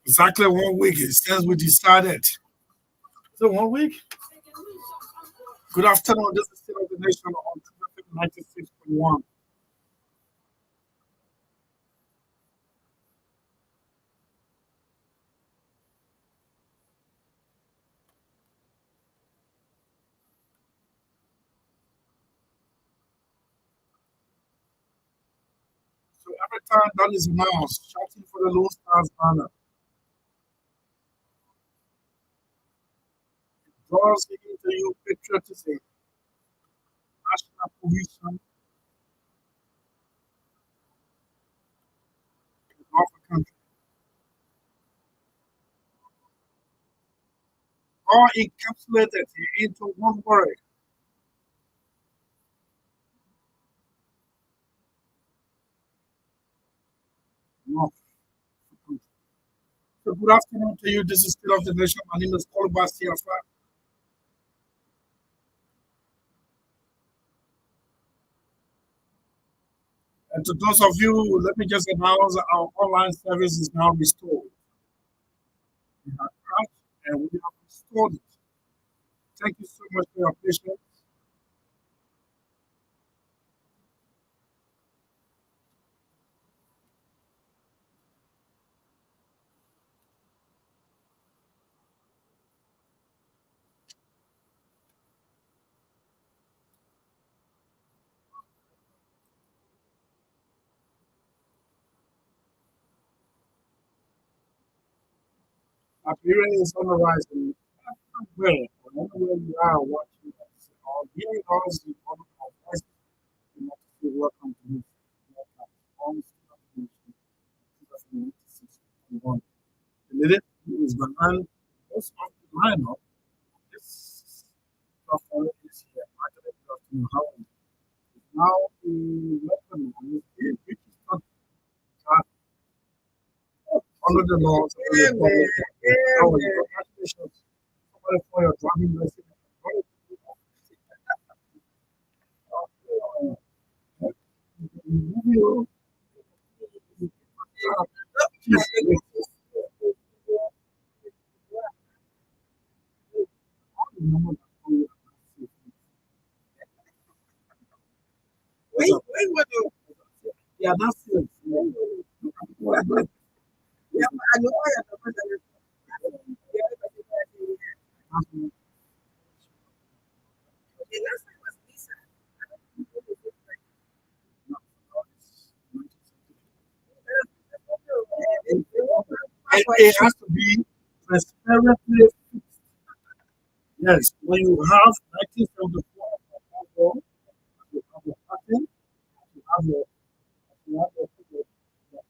Exactly 1 week since we decided. So 1 week? Good afternoon. This is State of the Nation on 96.1. So every time that is announced, shouting for the Lone Stars banner, draws into you patriotism, national cohesion of a country, all encapsulated into one word. Love. So good afternoon to you. This is State of the Nation. My name is Paul Bastiafa. And to those of you, let me just announce that our online service is now restored. We have crashed and we have restored it. Thank you so much for your patience. Liberia is on the rise. And well, whenever you are watching us or hearing us in one of our voices, you want to say welcome to this platform, State of the Nation 2026. The lady who is behind most of the lineup, this platform is here. Magdalene, good afternoon. How are you? Now, Lebanon is a British country under the laws of the Republic. How are you? Congratulations for your driving license. Yeah, that's it. Yeah, I know I am the it has to be transparently fixed. Yes, when you have 1974 you have your pattern, you have your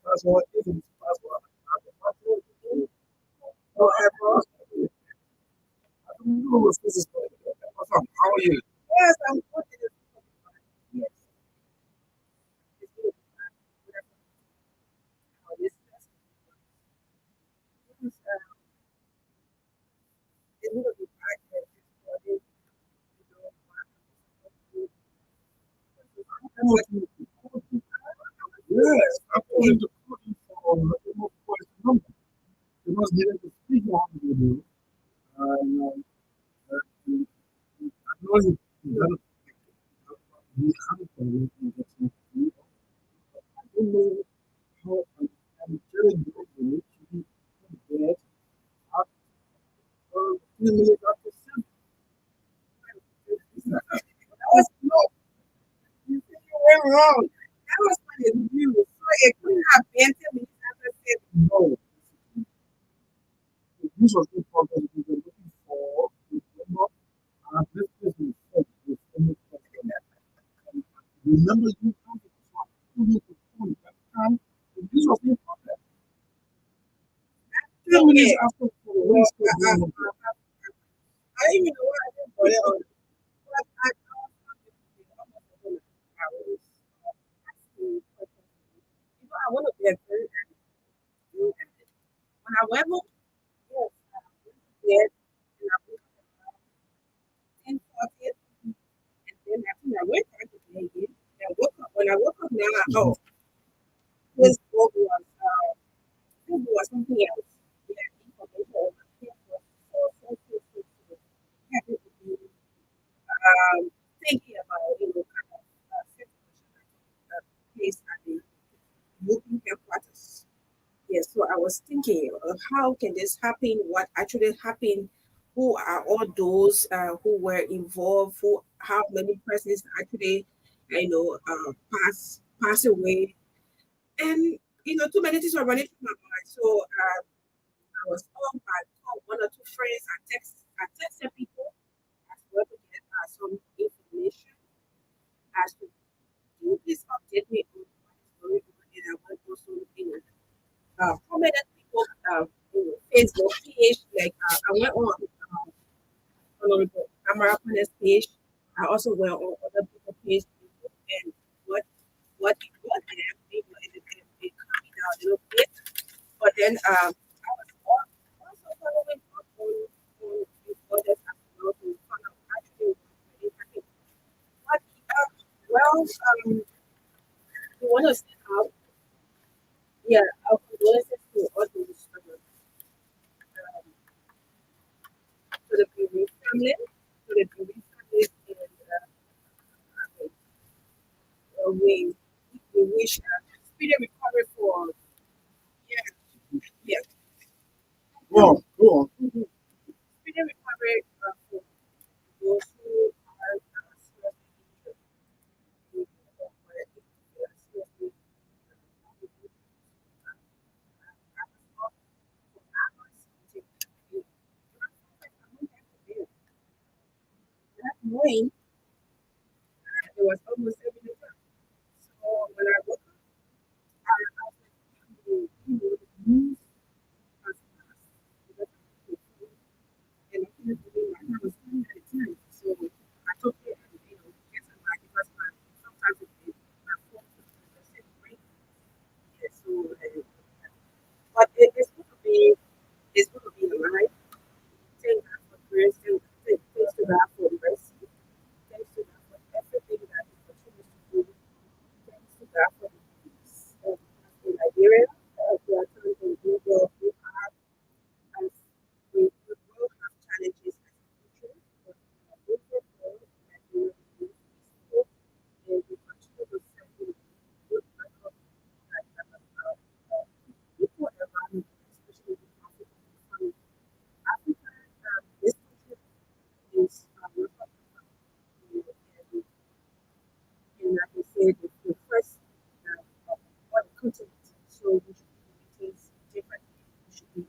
password, if it's password, you have your password. However, I don't know what this is. How are you? Yes, I'm good. Yes. Yes, I'm going to put it for remote voice number because they have to speak on the video. And I know you develop the habit of working with me. I don't know how I'm telling you to be prepared at 3 minutes after 7. That was no. You think you went wrong. That was when the review was so it couldn't have been 10 minutes after 7. No. This was the problem we were looking for. This person said this remember you come to phone that time. This was the problem. 10 minutes after 4, When you start doing it, I don't even know what I did for it. But I almost I was asking questions. I want to be a very active. When I went home, yes, I went to bed and I woke up around 10:40, and then I think I went back to bed again. And I woke up. When I woke up now, oh, Facebook was something else. Yeah, information on my Facebook was so happy to be thinking about, kind of situation that place at the European headquarters. Yes, so I was thinking, how can this happen? What actually happened? Who are all those who were involved? How many persons actually, pass away? And too many things were running through my mind. So I was called by one or two friends. I texted people as well to get some information as to you please update me on what is going on. And I want also, prominent people, Facebook page, like I went on Honorable Amarapane's page. I also went on other people's page, and what it was, and it cut me down a little bit. But then I was also following up on the others as well to find out actually what really happened. But well, we want to see how, yeah, our condolences to all those to the bereaved family, and we wish speedy recovery for, yeah, yeah, go on, go on. speedy recovery for those who are seriously injured. Seriously, that morning, it was almost 7 o'clock. So when I woke up, I was like, the news was fast. Because and I couldn't believe my hair was coming at the time. So I took it and, get some because sometimes my phone was just break. Yeah, so, but it's going to be, alive. Thank God for grace. Thanks to God for mercy. Thanks to God for everything that He continues to do. Thanks to God for the peace in Nigeria. There are times when we have, as we will have challenges as a country, but we are grateful for Nigeria being peaceful, and we continue to set a good record that people around, especially the African economy. Africa, this country is not and like I said, the first on the continent. So we should be doing things differently. We should be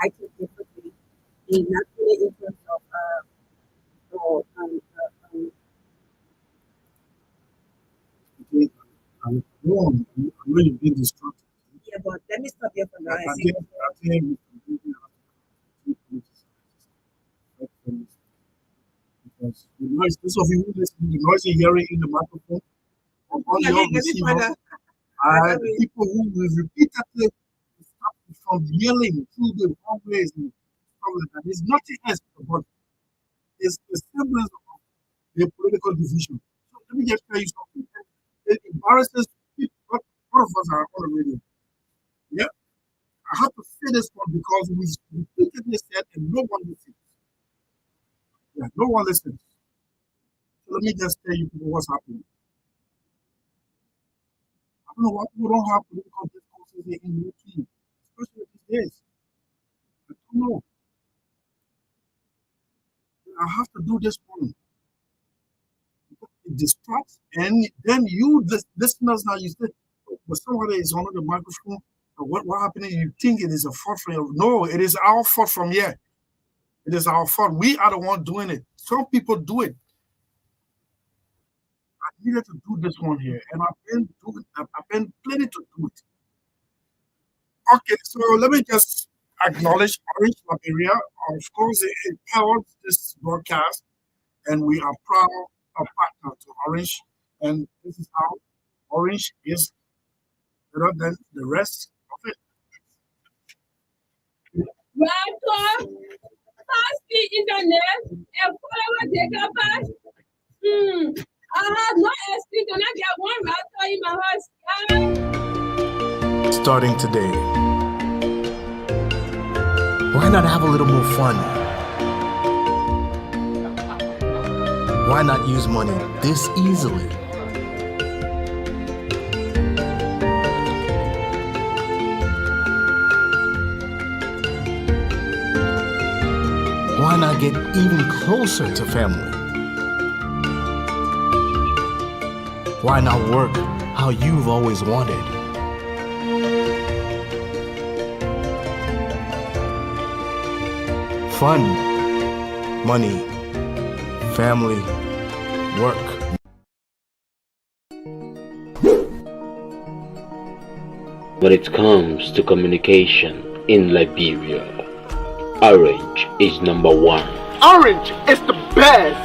acting differently, and not only in terms of Okay, go on. I know you've been distracted. yeah. But let me stop here for now and I see think, what's I think we completely have to criticize that premise because the noise, those of you who listen, the noise you're hearing in the microphone on Let your me find receiver out. are Let the me. people who will repeatedly stop from yelling through the hallways and stuff like that. There's nothing else about it. It's the semblance of their political division. So let me just tell you something. It embarrasses people. All of us are on the radio. Yeah, I have to say this one because we repeatedly said and no one listens. Yeah, no one listens. So let me just tell you people what's happening. I don't know why people don't have political discourses in routine, especially these days. I don't know. I have to do this one. It distracts, and then you, the listeners, now you say, but somebody is on the microphone. What happened? You think it is a fault from you? No, it is our fault from here. It is our fault. We are the one doing it. Some people do it. I needed to do this one here, and I've been doing. I've been planning to do it. Okay, so let me just acknowledge Orange Liberia. Of course, it powered this broadcast, and we are proud of partner to Orange. And this is how Orange is better than the rest of it. Welcome, fast speed internet, and follow data pass. I have no excuse to not get one router in my house. Starting today. Why not have a little more fun? Why not use money this easily? Why not get even closer to family? Why not work how you've always wanted? Fun, money, family, work. When it comes to communication in Liberia, Orange is number one. Orange is the best.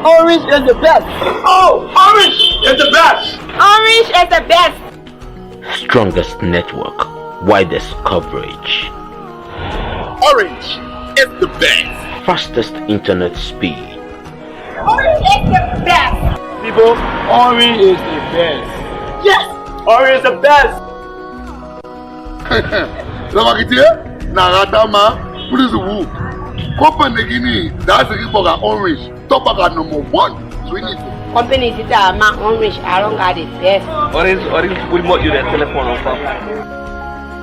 Orange is the best. Oh, Orange is the best. Orange is the best. Strongest network, widest coverage, Orange is the best. fastest internet speed. Orange is the best. People, Orange is the best. Yes, Orange is the best. Lama kitie na ratama pulizu wu. Kopa negini that's the boga Orange top aga number 1. So we need to. Company is my Orange. I don't got it. Yes. Orange will more you the telephone on phone.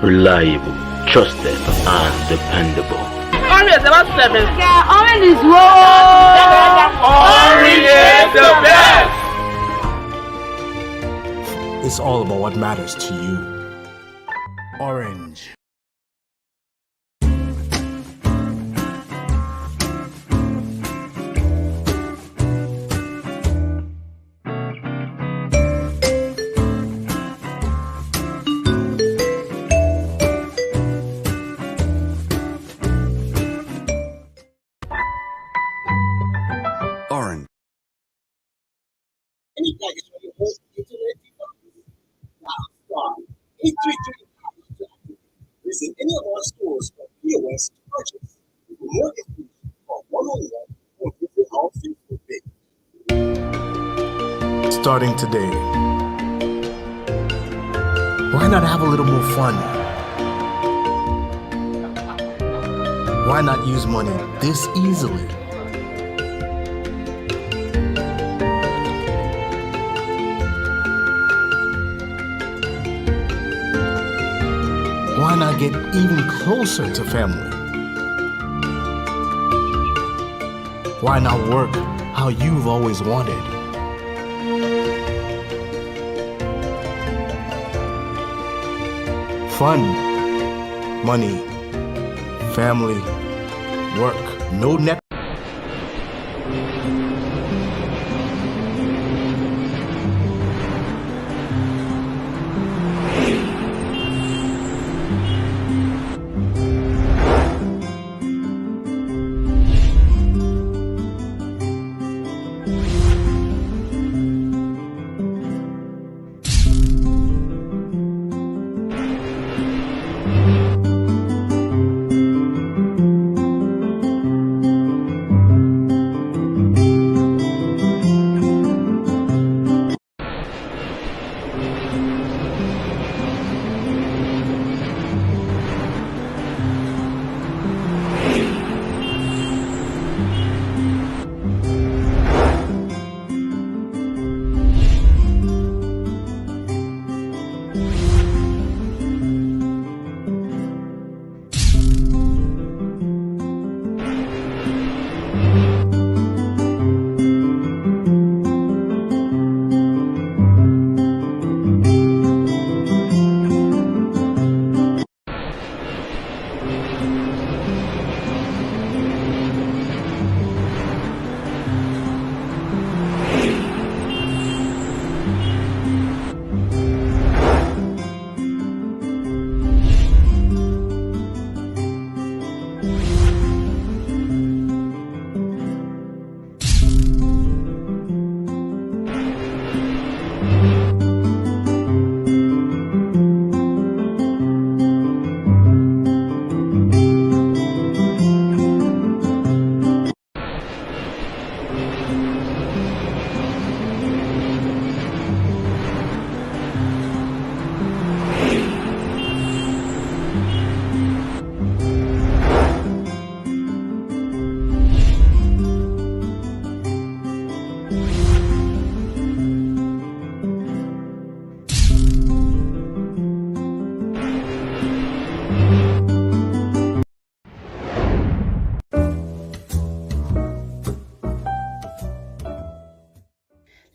Reliable, trusted, and dependable. Orange is about 7. Yeah, Orange is wrong. Orange is the best. It's all about what matters to you. Orange. Orange. Any package on your whole internet device. Now, star 833 visit any of our stores or POS to purchase. For more information, call 101 or visit our Facebook page. Starting today. Why not have a little more fun? Why not use money this easily? Why not get even closer to family? Why not work how you've always wanted? Fun, money, family, work, no net.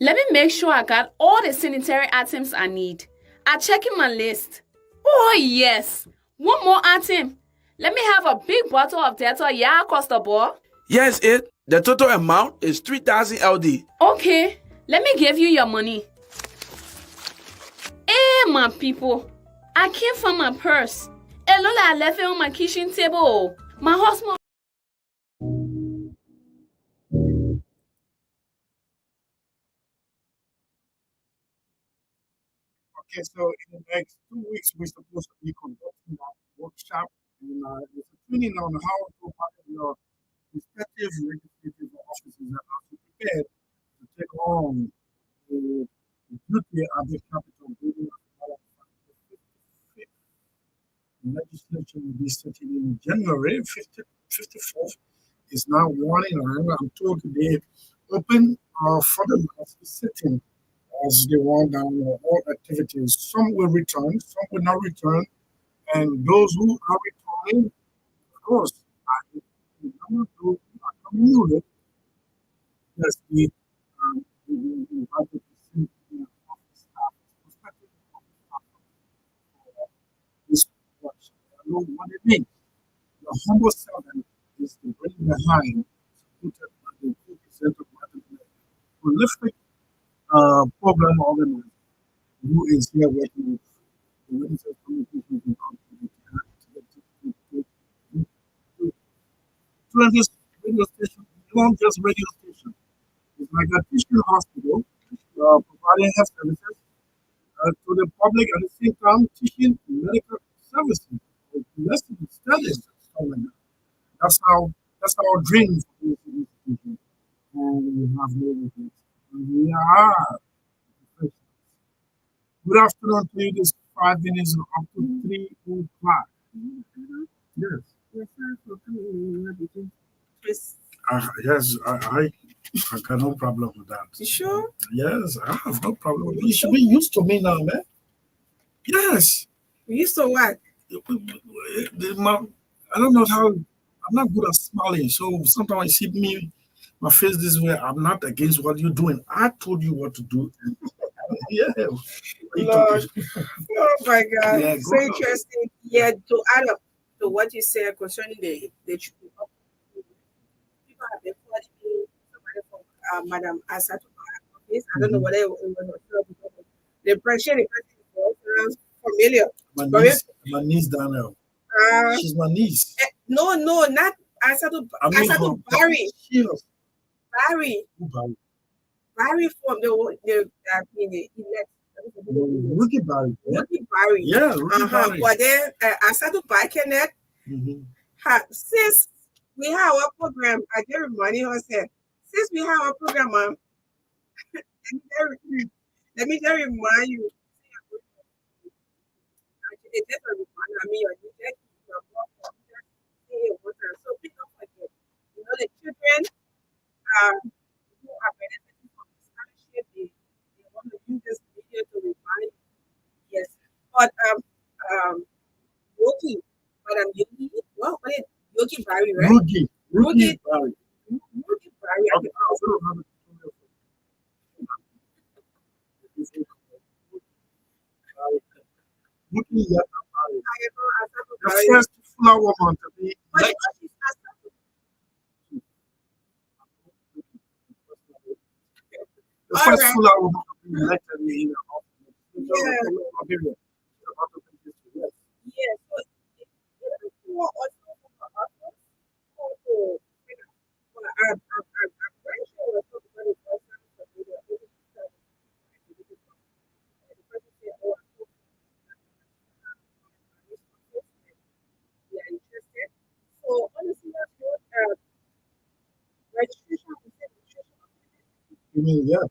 Let me make sure I got all the sanitary items I need. I'm checking my list. Oh, yes. One more item. Let me have a big bottle of Dettol, yeah, across the board. Yes, it. The total amount is 3,000 LD. Okay, let me give you your money. Hey, my people. I can't find my purse. Lola, I left it on my kitchen table. My husband. Okay, so in the next 2 weeks, we're supposed to be conducting that workshop, and it's a training on how to have your respective legislative offices that are prepared to take on the duty of the capital building as well as the 55th legislature will be sitting in January 54th is now running around. I'm told today open for the last sitting as they want down all activities. Some will return, some will not return, and those who are returning, of course, are the number of those who are coming new. Yes, we will be invited to see the office staff, prospective office staff for this workshop. I know what it means. The humble servant is the bring behind, supported by the co-presenter MAGDALENE, prolific program organizer who is here working with the Minister of Communications and to this radio station, beyond just radio station. It's like a teaching hospital, providing health services to the public at the same time teaching medical services, nursing studies, stuff like that. That's our dream for this institution, and we have no regrets. And we are professionals. Good afternoon to you. This 5 minutes up to 3 o'clock. Yes. Yes, sir, for coming in between. Chris, Yes, I got no problem with that. you sure? Yes, I have no problem with it. You should be used to me now, man. Yes. You used to what? I don't know how, I'm not good at smiling. So sometimes you see me, my face this way. I'm not against what you're doing. I told you what to do. Yeah. Lord. Oh my God. Yeah, So go on. interesting. Yeah, to add up to what you said concerning the people have been calling me somebody from Madam Asatu office. I don't know whether it was the impression was familiar. My niece Daniel. Uh, She's my niece. no, not Asatu. I mean, Asatu Barry. Yes. Barry. Who Barry? Barry from the elect. Ricky Barry. Yeah. Ricky Barry. Yeah, Ricky Barry. But then Asatu Barkenet. Since we have our program, I get money her said, since we have our program, ma'am, let me just remind you. It just remind me of you just so please don't forget. You know the children who are benefiting from the scholarship, they want to use this video to remind you. Yes. But Yogi, Madam Yogi, what is Yogi Barry, right? Rugi Barry. Yogi Barry. Okay, Rugi Barry. The first flower woman to be elected. The first flower woman to be elected in the office. Yes. So honestly, that's what registration. You mean, yeah.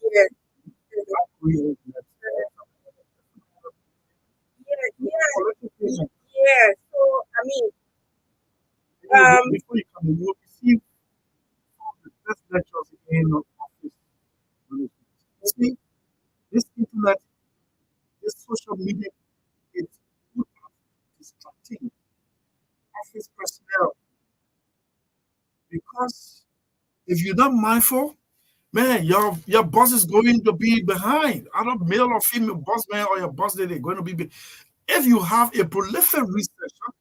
Yes. Yes. So I mean, before you come in, you will receive the best lectures in office management. See, this internet, this social media, it's good at distracting office personnel because if you're not mindful, man, your boss is going to be behind. Either male or female boss man or your boss lady, they're going to be. If you have a prolific researcher,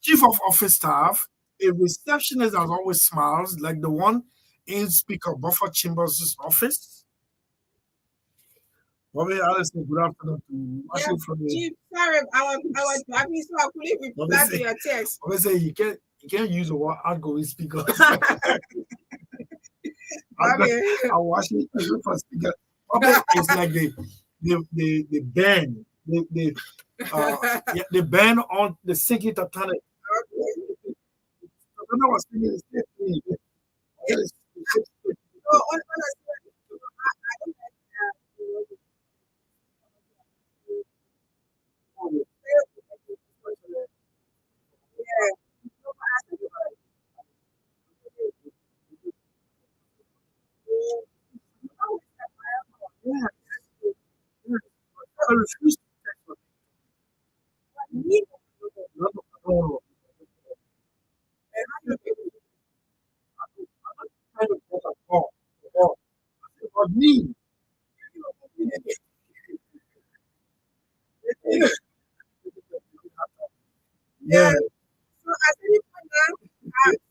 chief of office staff, a receptionist that always smiles, like the one in Speaker Buffer Chambers' office. Bobby, I say good afternoon to you. Yeah, Chief, sorry, I was driving, so I couldn't reply to your text. Bobby say you can't use the word outgoing speaker. I watch it for speaker. Bobby is like the band. The band on the sinking Titanic. I don't know what's singing the same thing. I refuse to text me. Yeah. So as anyone now,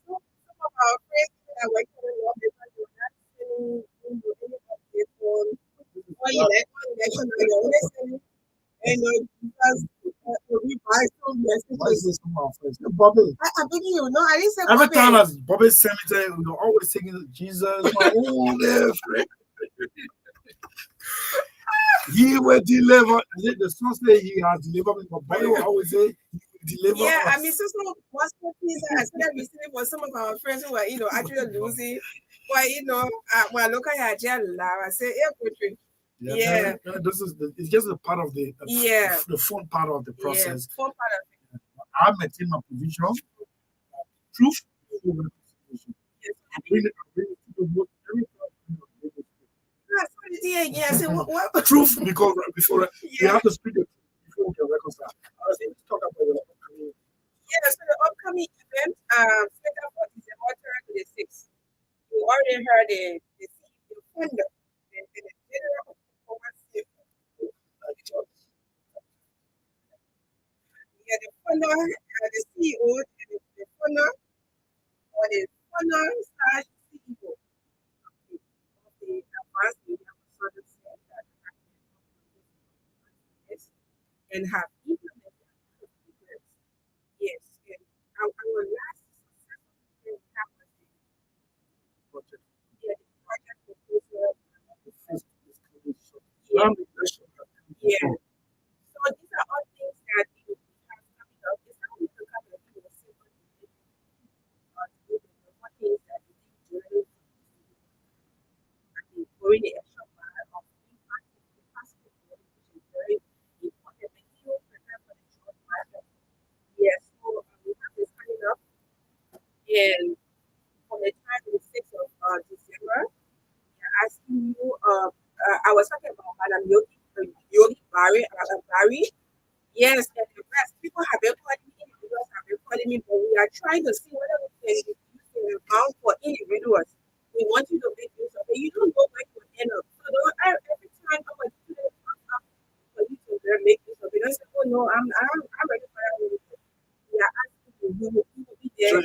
some of our friends that were coming up because they were not sending any of their phone or election or you're only sending because we buy some messages. Bobby. I'm thinking you know, I didn't say Every Bobby. time as Bobby sent me, you're always taking Jesus, my own friend. He will deliver. The song say he has delivered me, but Bobby will always say he will deliver us. I mean, so some what's things I started receiving for some of our friends who were, actually losing. But when I look at jail, I say, country. Yeah. It's just a part of the fun part of the process. Fun part of it. I maintain my position. Truth. Truth, because before you have to speak the truth before we can reconcile. Let's talk about the upcoming. So the upcoming event, set up for December 3rd to the 6th. You already heard the founder, the general performance. The founder, the CEO, the founder, or the founder/CEO of the Advanced Media Consultancy and have implemented programs. Yes, and our last successful project was the project proposal. So these are all things that we have coming up. It's not only to come up with a simple what things that we do going the extra mile of impact the passport, which is very important. And you prepare for the short market. Yes, so we have this coming up, and from the time the 6th of December, we're asking you. I was talking about Madam Yogi Barry. Yes, and the rest people have been calling me, individuals have been calling me, but we are trying to see whether we can use the amount for individuals. We want you to make use of it. You don't know where you end up. So every time I'm like, for you to make use of it, I say, oh no, I'm ready for that. We are asking you, you will be there.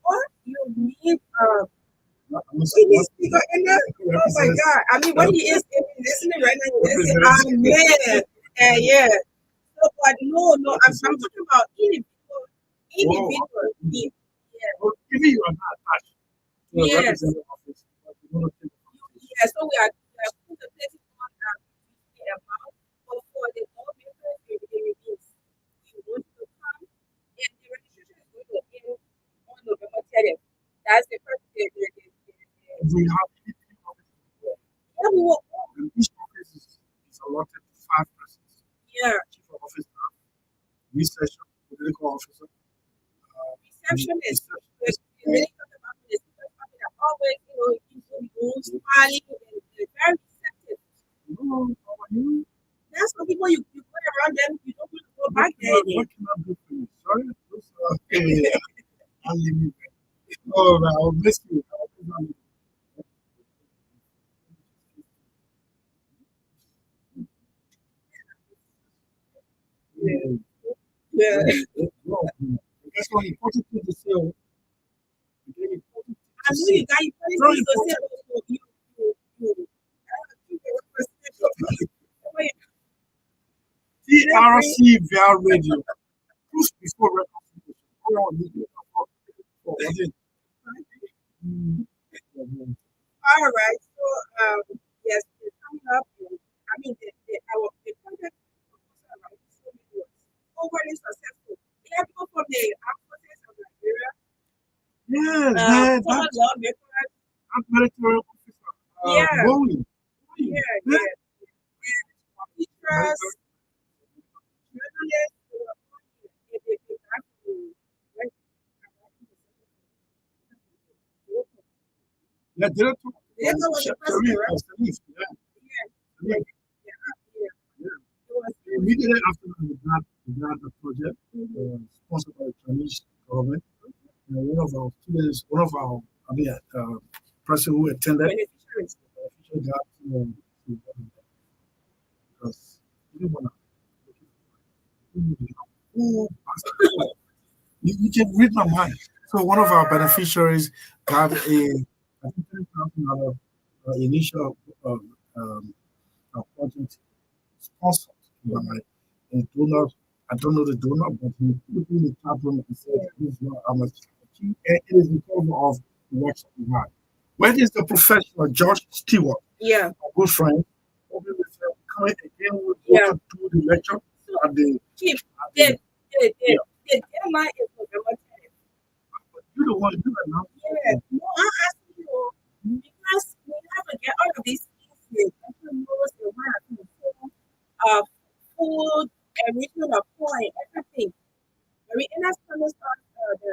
Or you need oh my God! I mean, when he is listening right now, amen. Yeah. So, but no, I'm talking about individual. Yeah. Even you are not attached. Yes. Yeah. So we are putting the place on the amount for the lawmakers in the reviews. We want to come, and the registration is going to end on November 30th. That's the first day. We have we will. And each office is allotted to 5 persons. Yeah. Chief of office staff, researcher, political officer, receptionist. Really talk about this because that always, smiling and very receptive. That's when people you go around them, you don't Magdalene. What can I do for you? Sorry? Okay. I'll leave you. Oh, I'll miss you. Yeah. That's why important thing to say. Very important thing I to know say. you got funny Very things to say important. about you. TRC via radio. Push before reconciliation. Go on, you do it for again. All right. So yes, it's coming up. I mean, the project proposal right so it was overly successful. We have people from the armed forces of Nigeria, Yeah, former lawmakers. that military officer. Yeah, Bowie. yeah. Teachers, journalists, they have to like, Yeah, director. Director was the president, right? Sharif, Yeah, yeah. yeah. Yeah. It was Immediately after the project, sponsored by the Chinese government, one of our students, I mean, person who attended, beneficiaries. got because he didn't want to. You can read my mind. So one of our beneficiaries got I think $10,000 initial project sponsored by a donor. I don't know the donor, but he put in the chat room and said, "This is not how much." And it is because of the works that we had. Where is the professional George Stewart, Yeah, our good friend? Coming again, we Yeah. to do the lecture at the. Chief, At the the deadline is November 10th. you're the one you announced. Yeah, no, I'm asking you because we have to get all of these things here. Knows the food, enrichment of point, everything. When we end up coming on the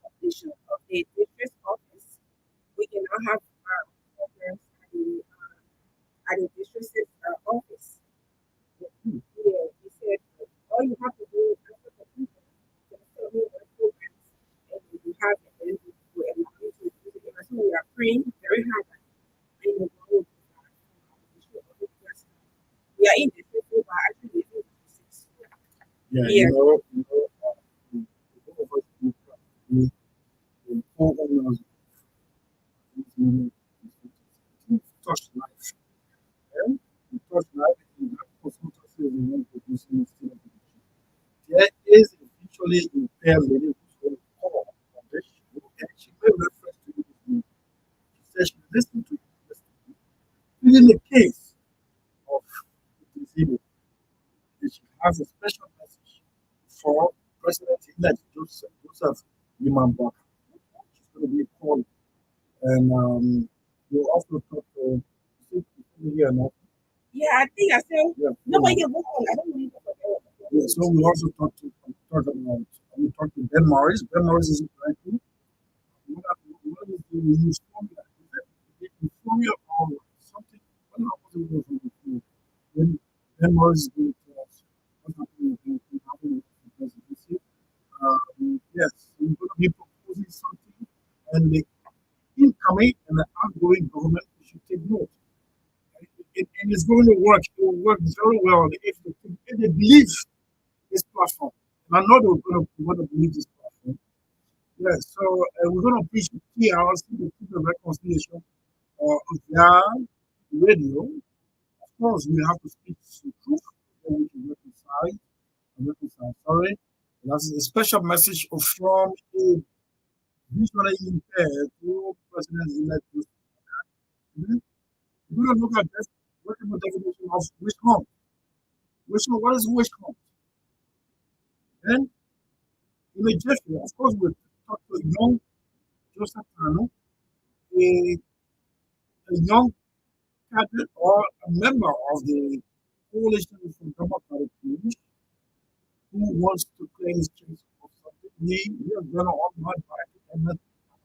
completion of the district office, we can now have programs at the district office. Yeah, he said all you have to do is after completion, just tell me what programs and you have it, and we will allow you to use it. So we are praying very hard. We are in the city, but actually in the city. Yeah, Yeah. both of us, we co-owners of this meeting, we touch life. Yeah? We touch life, and that consultancy is the one producing this thing. There is eventually a fair lady who's going to call on this show, and she made reference to you this morning. She said she listened to you yesterday. In the case of the disabled, that she has a special message for President-elect Joseph Liman. She's going to be called, and we'll also talk to here now. Yeah, I think I said Yeah, nobody can vote on. I don't believe it. yeah, so we also talk about we talk to Ben Morris. Ben Morris is right here. What is the euphoria? Is it the euphoria or something? What happened to the Ben Morris is going to tell us what's happening with the presidency. Yes, we're going to be proposing something, and the incoming and the outgoing government should take note. And it's going to work. It will work very well if they believe this platform. And I know they're going to believe this platform. Yeah, so we're going to preach 3 hours to the reconciliation via radio. Of course, we have to speak the truth, then we can reconcile. Sorry. That's a special message from a visually impaired to President-elect. We're going to look at this. What is the definition of wish home? What is wish home? Then, immediately, of course, we talk to a young Joseph Tano, a young cadre or a member of the coalition for democratic change who wants to play his case of something. We are going to organize party and then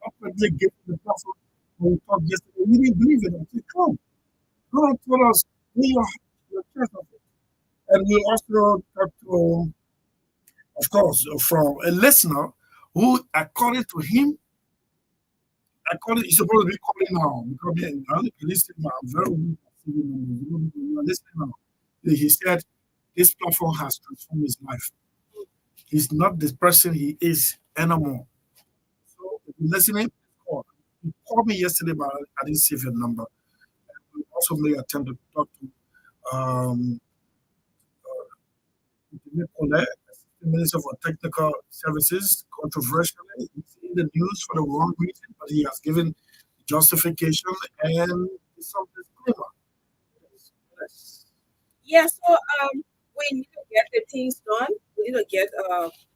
awkwardly give the platform when we talked yesterday. We didn't believe it. I said, come on, tell us, do your chest of it. And we also talked to, of course, from a listener who, according to him, according he's supposed to be calling now because I'm listening now. I'm very weak at seeing numbers. You are listening now. He said this platform has transformed his life. He's not the person he is anymore. So if you're listening, call. He called me yesterday, but I didn't save your number. We also made an attempt to talk to Nicolet, Assistant Minister for Technical Services, controversially. It's in the news for the wrong reason, but he has given justification and some disclaimer. Yes. Yeah, so we need to get the things done. We need to get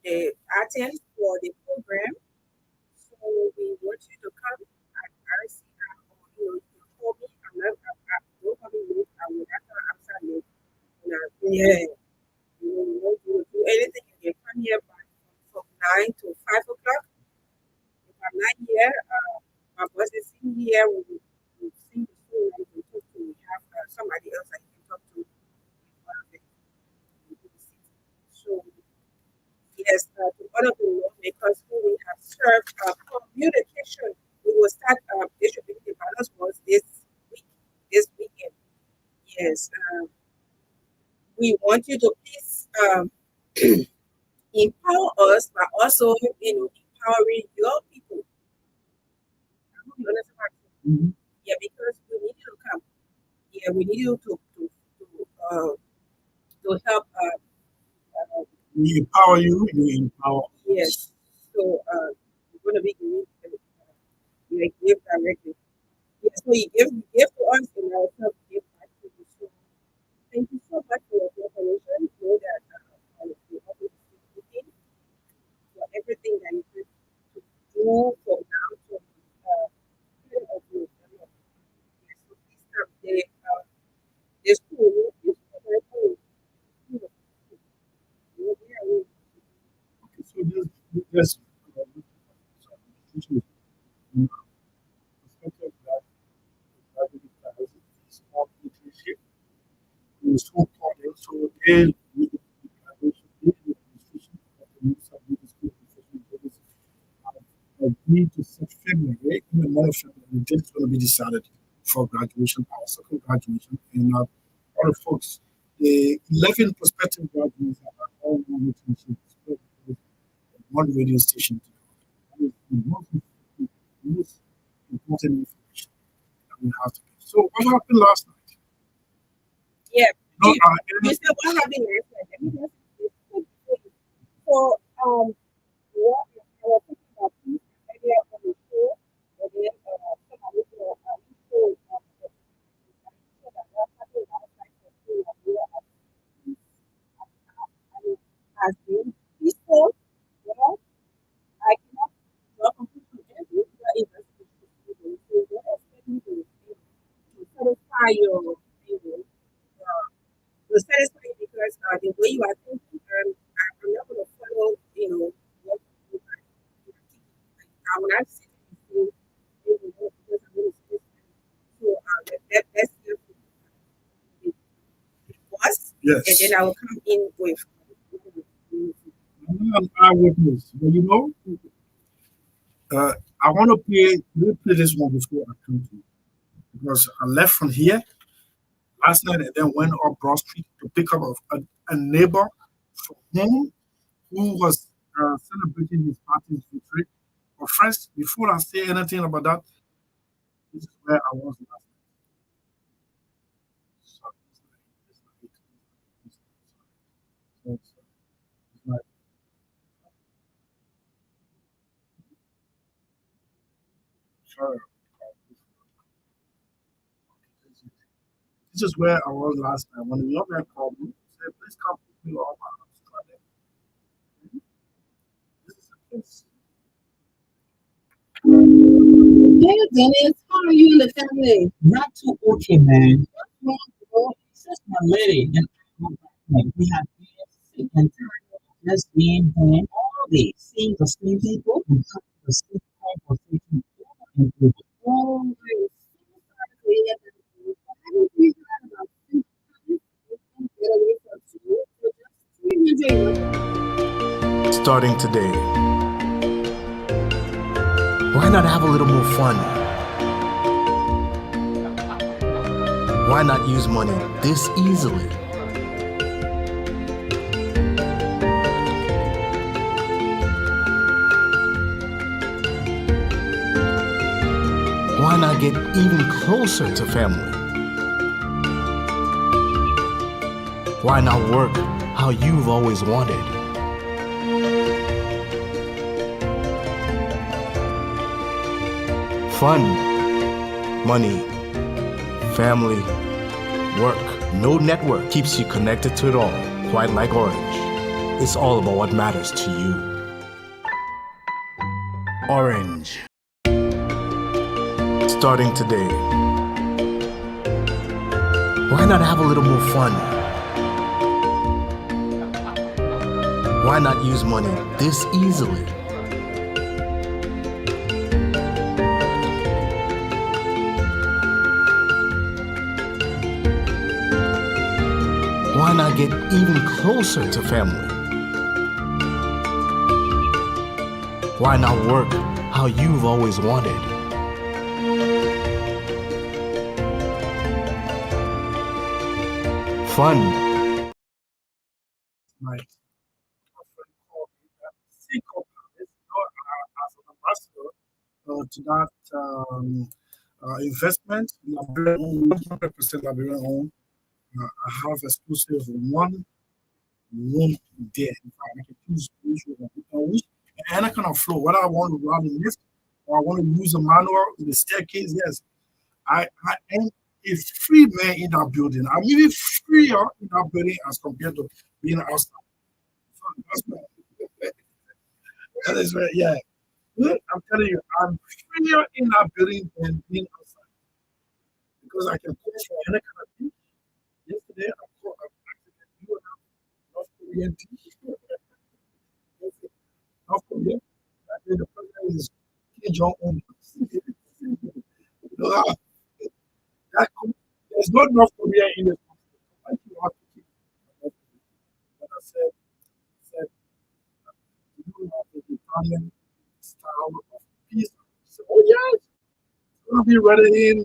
the items for the program. So we want you to come at RC or you can call me. Don't call me late. I will not answer late. Yeah. You want to do anything, you can come here from 9 to 5 o'clock. If I'm not here, my boss is in here. We'll sing the song and we talk to. We have somebody else that you can talk to. So, yes, to all of the lawmakers who we have served communication, we will start distributing the ballots once this weekend. Yes, we want you to please empower us, but also, empowering your people. I hope you understand what I'm saying. Yeah, because we need you to come. Yeah, we need you to help. We empower you, you empower. Yes. So we're going to be giving you give directly. Yes, so you give to us and I'll help give back to you. So thank you so much for your cooperation. Know that I will be always looking for everything that you can to do from now to end of your career. Yes, so please come. The school is very cool. Okay, so there's perspective that graduate has is not leadership. It's so important. So they need the graduation, they the administration of the new subject school professional agreed to set February in the month of February. The date is going to be decided for graduation, our second graduation, and other folks. The 11 prospective graduates are all moving to one radio station. That is the most important information that we have to give. So what happened last night? Yeah. No, You said what happened last night? Let me just so what I was thinking about this earlier on the show, and then somebody told that what happened last night was still has been peaceful. You know, I cannot draw conclusion to every investigation. So what expecting to satisfy your to satisfy you because the way you are thinking, I'm not going to follow, what you are thinking. Like, I will not sit and say, because I'm going to say so let's hear from the boss, yes. and then I will come in with. I'm an eyewitness, but I want to play this one before I come to you because I left from here last night and then went up Broad Street to pick up a neighbor from home who was celebrating his party's victory. But first, before I say anything about that, this is where I was last night. So, it's like, sorry. This is where I was last night. When the young man called me, he said, please come pick me up. This is a place. Hey Dennis, how are you and the family? Not too okay, man. What's wrong, bro? It's just my lady and we have been sick and tired of just being home all day, seeing the same people and having the same conversation over and over. Oh, I'm so sorry to hear that. Haven't we had about 6 months get away from school? starting today. Why not have a little more fun? Why not use money this easily? Why not get even closer to family? Why not work how you've always wanted? Fun, money, family, work. No network keeps you connected to it all, quite like Orange. It's all about what matters to you. Orange. Starting today. Why not have a little more fun? Why not use money this easily? Why not get even closer to family? Why not work how you've always wanted? Fun. My friend called me that Seiko Palace, as an ambassador to that investment, Liberian, 100% Liberian owned. I have exclusive one room there. In fact, I can choose which one, and I kind of flow. Whether I want to run the lift or I want to use a manual in the staircase, yes. I am a free man in that building. I'm even freer in that building as compared to being outside. So that's my, that is right, yeah. I'm telling you, I'm freer in that building than being outside because I can cook for any kind of thing. Yesterday, I cooked North Korean tea. North Korea. I think the president is Kim Jong Un. There's not North Korea in the country. I think you have to keep it. But I said, you have the Italian style of pizza. He said, oh yes, it's gonna be ready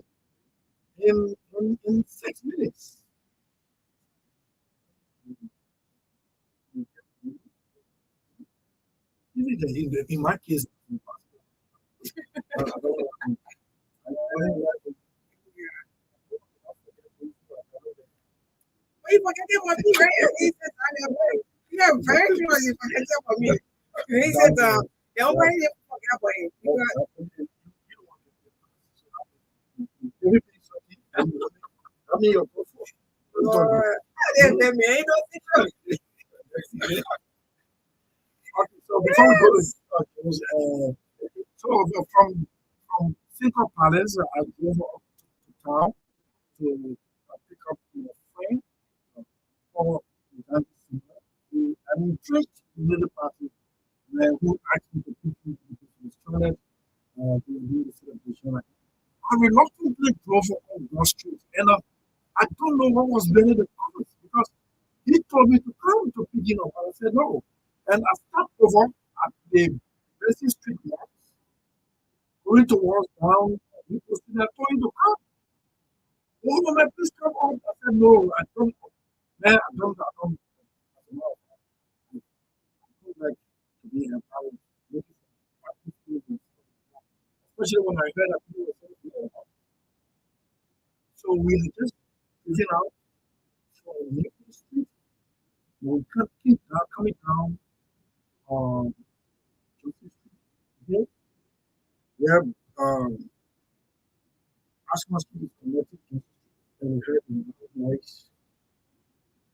in 6 minutes. In my case, I don't know. He forget what he right here. He said, I never way. Yeah, very sure you forget for me. He said, nobody ever forget about him. I mean, your Lord, I didn't tell me. Ain't no secret. Okay, so before we go to from Cinco Palace, I drove up to town to pick up my friend for the and we tricked the little party who asked me to pick him because he was toilet to do the celebration. I reluctantly drove on Broad Street, and I don't know what was behind the comments because he told me to come to pick him up, and I said no. And I stopped over at the Bessie Street Mall, going towards down, he was there told him to come. Oh, no, man, please come up. I said no, I don't. Man, I don't. I don't like to be empowered. Especially when I heard that people were saying, yeah. So we are just taking out from Maple Street. We keep coming down Joseph Street here, where Ashman Street is connected to Joseph Street. And we heard the noise.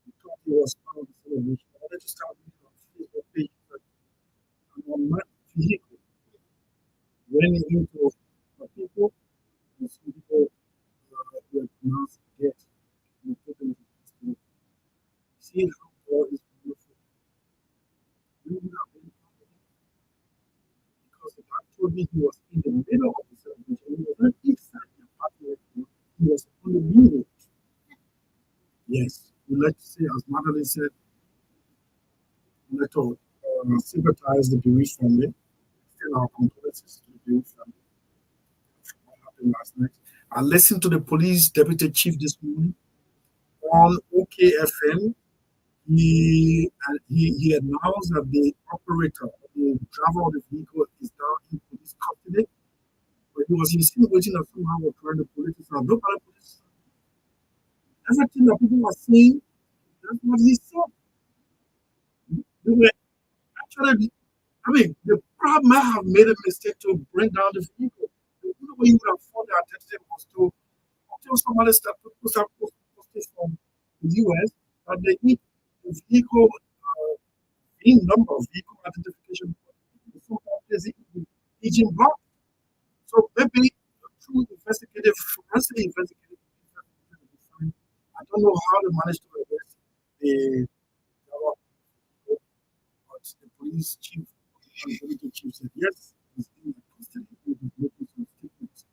We thought it was part of the celebration. I wanted to start reading on Facebook page, but I'm on my vehicle running into people, and some people were pronounced dead. And taken to the hospital. See how God is beautiful. We would have been part of it because the God told me he was in the middle of the celebration. He was not inside the apartment. He was on the middle. Yes, we like to say, as Madeline said, we like to sympathize the bereaved family. Extend our condolences to the bereaved family for what happened last night. I listened to the police deputy chief this morning on OKFM. He announced that the operator, the driver of the vehicle, is now in police custody. But he was insinuating that somehow we're trying to police out. Nobody police. Everything that people were saying, that's what he said. They were actually, I mean, the problem might have made a mistake to bring down the vehicle. The only way you would have found the attention was to until somebody started posting from the US that they need the vehicle VIN number, vehicle identification before there's the agent block. So maybe through investigative, forensic investigative, I don't know how they managed to arrest the but the police chief, the chief said yes, he's in custody, he was making some statements.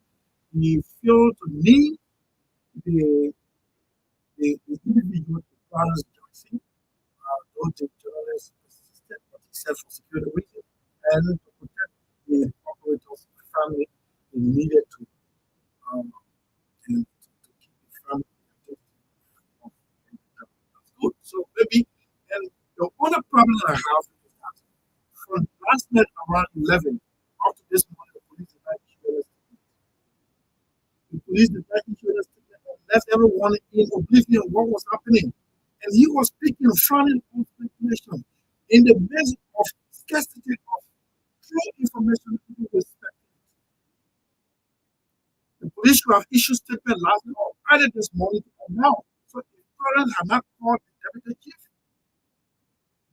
He failed to name the individual Clarence Jackson, though the journalist persisted, but he said for security reasons and to protect the operator's family, he needed to keep the family that's good. So maybe, and the other problem that I have is that from last night around 11 up to this morning, the police did not issue a statement. The police did not issue a statement and left everyone in oblivion of what was happening. And he was speaking, frowning on speculation in the midst of scarcity of true information people were expecting. The police should have issued statement last night or either this morning or now. So if parents had not called the deputy chief,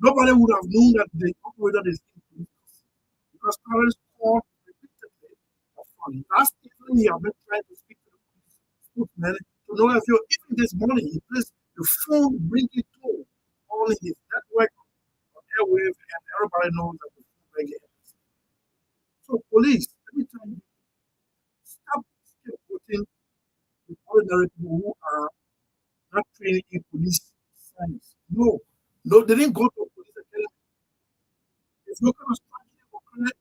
nobody would have known that the operator is in police custody. Because parents called repeatedly for funny. Last evening, he had been trying to speak to the police spokesman to know if you're even this morning, he placed the phone ringing tone on his network on airwaves, and everybody knows that the phone ringing. So, police, let me tell you, stop scapegoating the ordinary people who are not trained in police science. No, they didn't go to a police academy. If you're going to start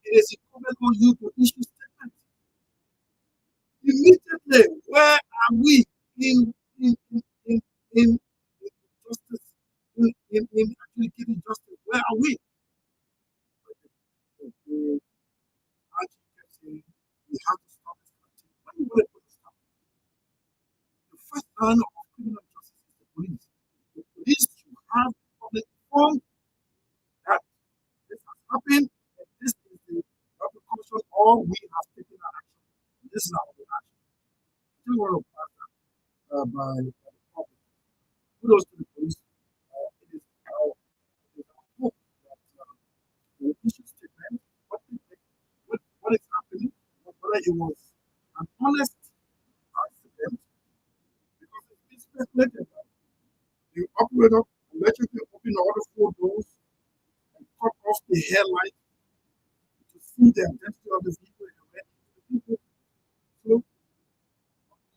it is incumbent on you to issue statements. Immediately, where are we in justice, in actually giving justice? Where are we? The RG kept saying we have to stop this country. When you want to put this stop, the first line of criminal justice is the police. The police should have public informed that this has happened and this is the repercussion, or we have taken our action. This is our action. I still want to pass that by the public. Kudos to the police. It is our hope that the issue statement, what is happening, whether it was an honest accident, because it's been speculated that the operator allegedly opened all the four doors and cut off the headlight to see the identity of the vehicle and ran into the people. So,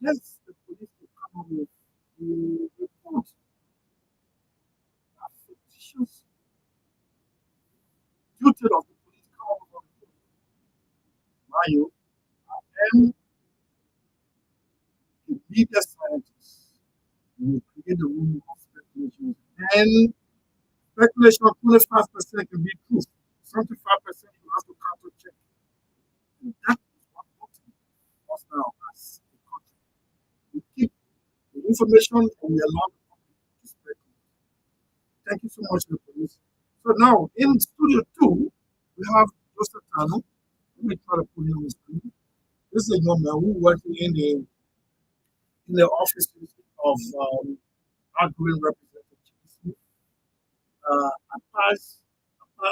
unless the police will come up with the report that fictitious duty of the police come up with a report, Mayo, and the media scientists will create the room of speculation. And speculation of 25% can be truth. 75% you have to counter check. And that is what us now as a country. We keep the information and we allow the public to speculate. Thank you so much, the police. So now in studio 2, we have Joseph Tano. Let me try to put him on the screen. This is a young man who works in the offices of outgoing representative Smith. I passed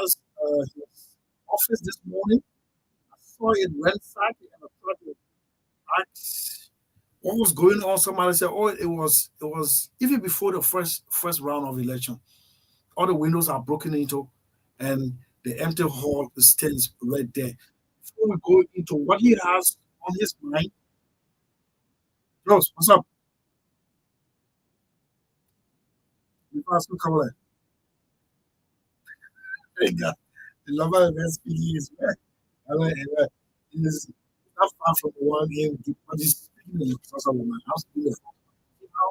his office this morning. I saw it ransacked and I tried to ask what was going on. Somebody said, "Oh, it was even before the first round of election. All the windows are broken into, and the empty hall stands right there." Before we go into what he has on his mind, Rose, what's up? You ask me, come on. There you go. The lover of SPE is where it is not far from the one in the body speaking in the source of woman. How speaking of now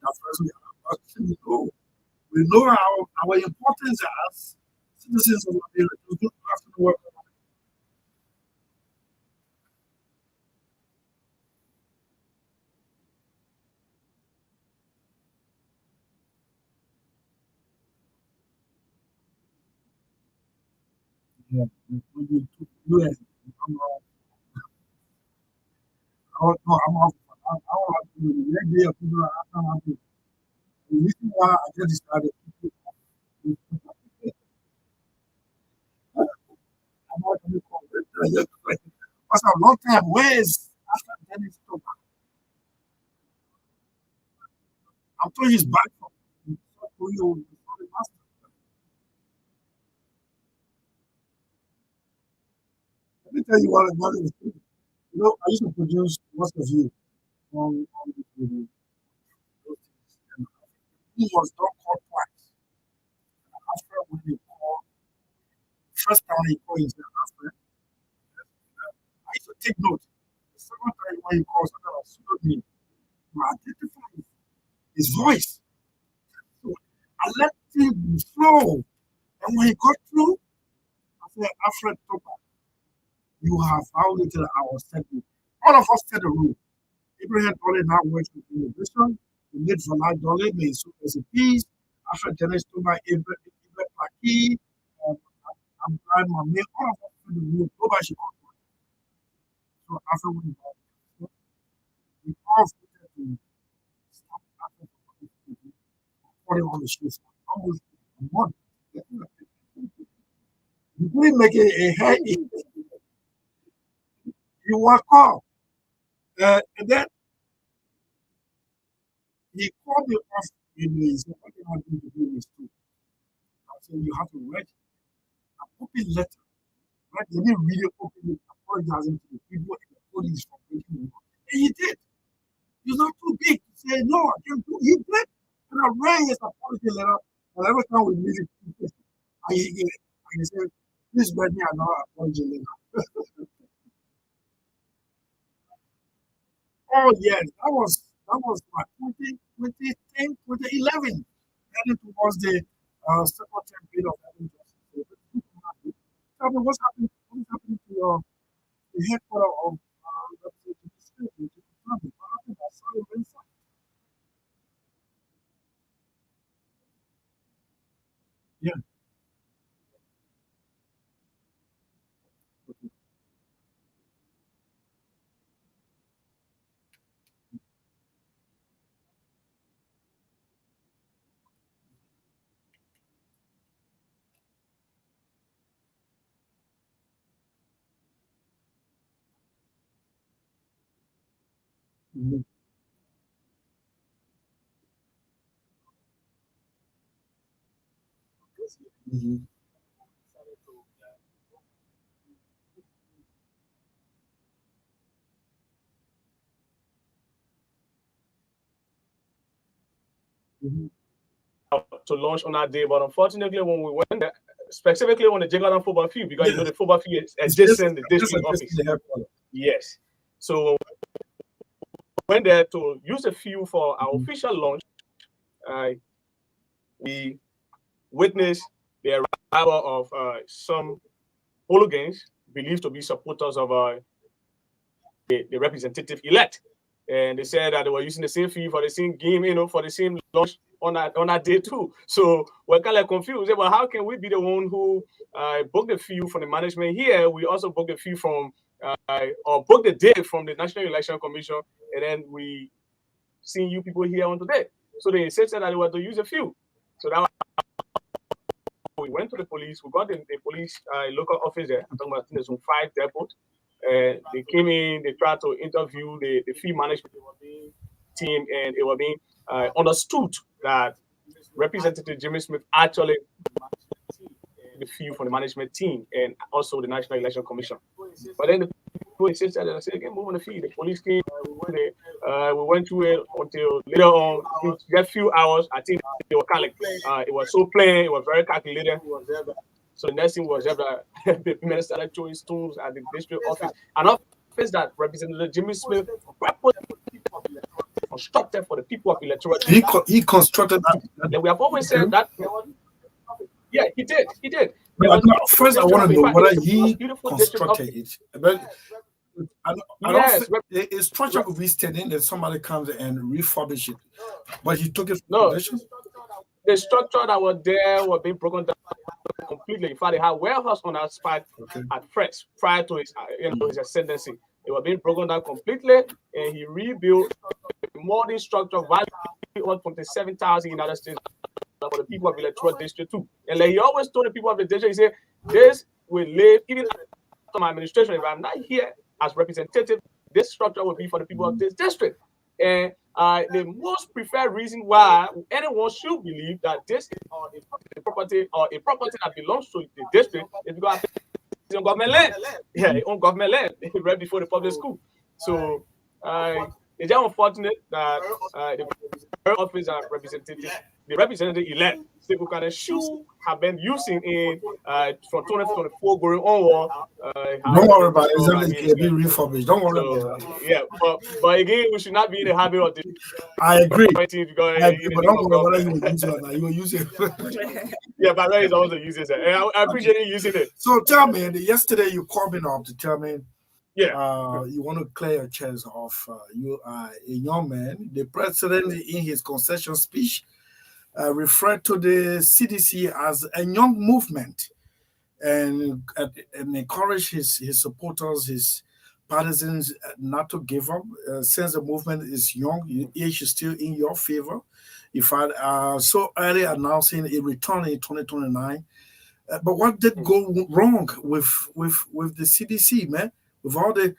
that first we know our importance as citizens of Liberia. We don't have to work. Yeah, you I'm out. I'm out. I'm out. The next day, people are after the reason why I get started. I'm out of the call. What's a long time? Where is after Dennis Stopper? I'm told he's back from South Korea before the master. Let me tell you what about it. You know, I used to produce What's the View on the TV. And he was not called twice. After when he called, first time he called himself after, I used to take note. The second time when he called, sometimes I showed me to identify his voice. So I let him flow. And when he got through, I said, Alfred Topper, you have violated our statement. All of us said the rule. Abraham Dolly now works with immigration. The late Vanai Dolly may soon as a peace. After Dennis Toma, Abraham Paki, I'm glad my mail, all of us said the rule. Nobody should come to it. So after we all voted to stop Africa from participating, according on the streets, almost a month. You couldn't make a hair, you were called. And then he called me off in his, what can I do to do this too? I said, you have to write an open letter. Right? Let me read it openly, apologizing to the people and the police for breaking the law. And he did. He's not too big to say, no, I can't do it. He did. And I read his apology letter, and every time we meet it, I said, please write me another apology letter. Oh, yes, that was my 2010, 2011, heading towards the second term period of having justice. Tell me what's happening to your the headquarters of representative state, what happened? I saw your website. Yeah. Okay. Mhm. Mhm. Mhm. To launch on that day. But unfortunately, when we went there, specifically on the Jagalan football field, because you know Yes, the football field is it's just adjacent the district adjusting office. the headquarters. Yes. So we went there to use the field for our Mhm. official launch. We witnessed the arrival of some hooligans believed to be supporters of the representative elect. And they said that they were using the same field for the same game, for the same launch on that day too. So we're kind of confused. Well, how can we be the one who booked the field from the management here? We also booked the field from or booked the day from the National Election Commission, and then we see you people here on today. So they insisted that they were to use the field. So that we went to the police. We got the police local office there. I'm talking about the Zone 5 depot. They came in, they tried to interview the field management team, and it was being understood that Representative Jimmy Smith actually the field from the management team and also the National Election Commission. But then the people insisted that I said, again, move on the field. The police came, we went through it until later on, in a few hours, I think they were kind of like, it was so plain, it was very calculated. So the next thing was the minister started throwing stones at the district office, an office that Representative Jimmy Smith constructed for the people of electoral. He constructed that. And we have always said that. Yeah, he did. He did. No, first, I want to know whether he constructed it. But I don't think a structure could be standing and somebody comes and refurbish it. But he took it from the The structure that was there was being broken down completely. In fact, they had warehouse on that spot at first, prior to his, his ascendancy. It was being broken down completely, and he rebuilt a modern structure valued at 27,000 United States for the people of Electoral District 2. And like he always told the people of the district, he said, this will live even after my administration. If I'm not here as representative, this structure will be for the people of this district. And the most preferred reason why anyone should believe that this is a property that belongs to the district is because it's on government land. Yeah, it's on government land right before the public school. So it's just unfortunate that the office are the representative elect, the kind of shoe have been using in from 2024 going onward. Don't worry about it. It's be refurbished. Don't worry about it. Yeah, but again, we should not be in the habit of this. I agree. But don't worry whether you will use it or not. You will use it. Yeah, but Ray is also using it. And I appreciate you using it. So tell me, yesterday you called me up to tell me you want to clear your chest off. You are a young man. The president, in his concession speech, referred to the CDC as a young movement and encouraged his supporters, his partisans not to give up. Since the movement is young, age is still in your favor. In fact, so early announcing a return in 2029. But what did go wrong with the CDC, man? With all the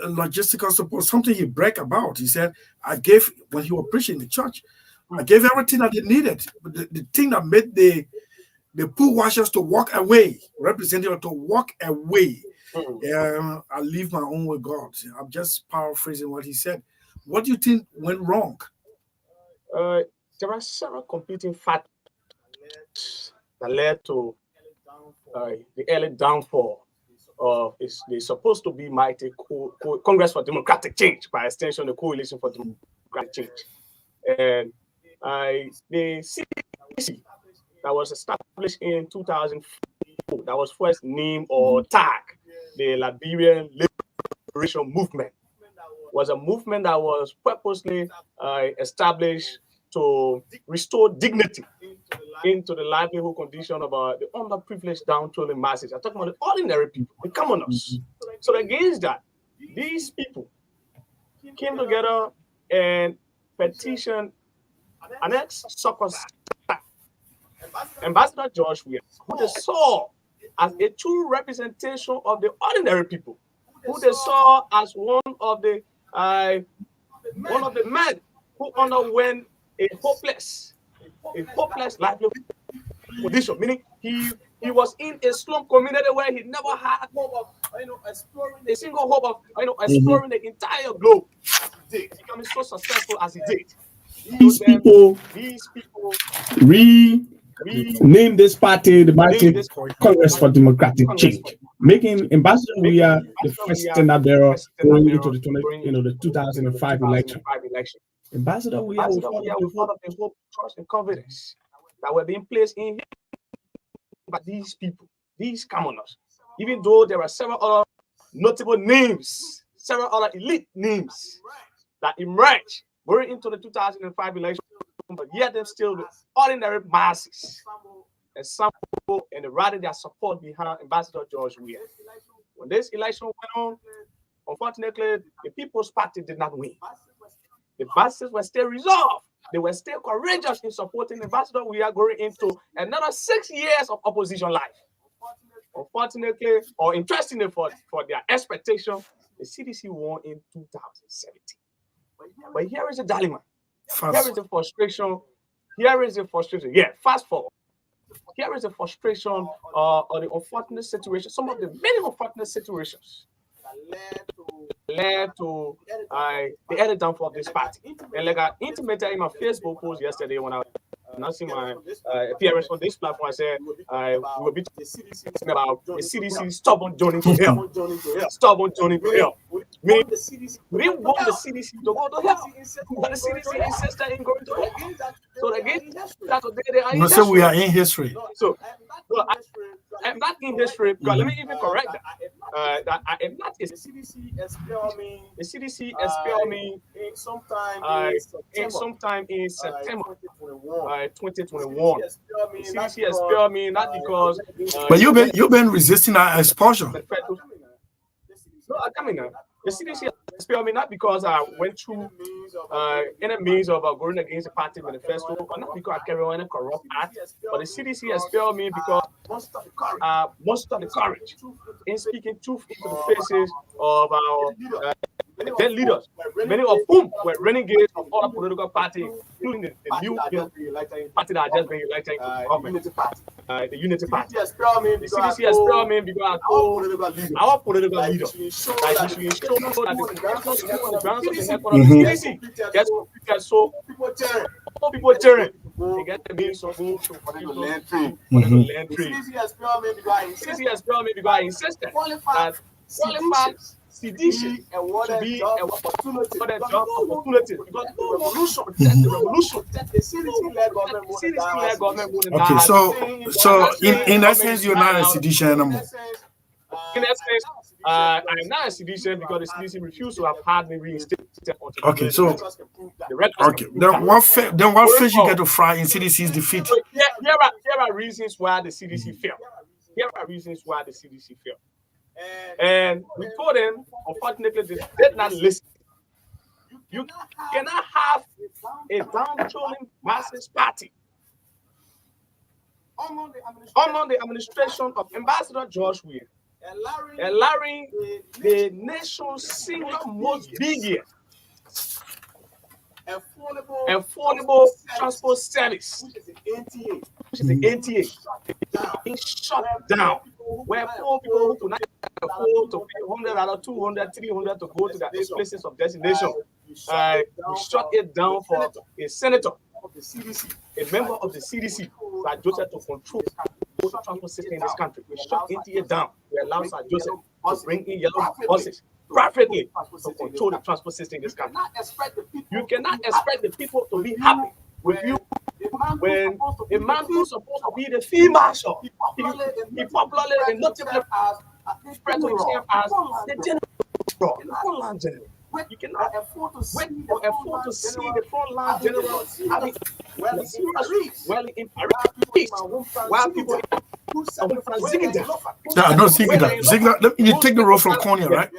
logistical support, something he bragged about. He said, I gave, when he was preaching in the church, I gave everything that they needed. But the thing that made the pool washers to walk away, representative to walk away, I leave my own with God. I'm just paraphrasing what he said. What do you think went wrong? There are several competing factors that led to the early downfall of the supposed to be mighty Congress for Democratic Change, by extension, the Coalition for Democratic Change. And the CDC that was established in 2004, that was first named or tagged the Liberian Liberation Movement, was a movement that was purposely established to restore dignity into the livelihood condition of the underprivileged, downtrodden masses. I'm talking about the ordinary people, the commoners. So against that, these people came together and petitioned an ex-success Ambassador George Weah, who they saw as a true representation of the ordinary people, who they saw as one of the men who underwent a hopeless livelihood condition, meaning he was in a slum community where he never had hope of exploring a single hope of exploring the entire globe. He becoming so successful as he did. These people rename this party the Mighty Congress for Democratic Change, making Ambassador Weah the first standard bearer going into the 2005 election. Ambassador Weah was one of the hope, trust, and confidence that were being placed in him by these people, these commoners. Even though there are several other notable names, several other elite names that emerged going into the 2005 election, but yet they're still the ordinary masses. And some people and rather their support behind Ambassador George Weah. When this election went on, unfortunately, the People's Party did not win. The masses were still resolved. They were still courageous in supporting Ambassador Weah going into another 6 years of opposition life. Unfortunately, or interestingly for their expectation, the CDC won in 2017. But here is the dilemma. Here is the frustration. Here is the frustration. Yeah, fast forward. Here is the frustration or the unfortunate situation, some of the many unfortunate situations that led to the early downfall of this party. And like I intimated in my Facebook post yesterday when I announcing my appearance on this platform, I said we will be talking about the CDC stubborn journey to hell. Stubborn journey to hell. We want the CDC to go to hell, but the CDC insisted in going to hell. So again, that's what they are in history. So we are in history. So I'm not in history because let me even correct that. That I am not. The CDC expelled me. The CDC expelled me sometime in September 2021. The CDC expelled me not because. But you've been resisting that exposure. No, I come in now. The CDC expelled me not because I went through any means of going against the party manifesto, or not because I carry on any corrupt act, but the CDC expelled me because most of the courage in speaking truth into the faces of our dead leaders, many of whom were renegades of other political parties, including the new party that just been elected into government, the Unity Party. The CDC expelled me because I told our political leaders that we should ensure that the on the grounds of the headquarters of the CDC gets so people tearing. They get the means of go to land trade. The CDC expelled me because I insisted that qualified sedition to be an opportunity for the job opportunity because the revolution the CDC-led government would not Okay, so in that sense, you're not a sedition anymore. In that sense, I'm not a sedition because the CDC refused to have had me reinstated. Okay, so then what fish you get to fry in CDC's defeat? Here are reasons why the CDC failed. Here are reasons why the CDC failed. And we told them, unfortunately, they did not listen. You cannot have a downtrodden masses party under the administration of Ambassador George Weah, allowing the nation's single most biggest affordable transport service, which is the NTA, being shut down, where poor people who do not afford to pay $100, $200, $300 to go to their places of destination, we shut it down for a senator of the CDC, a member of the CDC, Sir Joseph, to control the transport system in this country. We shut NTA down. We allow Sir Joseph to bring in yellow buses privately to control the transport system in this country. You cannot expect the people to be happy with you when a man who's supposed to be the field marshal, he popularly and notably spread to himself as the general, the front-line general. You cannot afford to see the front-line general having well in Paris, while people Zigida. Yeah, no, Zigida. You take the road from Konya, right?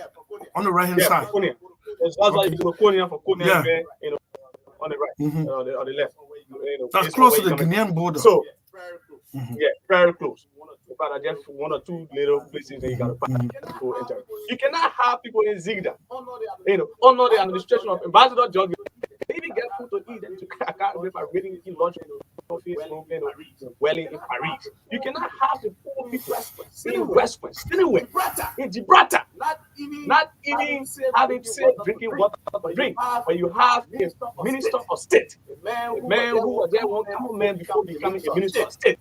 On the right hand side. That's why you go Konya for Konya, you know, on the right, on the left. That's close to the Guinean border. So, yeah, very close. But just one or two little places that you got to enter. You cannot have people in Zigda, you know, under the administration of Ambassador George. They even get food to eat. I can't remember reading in lunch in Paris. You cannot have the poor people in West Point, anywhere, in Gibraltar, not even having safe drinking water to drink. But you have a minister of state, a man who was there one common man before becoming a minister of state.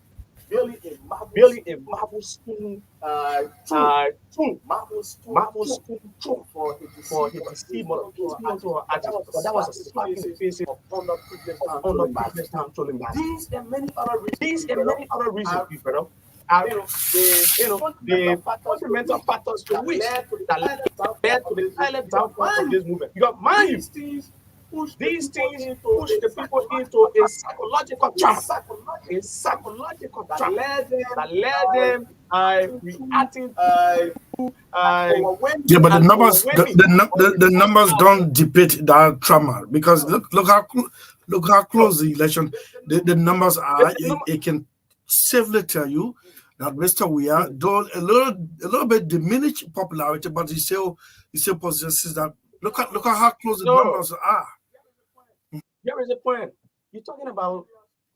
Building a marble spoon tomb for his deceived mother. But that was a slap in the face of underprivileged controlling masses. These and many other reasons, people, are the fundamental factors to which that led to the silent downfall of this movement. You got mind you. These things push the people into a psychological trap, that led them reacting to yeah, but the numbers don't depict that trauma, because look how close the election. The numbers are. It can safely tell you that Mr. Weah, though a little bit diminished popularity, but he still possesses that. Look at how close the numbers are. Here is the point. You're talking about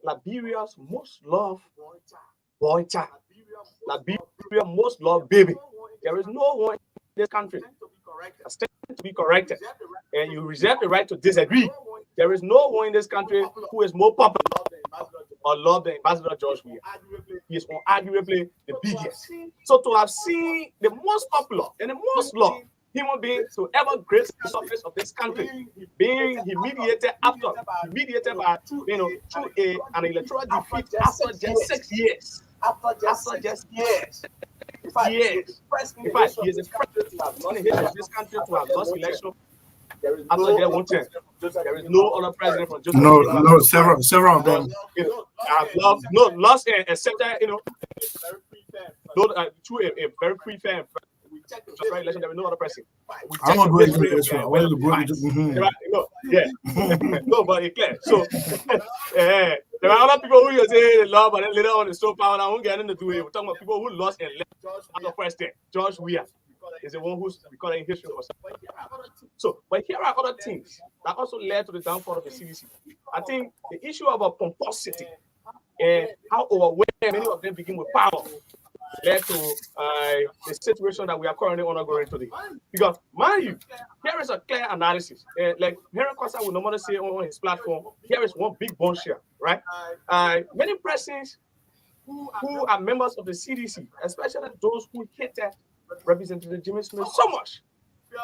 Liberia's most loved boy child. Liberia's most loved baby. There is no one in this country that stands to be corrected. And you reserve the right to disagree. There is no one in this country who is more popular or love the Ambassador George Weah. He is unarguably the biggest. So to have seen the most popular and the most loved human being to ever grace the surface of this country being humiliated by through an electoral defeat after just 6 years. After just years. In fact, he is the first in the history of this country to have lost election after their one term. There is no other president from Joseph. No, several of them. I've lost except through a very free fair election. There is no other president. I'm not going to this one. I want to go into no, but it's clear. So there are other people who you say love, but then later on it's so powerful. I won't get into it. We're talking about people who lost and left after president. George Weah is the one who's recorded in history for some. So, but here are other things that also led to the downfall of the CDC. I think the issue about pomposity and how overwhelmed many of them begin with power led to the situation that we are currently undergoing today. Because, mind you, here is a clear analysis. Like Henry Costa will normally say on his platform, here is one big bombshell, right? Many persons who are members of the CDC, especially those who hated Representative Jimmy Smith so much,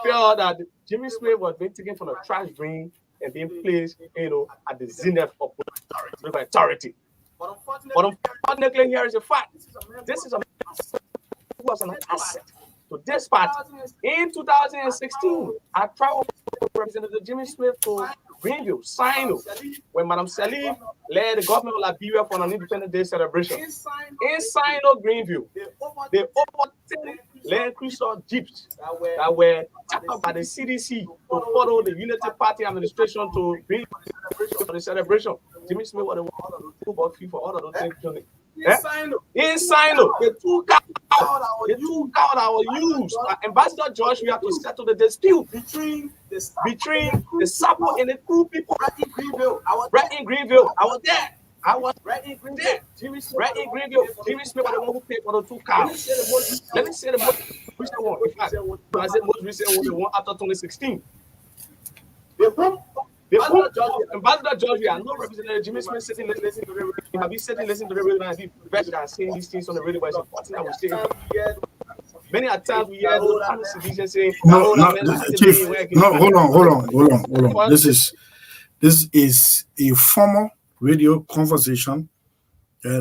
feel that Jimmy Smith was being taken from the trash bin and being placed, at the zenith of authority. But unfortunately, here is a fact. This is a man who was an asset to this party. In 2016, I traveled with Representative Jimmy Smith to Greenville, Sino, when Madam SELLEE led the government of Liberia for an Independence Day celebration. In Sino, Greenville, they over 10 Land Cruiser Jeeps that were tapped up by the CDC to follow the Unity Party administration to bring for the celebration. Jimmy Smith was the one who bought fee for all of those things. In Sino, the two cows that were used. Ambassador George, we have to settle the dispute between the SAAH and the crew people. Right in Greenville. I was there. Jimmy Smith was the one who paid for the two cows. Let me say the most recent one. In fact, I said most recent one, the one after 2016. Ambassador George, we are not representing Jimmy Smith sitting listening to the radio. He might be sitting listening to the radio and be better than saying these things on the radio, but it's important that we say many times we hear those citizens saying, Chief, hold on. This is a formal radio conversation.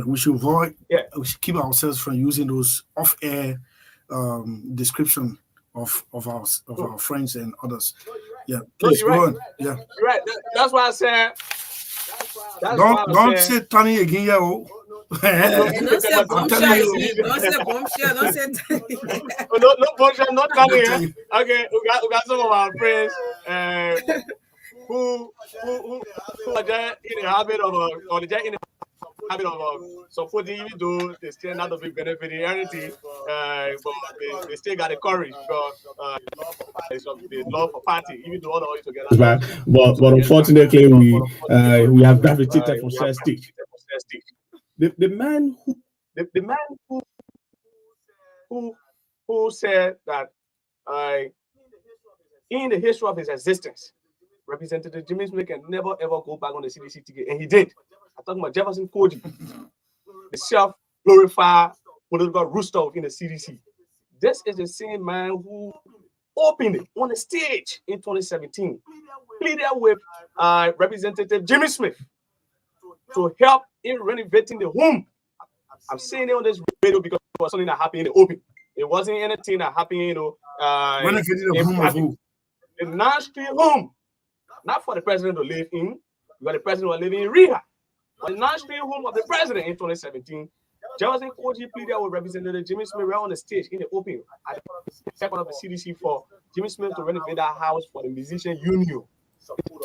We should avoid. We should keep ourselves from using those off-air description of our friends and others. Yeah, please go on. Yeah, you're right. That's why I said. Don't say Tony again, yo. Don't say bombshell. Don't say bombshell. Don't say no bombshell, not Tony. Okay, we got some of our friends who are just in the habit of supporting, even though they still not a big benefiting anything, but they still got the courage because the love for party, even though all of it together. But unfortunately, we have gravitated for Celestine. The man who said that in the history of his existence, Representative Jimmy Smith can never ever go back on the CDC ticket, and he did. I'm talking about Jefferson Koji, the self-glorified political rooster within the CDC. This is the same man who opened it on the stage in 2017, pleaded with Representative Jimmy Smith to help in renovating the home. I'm saying it on this radio because it was something that happened in the open. It wasn't anything that happened, renovating the home of who? The non-street home. Not for the president to live in, because the president was living in rehab. But the non-street home of the president in 2017, Jefferson Koji pleaded with Representative Jimmy Smith right on the stage in the open at the second of the CDC for Jimmy Smith to renovate that house for the musician union. Support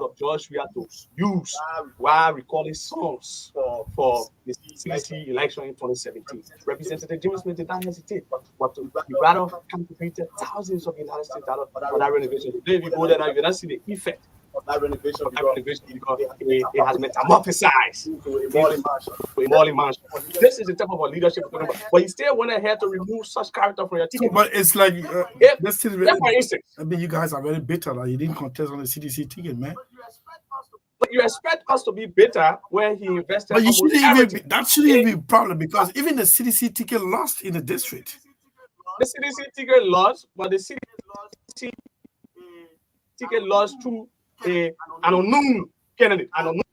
of George we have to use while recording songs for the CDC election in 2017. Representative Jimmy Smith did not hesitate, but to rather contributed thousands of United States dollars for that renovation. Today, if you go there now, you not see the effect of that renovation because it has metamorphosized to a Molly mansion. This is the type of a leadership we're talking about. But he still went ahead to remove such character from your ticket. But it's like, for instance, I mean, you guys are very bitter that you didn't contest on the CDC ticket, man. But you expect us to be better when he invested But you almost shouldn't even everything. that shouldn't even be a problem because even the CDC ticket lost in the district. The CDC ticket lost, but the CDC ticket lost to an unknown candidate, an unknown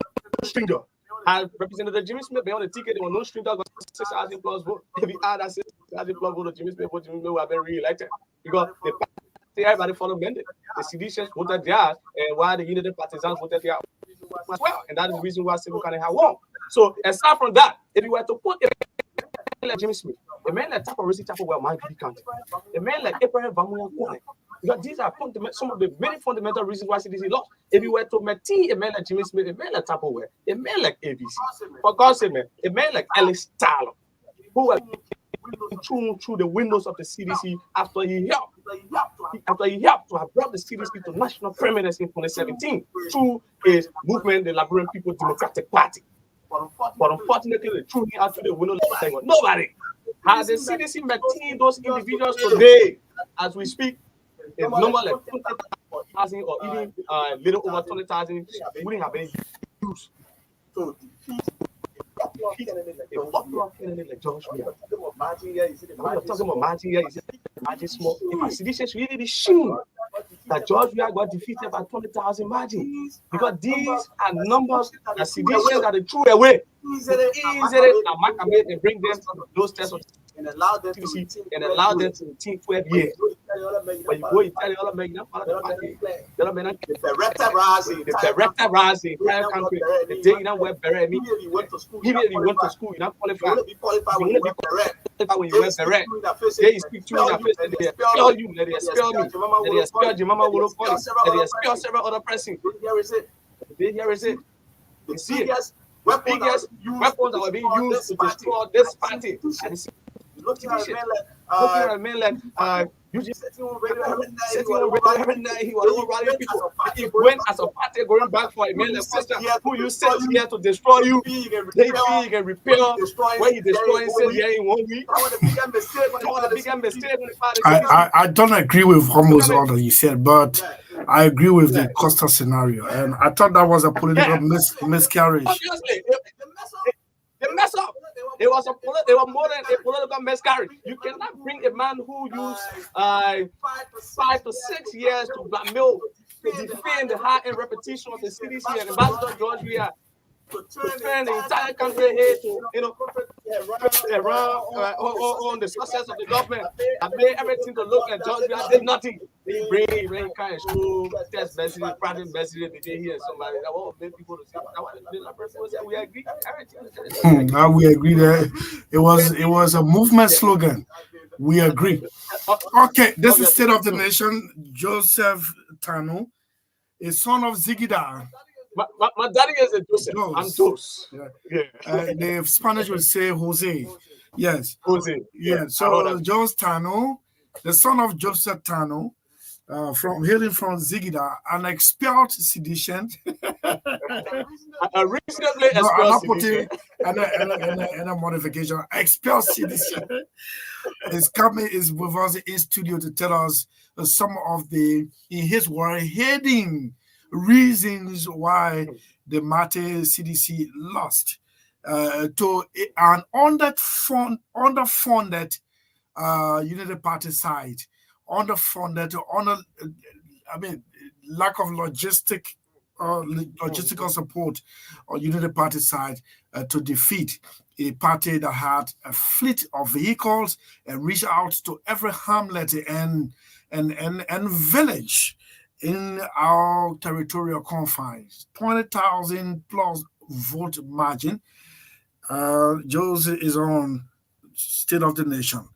stranger. Had Representative Jimmy Smith been on the ticket, there was no stranger got 6,000 plus votes. If he had that 6,000 plus vote to Jimmy Smith would have been re-elected. Because everybody followed Mended. The CDCs voted theirs, and while the United Partisans voted theirs as well. And that is the reason why Civil County had won. So aside from that, if you were to put a man like Jimmy Smith, a man like Tapo Risi Tapo well might be county, a man like Abraham Vamuan Kone, because these are some of the many fundamental reasons why CDC lost. If you were to maintain a man like Jimmy Smith, a man like Tapo well, a man like ABC, for God's sake, man, a man like Ellis Tyler, who was through the windows of the CDC after he helped to have brought the CDC to national prominence in 2017 through his movement, the Liberian People's Democratic Party. But unfortunately, they threw him out to the window. Nobody has the CDC maintained those individuals today, as we speak. A number like 20,000 or even little over 20,000 wouldn't have been used. So you're talking about margin here, is it margin small? If a CDC should really be shown that George Weah got defeated by 20,000 margin, because these are numbers that CDCs that they threw away easily and Mark Ahmed and bring them to those tests and allow them to retain 12 years. But you go, you tell the other men, the director rise the entire country. The day you don't wear beret, immediately you went to school, you don't qualify. You only be correct when you wear beret. They speak to you in the face, and they expel you, they expel me, they expel Jimama Wolo Collins, they expel several other persons. Here is it. You see it. The biggest weapons that were being used to destroy this party. Looking at a man like Eugene sitting on radio every night, he was rallying people. He went as a party going back for a man like Pastor who you sent here to destroy you. They think he can repair when he destroyed said here in 1 week. That was the biggest mistake. I don't agree with almost all that you said, but I agree with the Costa scenario, and I thought that was a political miscarriage. Obviously, they mess up. It was more than a political miscarriage. You cannot bring a man who used 5 to 6 years to blackmail, to defend the high-end reputation of the CDC and Ambassador George Weah, to turn the entire country here to, on the success of the government and made everything to look like George Weah did nothing. He bring kind of school, test message, private message, they did hear somebody that won't make people to say, we agree. Now we agree that it was a movement slogan. We agree. Okay, this is State of the Nation. Joseph Tano, a son of Zigida. My daddy is a Joseph. I'm Dos. The Spanish will say Jose. Yes. Jose. Yeah. So Joseph Tano, the son of Joseph Tano, hailing from Zigida, an expelled sedition. A reasonably expelled sedition. And a modification. Expelled sedition is with us in studio to tell us some of the, in his word, heading reasons why the Mate CDC lost to an underfunded United Party side, underfunded, lack of logistical support on United Party side to defeat a party that had a fleet of vehicles and reach out to every hamlet and village in our territorial confines. 20,000 plus vote margin. Jose is on State of the Nation.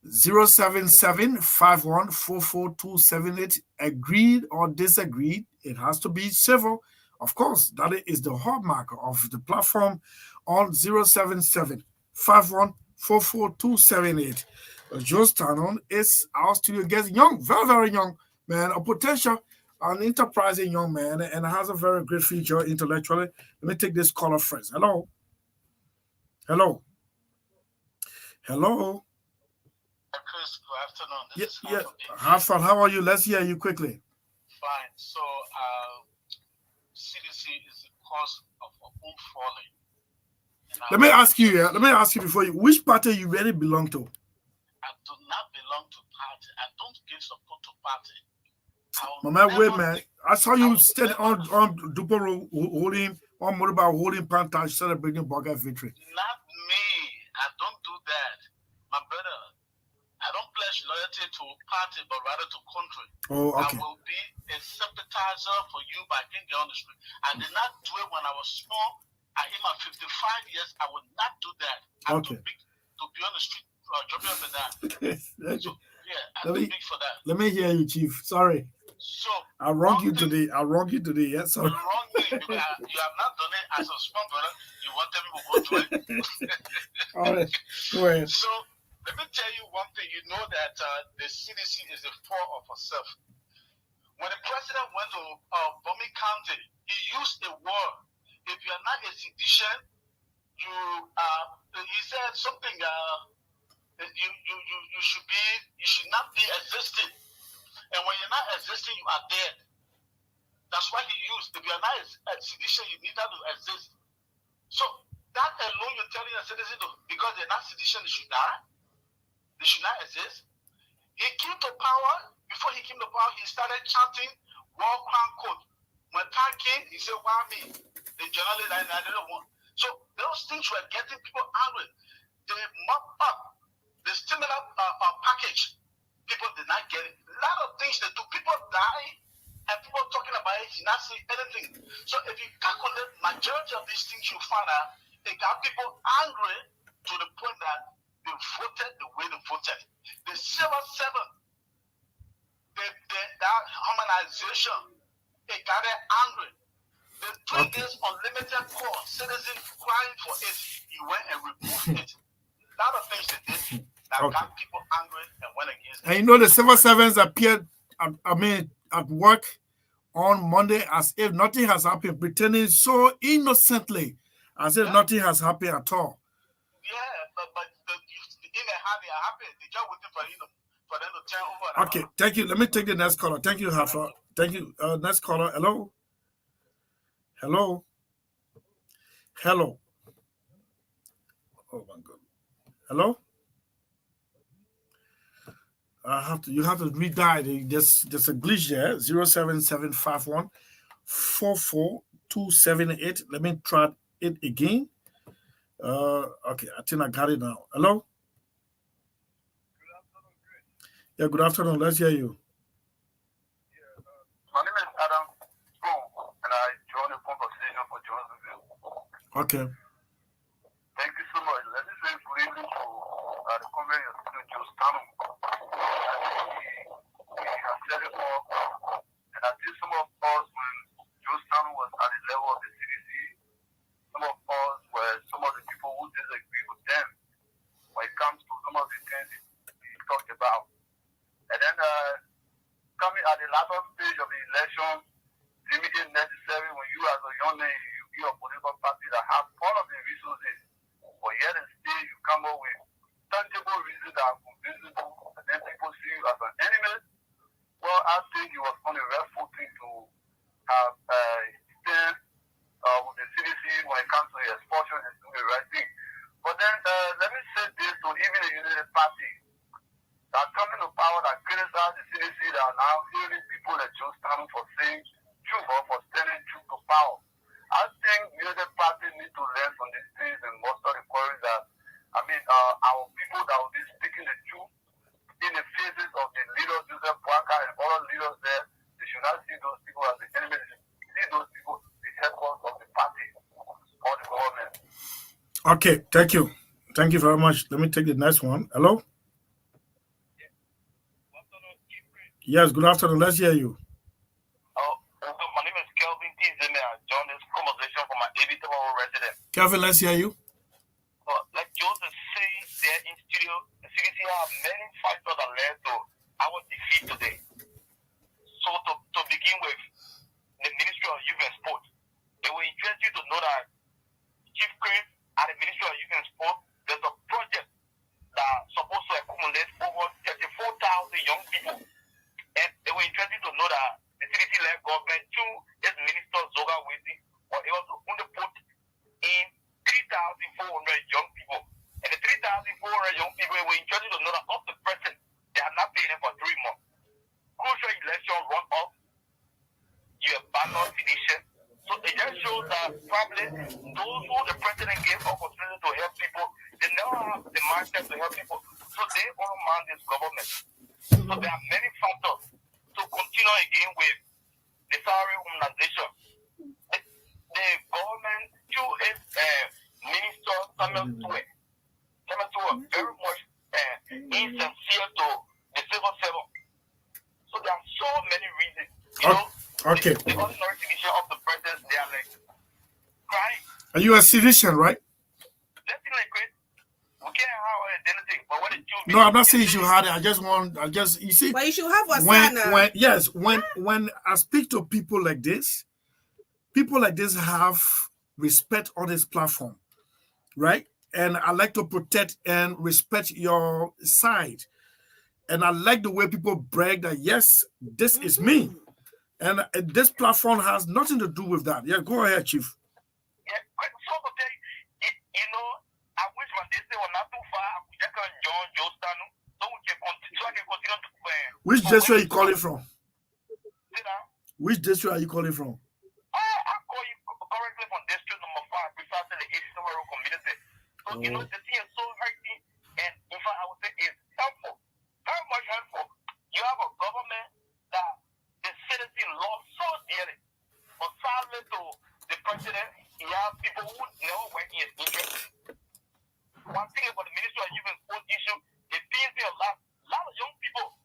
077-5144-278. Agreed or disagreed. It has to be civil. Of course, that is the hallmark of the platform on 077-5144-278. Joe Tanon is our studio guest, young, very, very young man, a potential, an enterprising young man, and has a very great future intellectually. Let me take this caller first. Hello. Hello. Hello. Chris, good afternoon. This is Hassan. How are you? Let's hear you quickly. Fine. So CDC is the cause of our own falling. Let me ask you before you, which party you really belong to? I do not belong to party. I don't give support to party. Mama, wait, man. I saw you stand on Duporo holding on Moriba holding Pantage celebrating Burger victory. Not me. I don't do that. My brother, I don't pledge loyalty to party, but rather to country. Oh, okay. I will be a sympathizer for you by being on the street. I did not do it when I was small. I in my 55 years, I would not do that. I'm too big to be on the street, dropping up and down. So, yeah, I'm too big for that. Let me hear you, Chief. Sorry. So I wrong you today. Yes, sorry. You wrong me because you have not done it as a small brother. You want them to go to it. All right. Go ahead. So let me tell you one thing. You know that the CDC is a foe of herself. When the president went to Bomi County, he used a word. If you are not a seditious, he said something. You should not be existing. And when you're not existing, you are dead. That's why he used. If you're not a sedition, you need that to exist. So that alone, you're telling a citizen because they're not sedition, they should die. They should not exist. He came to power. Before he came to power, he started chanting War Crown Code. When time came, he said, "Why me?" The journalist I didn't want. So those things were getting people angry. They mopped up the stimulus package. People did not get it. A lot of things they do. People die, and people talking about it, not saying anything. So if you calculate majority of these things, you find out they got people angry to the point that they voted the way they voted. The 7-7, that harmonization, they got it angry. The 3 days unlimited call, citizens crying for it. You went and removed it. A lot of things they did. That got people angry and went against it. And you know the 7-7s appeared, at work on Monday as if nothing has happened, pretending so innocently as if nothing has happened at all. Yeah, but even how they are happy, they just waiting for them to turn over. Okay, thank you. Let me take the next caller. Thank you, Hafa. Thank you. Next caller. Hello. Hello. Hello. Oh my God. Hello. You have to redial. There's a glitch there. 07751 44278. Let me try it again. Okay, I think I got it now. Hello? Yeah, good afternoon. Let's hear you. My name is Adam Boom, and I joined the conversation for Johnsonville. Okay. Thank you so much. Let me say good evening to the convener, Joe Stanum. He has said it all, and I think some of us, when Joe Stanum was at the level of the CDC, some of us were some of the people who disagree with them when it comes to some of the things he talked about. And then coming at the latter stage of the election, deeming it necessary when you as a young man, you're a political party that has all of the resources, but yet and still you come up with tangible reasons that are convincible, and then people see you as an enemy. Well, I think it was on a rare footing to have stand with the CDC when it comes to the expulsion and doing the right thing. But then let me say this to even the United Party that coming to power that criticize the CDC that are now hearing people that Joe Stanum for saying truth or for standing truth to power. I think the United Party need to learn from these things and muster the courage that our people that will be speaking the truth in the faces of the leaders, Joseph Boaka and other leaders there. They should not see those people as the enemy. They should see those people the headquarters of the party or the government. Okay, thank you. Thank you very much. Let me take the next one. Hello? Yes, good afternoon. Let's hear you. My name is Kelvin T. Zimmer. I joined this conversation from my Abitabo resident. Kelvin, let's hear you. Like Joseph said there in studio, the CDC have many factors that led to our defeat today. So to begin with, the Ministry of Youth and Sport, they will interest you to know that Chief Crane at the Ministry of Youth and Sport, there's a project that's supposed to accumulate over 34,000 young people. And they were interested to know that the CDC-led government, through its minister Zoga with but it was only put in 3,400 young people. And the 3,400 young people were interested to know that of the person, they are not paying them for 3 months. Crucial election run up, you abandon sedition. So it just shows that probably those who the president gave opportunity to help people, they never have the mindset to help people. So they all man this government. So there are many factors to continue again with the salary harmonization. The government through its minister Samuel very much insincere to the civil servant. So there are so many reasons. You know, okay. The ordinary citizen of the president, they are like crying. Are you a citizen, right? Definitely, great. We can't have anything, but when it no, I'm not saying you should have it. You see. But you should have a when I speak to people like this have respect on this platform, right? And I like to protect and respect your side. And I like the way people brag that, yes, this is me. And this platform has nothing to do with that. Yeah, go ahead, Chief. Yeah, so you know, I wish my district was not too far. I could just join Joestan, so we can continue. So I can continue to. Which district are you calling from? Which district are you calling from? I call you currently from district number 5, precisely the Eastern Rural Community. So you know, the thing is so hurting, and in fact, I would say it's helpful, very much helpful. You have a government that the citizen love so dearly, but sadly to the president, he has people who never work in his interest. One thing about the Ministry of Youth and Sports issue, it feels a lot of young people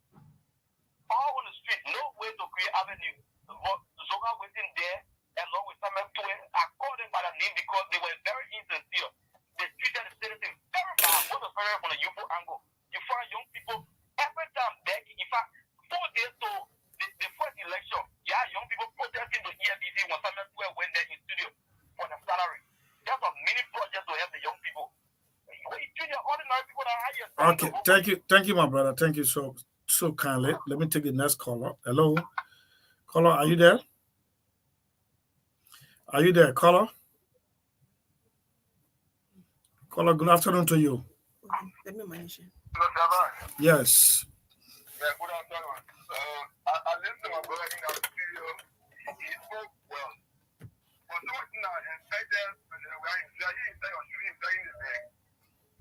all on the street, no way to create avenue. But Zoga waiting there, along with some M2, I called them by the name because they were very insincere. They treated the citizen very bad, most of them from the youth angle. You find young people every time begging. In fact, 4 days to the first election, young people protesting the EFBC when some M2 went there in studio for the salary. There's a mini project to help the young people. Okay, thank you, my brother. Thank you so kindly. Let me take the next caller. Hello, caller, are you there? Are you there, caller? Caller, good afternoon to you. Let me mention. Yes. Yeah, good afternoon. I listened to my brother in our studio. He spoke well. But something that infected when they were inside or shooting inside in the leg.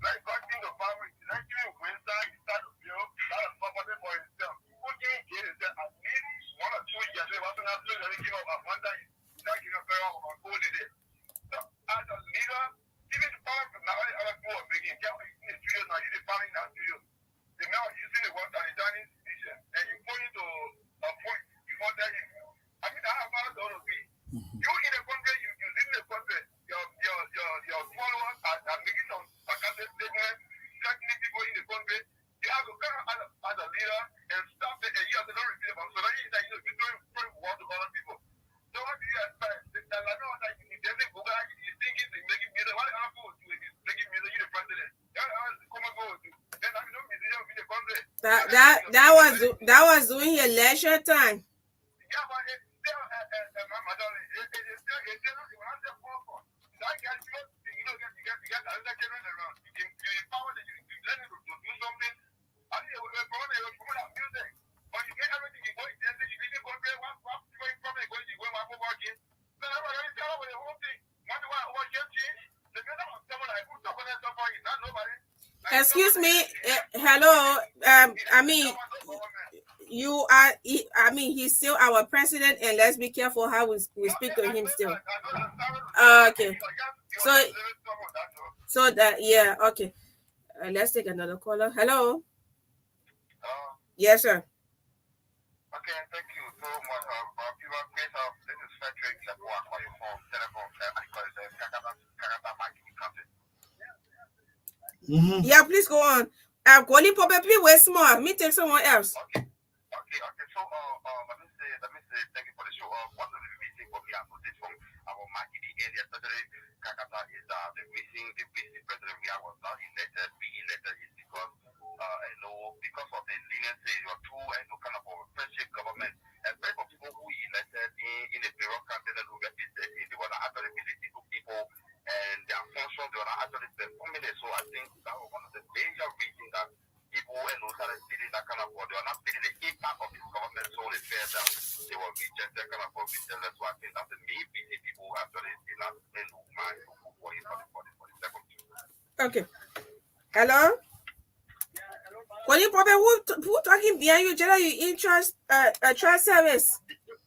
Like back in the family, like you went inside, he started to build a property for himself. Who didn't get it? At least 1 or 2 years, they wasn't absolutely going to give up at one time. Not giving up very well, but it. So, as a leader, even the power of now, other people are making, get in the studio now, you're the family in our studio. The now using the work and the dining decision, and you point to a point before that. I mean, I have found out to be. You in the country, you live in the country, your followers are making some sarcastic statements, threatening people in the country. You have to come as a leader and stop it, and you have to not repeat them. So that is that you're throwing war to other people. So what do you expect? I know that you think he's making music. What other people do is making music, you're the president. Come and go with you. Then I mean, no museum in the country. That was during your leisure time. Yeah, but it's still, Madalene, it's still, when I say four, that guy, you get another children around. You empower them, you let them to do something. I mean, we're promoting our music. But you get everything, you go in there, you need to go there, one going from it, you go one more again. Then everybody tell about the whole thing. What you change? The better of someone I put up on that stuff for you, not nobody. Excuse me, hello, I mean, you are, he's still our president, and let's be careful how we speak to him still. Okay. So that, yeah, okay. Let's take another caller. Hello. Yes, sir. Okay, thank you so much. This is Frederick Lepoa calling from Telephone. Yeah, please go on. I'm calling probably way small. Me take someone else. Okay. So, let me say thank you for the show. One of the meeting for me, I noticed from our market area, especially Kakata, is the missing president we was not re-elected is because, because of the leniency or two and no kind of a friendship government, and very people who elected in the bureaucracy that who represented the one that I think that was one of the major reasons that people and those that are feeling that kind of what they are not feeling the impact of this government, so they fear that they will rejected kind of rejected. So I think that's the main reason people actually did not mind to vote for him for the second term. Okay. Hello? When you probably who talking behind you, Jada, you interest trust service.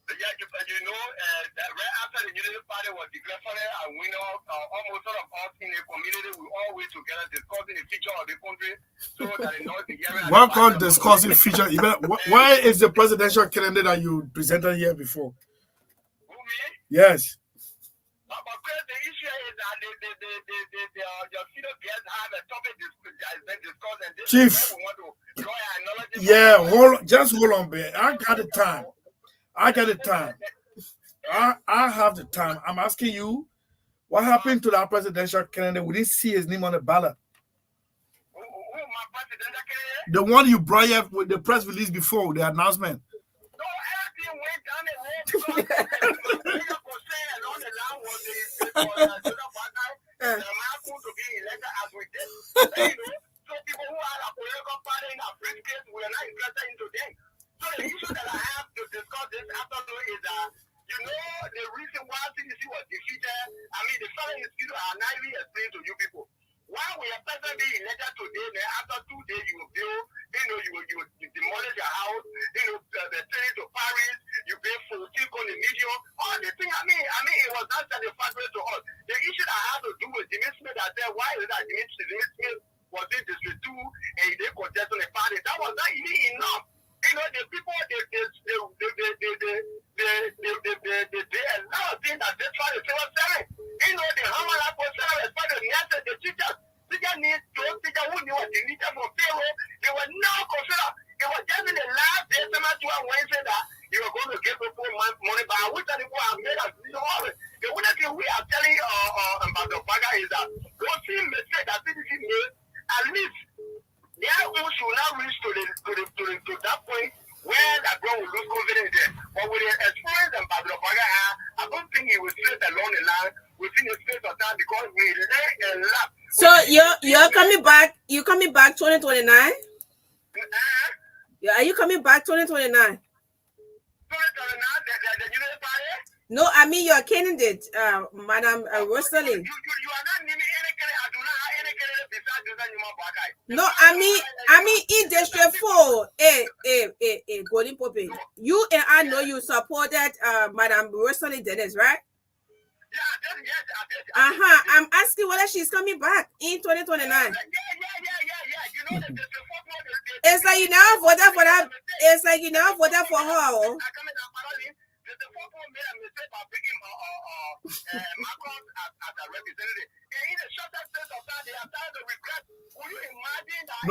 Yeah, you know, right after the Unity Party was declared for it, and we know almost sort of us in the community, we all were together discussing the future of the country, so that in North Nigeria. What called discussing future? Why is the presidential calendar that you presented here before? Who, me? Yes. Because the issue is that your senior guests have a topic that has been discussed, and this Chief. is where we want to draw our knowledge. Yeah, just hold on, babe. I got the time. I have the time. I'm asking you, what happened to that presidential candidate? We didn't see his name on the ballot. Who my presidential candidate? The one you brought here with the press release before the announcement. No, everything went down the road because the bigger concern along the line was the partner, the man to be elected as we did. So people who are a political party in a free case, we are not interested into them. So the issue that I have to discuss this afternoon is that, you know, the reason why CDC was defeated, I mean, the fellow institute are not even explained to you people. Why we are presently elected today, then after 2 days you will build, you will demolish your house, the train to Paris, you pay 14 on the medium, all the things. I mean, it was not satisfactory to us. The issue that I have to do with Jimmy Smith, I said, why is that Jimmy Smith was in District 2 and they contest on the party? That was not even enough. The people, they a lot of things that they try to say was selling. The hammer like was selling, especially the nurses, the teachers. Teachers need those teachers who knew what they needed for payroll. They were not considered. It was just in the last day, someone to Wednesday that you were going to give people money back. Which are the people have made us always. The only thing we are telling Ambassador Baga is that those same mistakes that CDC made, at least they should not reach to that point where that girl will lose confidence there. But with the experience and Ambassador Baga, I don't think he will slip along the line within a space of time because we lay a lot. So you're coming back? You coming back 2029? Yeah, are you coming back 2029? 2029, the Unity Party? No, I mean your candidate, Madam Rosalie. You are not naming any candidate. I do not have any candidate besides Joseph Newman Bagai. No, I mean in District 4. Hey, Golden Poppy. You and I know you supported Madam Rosalie Dennis, right? Yeah, yes. I'm asking whether she's coming back in 2029. Yeah. You know the District 4. It's like you never voted for that. It's like you never voted for her. The 4 made a mistake by bringing Marcos as a representative. And in the shortest space of time, they are starting to regret. Could you imagine that?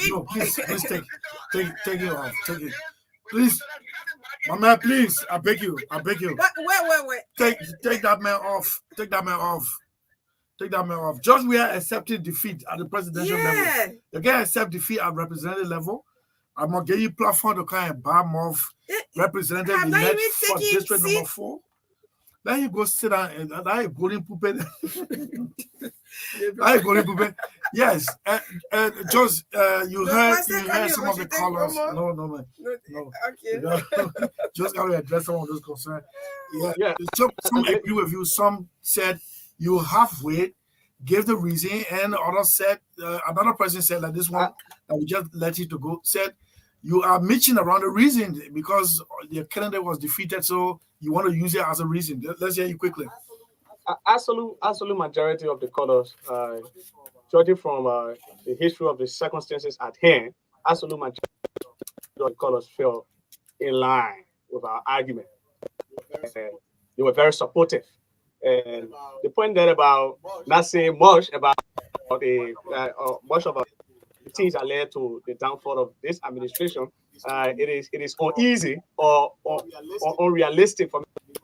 No. Please take it off. Take it. Please. My man, please. I beg you. Wait. Take that man off. Take that man off. Just we are accepting defeat at the presidential level. You can accept defeat at representative level. I'm gonna give you platform to kind of bomb off representative elect for district number 4. Then you go sit down and that is golden pooping. Yes, and just you heard some of the callers. No, man. No. Okay. Just gotta address some of those concerns. Yeah. Some agree with you. Some said you halfway, gave the reason, and others said another person said like this one that we just let it to go said you are mitching around the reason because the candidate was defeated, so you want to use it as a reason. Let's hear you quickly. Absolute majority of the callers, judging from the history of the circumstances at hand, absolute majority of the callers fell in line with our argument. They were very supportive. And the point there about not saying much about much of the things that led to the downfall of this administration, it is uneasy or unrealistic for me to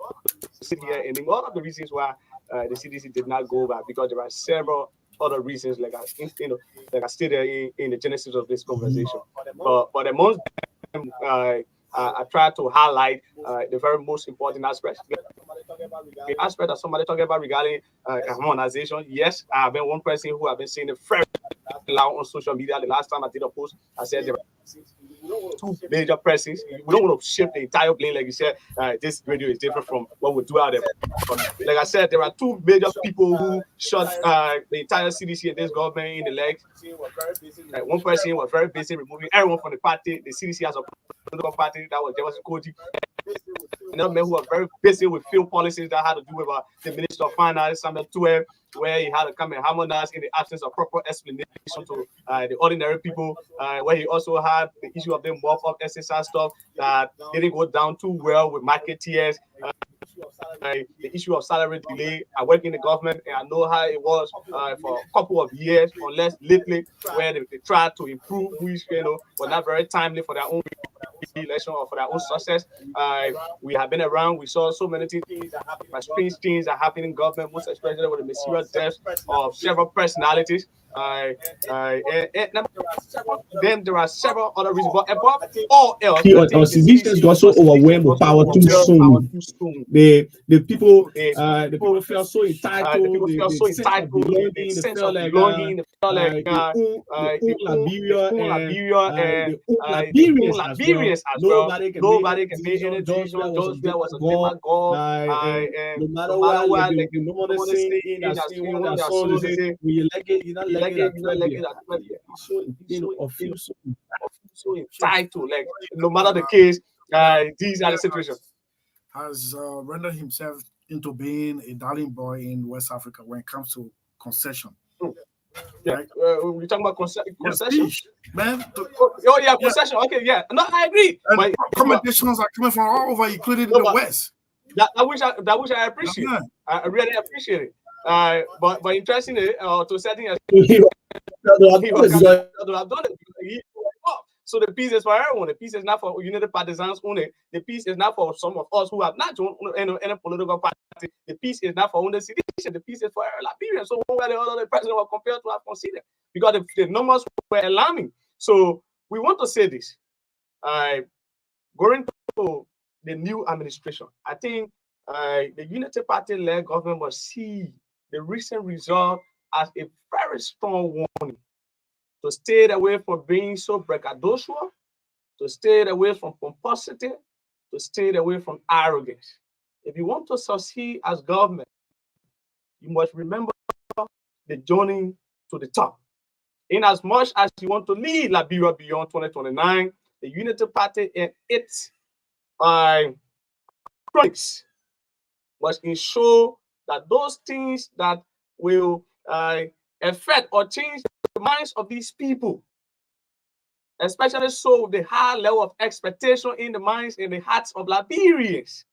sit here. And one of the reasons why the CDC did not go back, because there are several other reasons, like I stated in the genesis of this conversation. But amongst them, I try to highlight the very most important aspects. The aspect that somebody talking about regarding harmonization. Yes, I have been one person who have been saying it very loud on social media. The last time I did a post, I said there are two major persons. We don't want to shift the entire blame, like you said. This radio is different from what we do out there. But like I said, there are two major people who shot the entire CDC and this government in the legs. One person was very busy removing everyone from the party. The CDC has a political party that was Jefferson Koji. Another man who was very busy with field policies that had to do with the Minister of Finance, Samuel Tuer, where he had to come and harmonize in the absence of proper explanation to the ordinary people, where he also had the issue of the mop up SSR stuff that didn't go down too well with marketeers. The issue of salary delay. I work in the government and I know how it was for a couple of years, unless lately, where they tried to improve, which were not very timely for their own election or for their own success. We have been around. We saw so many things, strange things that happen in government, most especially with the mysterious deaths of several personalities. Then there are several other reasons, but above all else, our citizens got so overwhelmed with power too soon. The people feel so entitled. They feel like Liberians as well. Nobody can make any decision. Just there was a demagogue. No matter what, like the normal saying that one of their sons say, "We elect it, you not elect it." So entitled, like no matter the case, these are the situations. Has rendered himself into being a darling boy in West Africa when it comes to concession. Yeah, right? We're talking about concession, man. Oh yeah, concession. Okay, yeah, no, I agree. And recommendations are coming from all over, including the West. That which I appreciate. Yeah. I really appreciate it. But interestingly, to setting a so the peace is for everyone. The peace is not for United Partisans only. The peace is not for some of us who have not joined any political party. The peace is not for only citizens. The peace is for Liberians. So one way or the other, the president was compared to have considered because the numbers were alarming. So we want to say this. Going to the new administration, I think the Unity Party-led government must see the recent result as a very strong warning to stay away from being so braggadocious, to stay away from pomposity, to stay away from arrogance. If you want to succeed as government, you must remember the journey to the top. In as much as you want to lead Liberia beyond 2029, the Unity Party and its cronies must ensure that those things that will affect or change the minds of these people, especially so with the high level of expectation in the minds and the hearts of Liberians,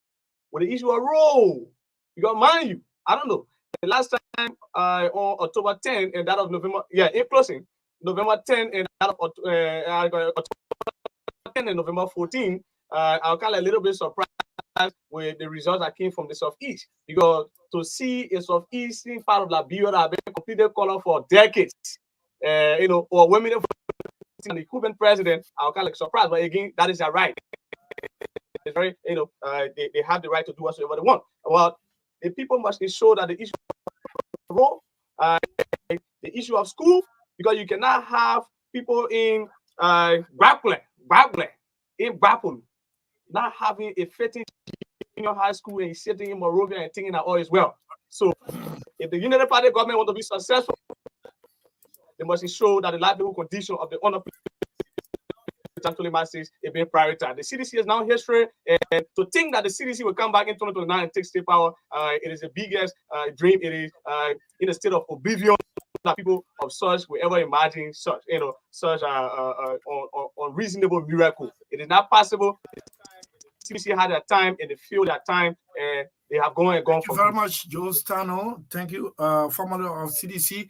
with the issue of role. Because mind you, I don't know, the last time on October 10 and that of November, in closing, November 10 and that of October 10 and November 14, I'm kind of a little bit surprised with the results that came from the Southeast, because to see a Southeastern part of Liberia that have been completely colored for decades, or women and the incumbent president, I'm kind of like surprised, but again, that is their right. It's very, they have the right to do whatever they want. Well, the people must ensure that the issue of role, the issue of school, because you cannot have people in grappling, not having a fitting in your high school and sitting in Morovia and thinking that all is well. So if the United Party government want to be successful, they must ensure that the livelihood condition of the masses is being prioritized. The CDC is now history, and to think that the CDC will come back in 2029 and take state power, it is the biggest dream. It is in a state of oblivion that people of such will ever imagine such, such unreasonable miracle. It is not possible. The CDC had their time and they feel their time, and they have gone and gone. Thank you very much, Joe Stano. Thank you, formerly of CDC.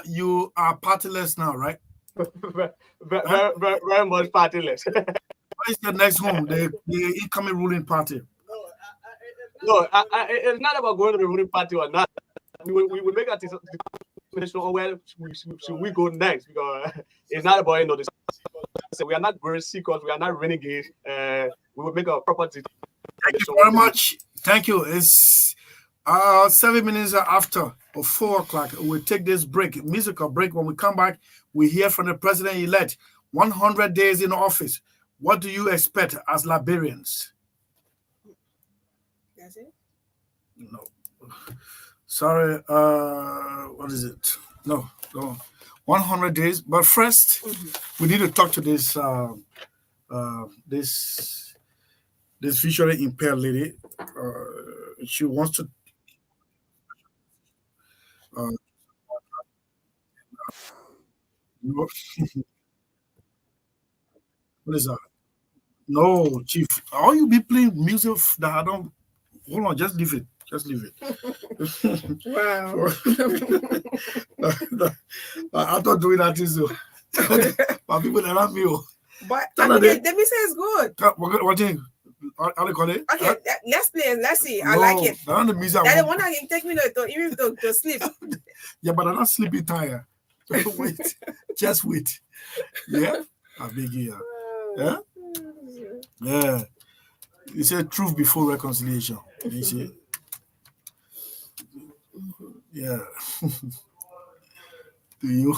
You are partyless now, right? very much partyless. What is the next home? The incoming ruling party? No, it's not about going to the ruling party or not. We will make a decision minister, oh well, should we go next? Because it's not about this. So we are not very secret, we are not renegades. We will make a proper decision. Thank you very much. Thank you. It's 7 minutes after or 4 o'clock. We'll take this break, musical break. When we come back, we hear from the president-elect. 100 days in office. What do you expect as Liberians? That's it? No. Sorry. What is it? No. 100 days. But first, we need to talk to this this visually impaired lady. She wants to. No. What is that? No, Chief. How you be playing music that I don't? Hold on, just leave it. Just leave it. Wow. I'm not doing that too. But people around me. But I mean, the music is good. What do you? How do call it? Okay, let's play. Let's see. I like it. That's the music. That's the one that can take me to sleep. Yeah, but I'm not sleepy tired. Wait, just wait. Yeah, I beg you. Yeah, yeah. You said truth before reconciliation. You see? Yeah. Do you?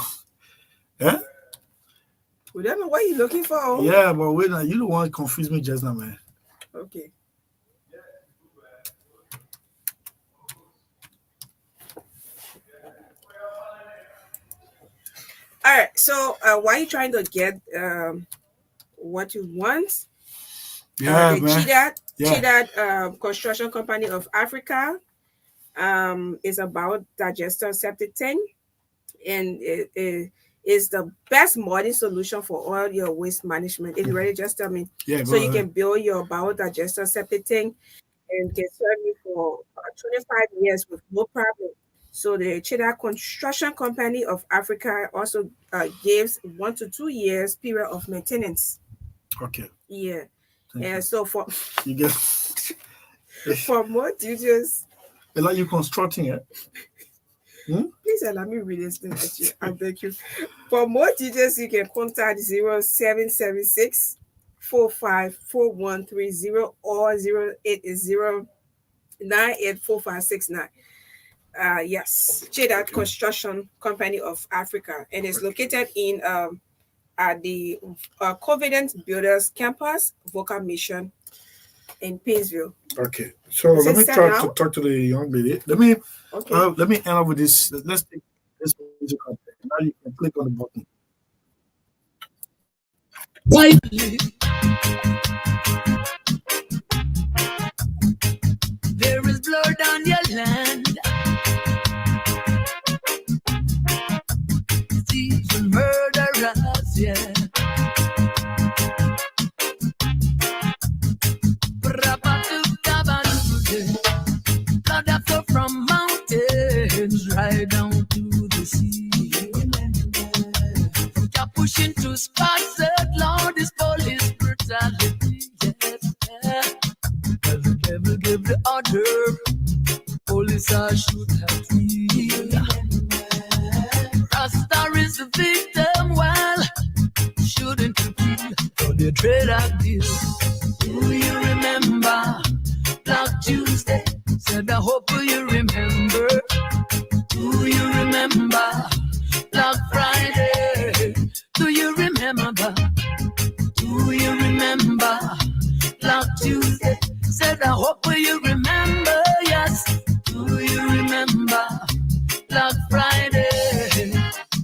Yeah. We don't know what you're looking for. Yeah, but wait, you don't want to confuse me just now, man. Okay. All right. So, why are you trying to get what you want? Yeah, the man. Chidad Construction Company of Africa is about digester septic tank, and it is the best modern solution for all your waste management. If you ready, just tell me. Yeah, so you can build your biodigester septic tank and can serve you for 25 years with no problem. So the Chidad Construction Company of Africa also gives 1 to 2 years period of maintenance. Okay. Yeah. Thank and you. so for You get for more details, like you constructing it. Please allow me read this thing at you. I beg you. For more details, you can contact 0776 454130 or 080 984569. Yes, Chidad Construction Company of Africa, and it's located in at the Covenant Builders Campus, Vocal Mission in Painesville. Okay, so let me try to talk to the young lady. Let me end up with this. Let's take this music up. Now you can click on the button. There is blood on your land. Thieves and murderers, yeah. Blood that flow from mountains right down to the sea. From Capuchin to Sparset, Lord, this police brutality, yes, yeah. Because the devil gave the order, police are shoot at me. Rasta is the victim, well, shouldn't you be for the trade of deal? Do you remember Black Tuesday? Said I hope you remember. Do you remember Black Friday? Do you remember? Do you remember Black Tuesday? Said I hope you remember. Yes. Do you remember Black Friday?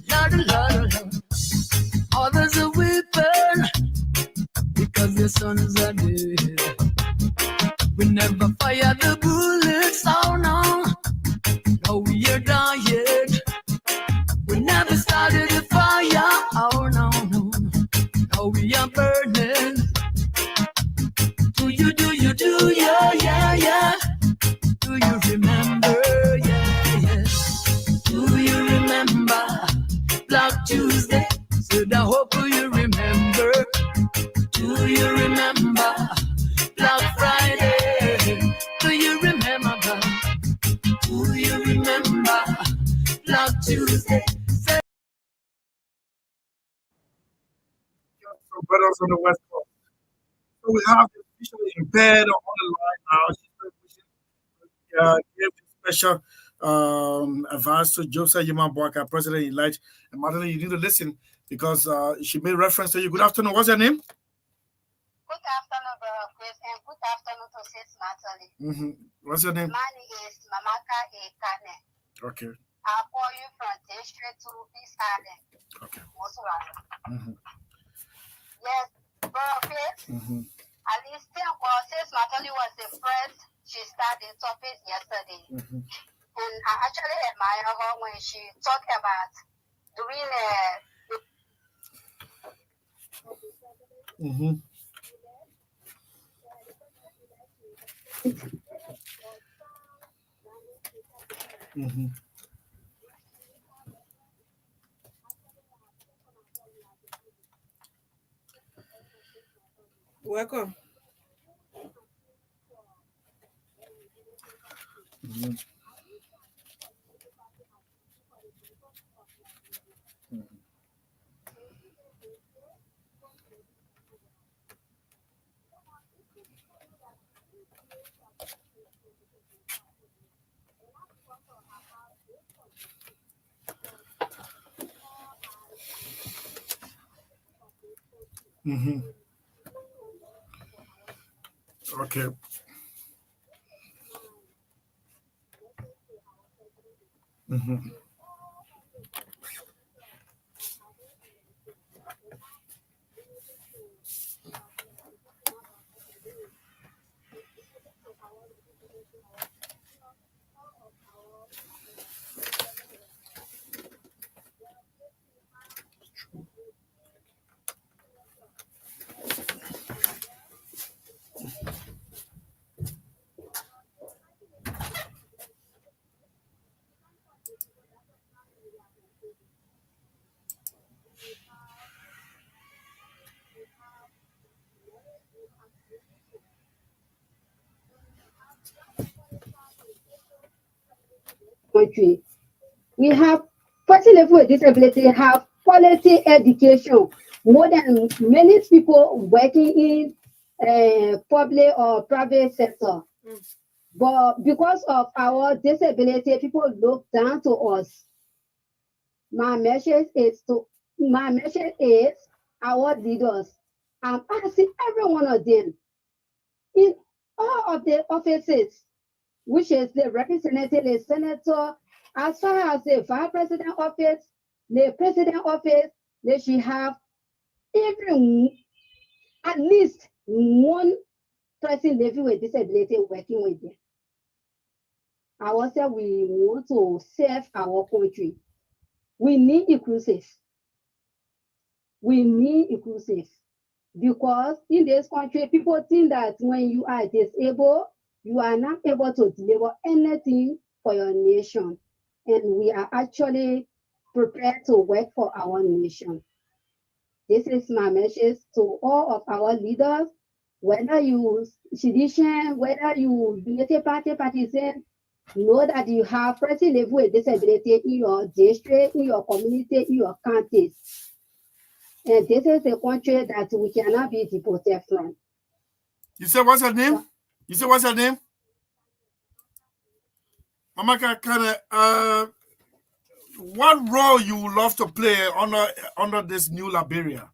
Lord, Lord, Lord. Others are weeping because their sons are dead. We never fire the bullets, oh no. Tuesday. From brothers on the West Coast. So we have the visually impaired on the line now. She's gave special advice to Joseph Yimabwaka, President-elect. And Madeline, you need to listen because she made reference to you. Good afternoon. What's your name? Good afternoon, Brother Chris, and good afternoon to Sis Natalie. What's your name? My name is Mamaka Ekane. Okay. I'll call you from District to East Island. Okay. Yes, Brother Chris. At least 10 calls. Sis Natalie was the first. She started the topic yesterday. And I actually admire her when she talked about doing Welcome. Okay. country. We have person living with disability have quality education more than many people working in public or private sector. But because of our disability, people look down to us. My message is our leaders. I'm asking every one of them in all of the offices, which is the representative, the senator, as far as the vice president office, the president office, they should have at least one person living with disability working with them. I will say we want to serve our country. We need inclusive. We need inclusive because in this country, people think that when you are disabled, you are not able to deliver anything for your nation. And we are actually prepared to work for our nation. This is my message to all of our leaders, whether you citizen, whether you Unity Party partisan, know that you have person living with disability in your district, in your community, in your counties. And this is a country that we cannot be deported from. You said what's her name? You said what's her name? Mamaka Kane, what role you would love to play under this new Liberia?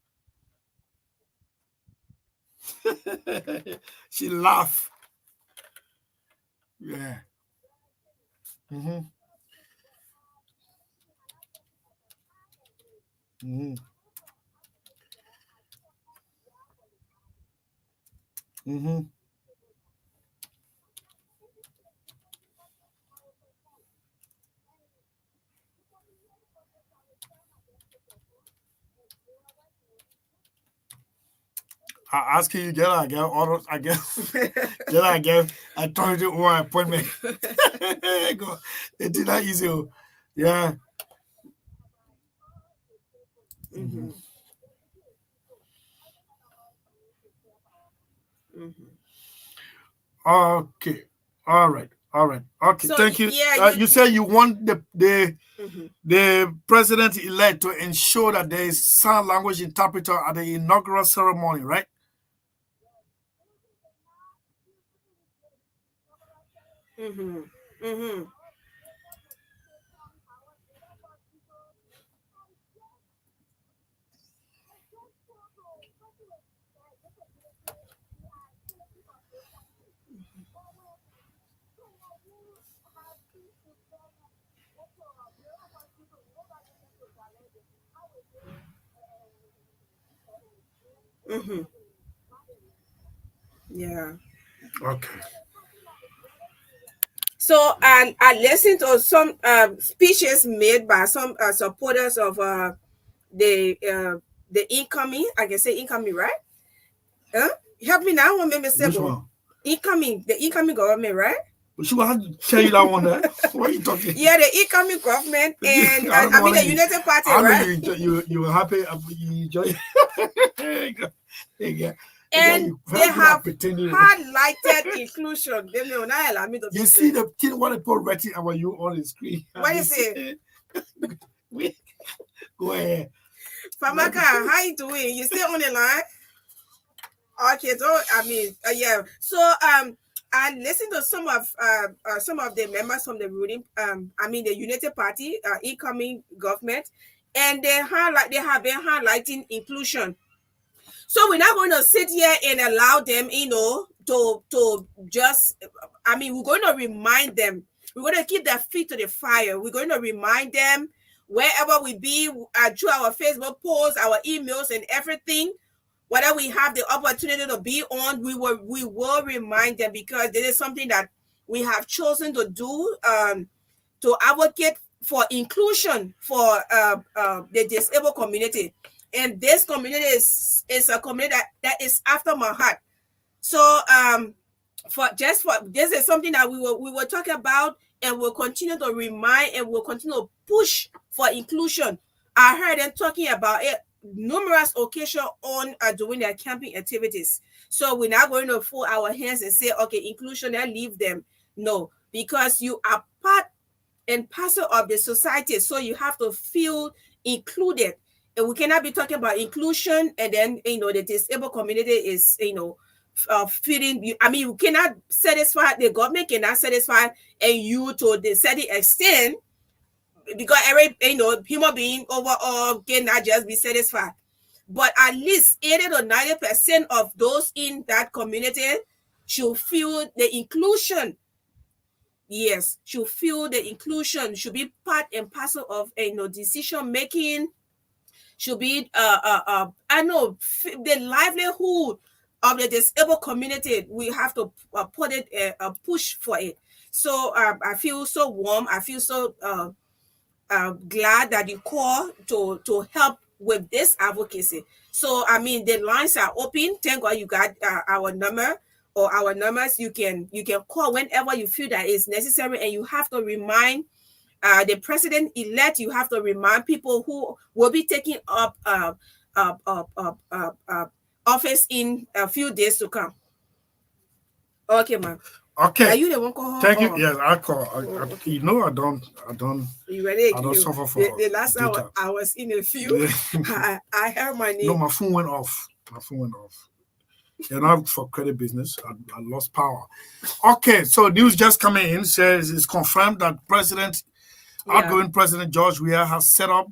She laughed. Yeah. I ask you get again, or I guess get again. I told you one appointment. Go. It did not easy. Yeah. Okay. All right. All right. Okay. So, Thank you. yeah, You say you want Mhm. the president-elect to ensure that there is sign language interpreter at the inaugural ceremony, right? Mm-hmm. Mm-hmm. Mm-hmm. Yeah. Okay. So, and I listened to some speeches made by some supporters of the incoming. I can say incoming, right? Huh? Help me now, one minute, Which one? Incoming, the incoming government, right? She will have to tell you that one there. What are you talking? Yeah, the incoming government and I mean the United Party, I know right? you were happy. You enjoy. And they have highlighted inclusion. They will not allow me to. You see the thing what they put writing about you on the screen. What is it? Go ahead. Famaka, how you doing? You still on the line? Okay, so I mean, yeah. So I listened to some of the members from the ruling I mean the United Party incoming government, and they have been highlighting inclusion. So we're not going to sit here and allow them, to just. I mean, we're going to remind them. We're going to keep their feet to the fire. We're going to remind them wherever we be through our Facebook posts, our emails, and everything. Whether we have the opportunity to be on, we will remind them, because this is something that we have chosen to do, to advocate for inclusion for the disabled community. And this community is a community that is after my heart. So for this is something that we will talk about, and we'll continue to remind, and we'll continue to push for inclusion. I heard them talking about it numerous occasions on doing their camping activities. So we're not going to fold our hands and say, okay, inclusion and leave them. No, because you are part and parcel of the society, so you have to feel included. And we cannot be talking about inclusion and then the disabled community is feeling you. I mean, you cannot satisfy, the government cannot satisfy, and you to the certain extent, because every human being overall cannot just be satisfied. But at least 80 to 90% of those in that community should feel the inclusion. Yes, should feel the inclusion, should be part and parcel of decision making, should be I know the livelihood of the disabled community. We have to put it push for it. So I feel so warm. I feel so glad that you call to help with this advocacy. So I mean, the lines are open. Thank God you got our number or our numbers. You can call whenever you feel that is necessary, and you have to remind the president-elect. You have to remind people who will be taking up office in a few days to come. Okay, ma'am. Okay. Are you the one call? Thank you. Yes, I call. Okay. You know, I don't. You ready? I don't suffer for the last hour I was in a few. I heard my name. No, my phone went off. And I'm for credit business. I lost power. Okay, so news just coming in says it's confirmed that outgoing President George Weah has set up.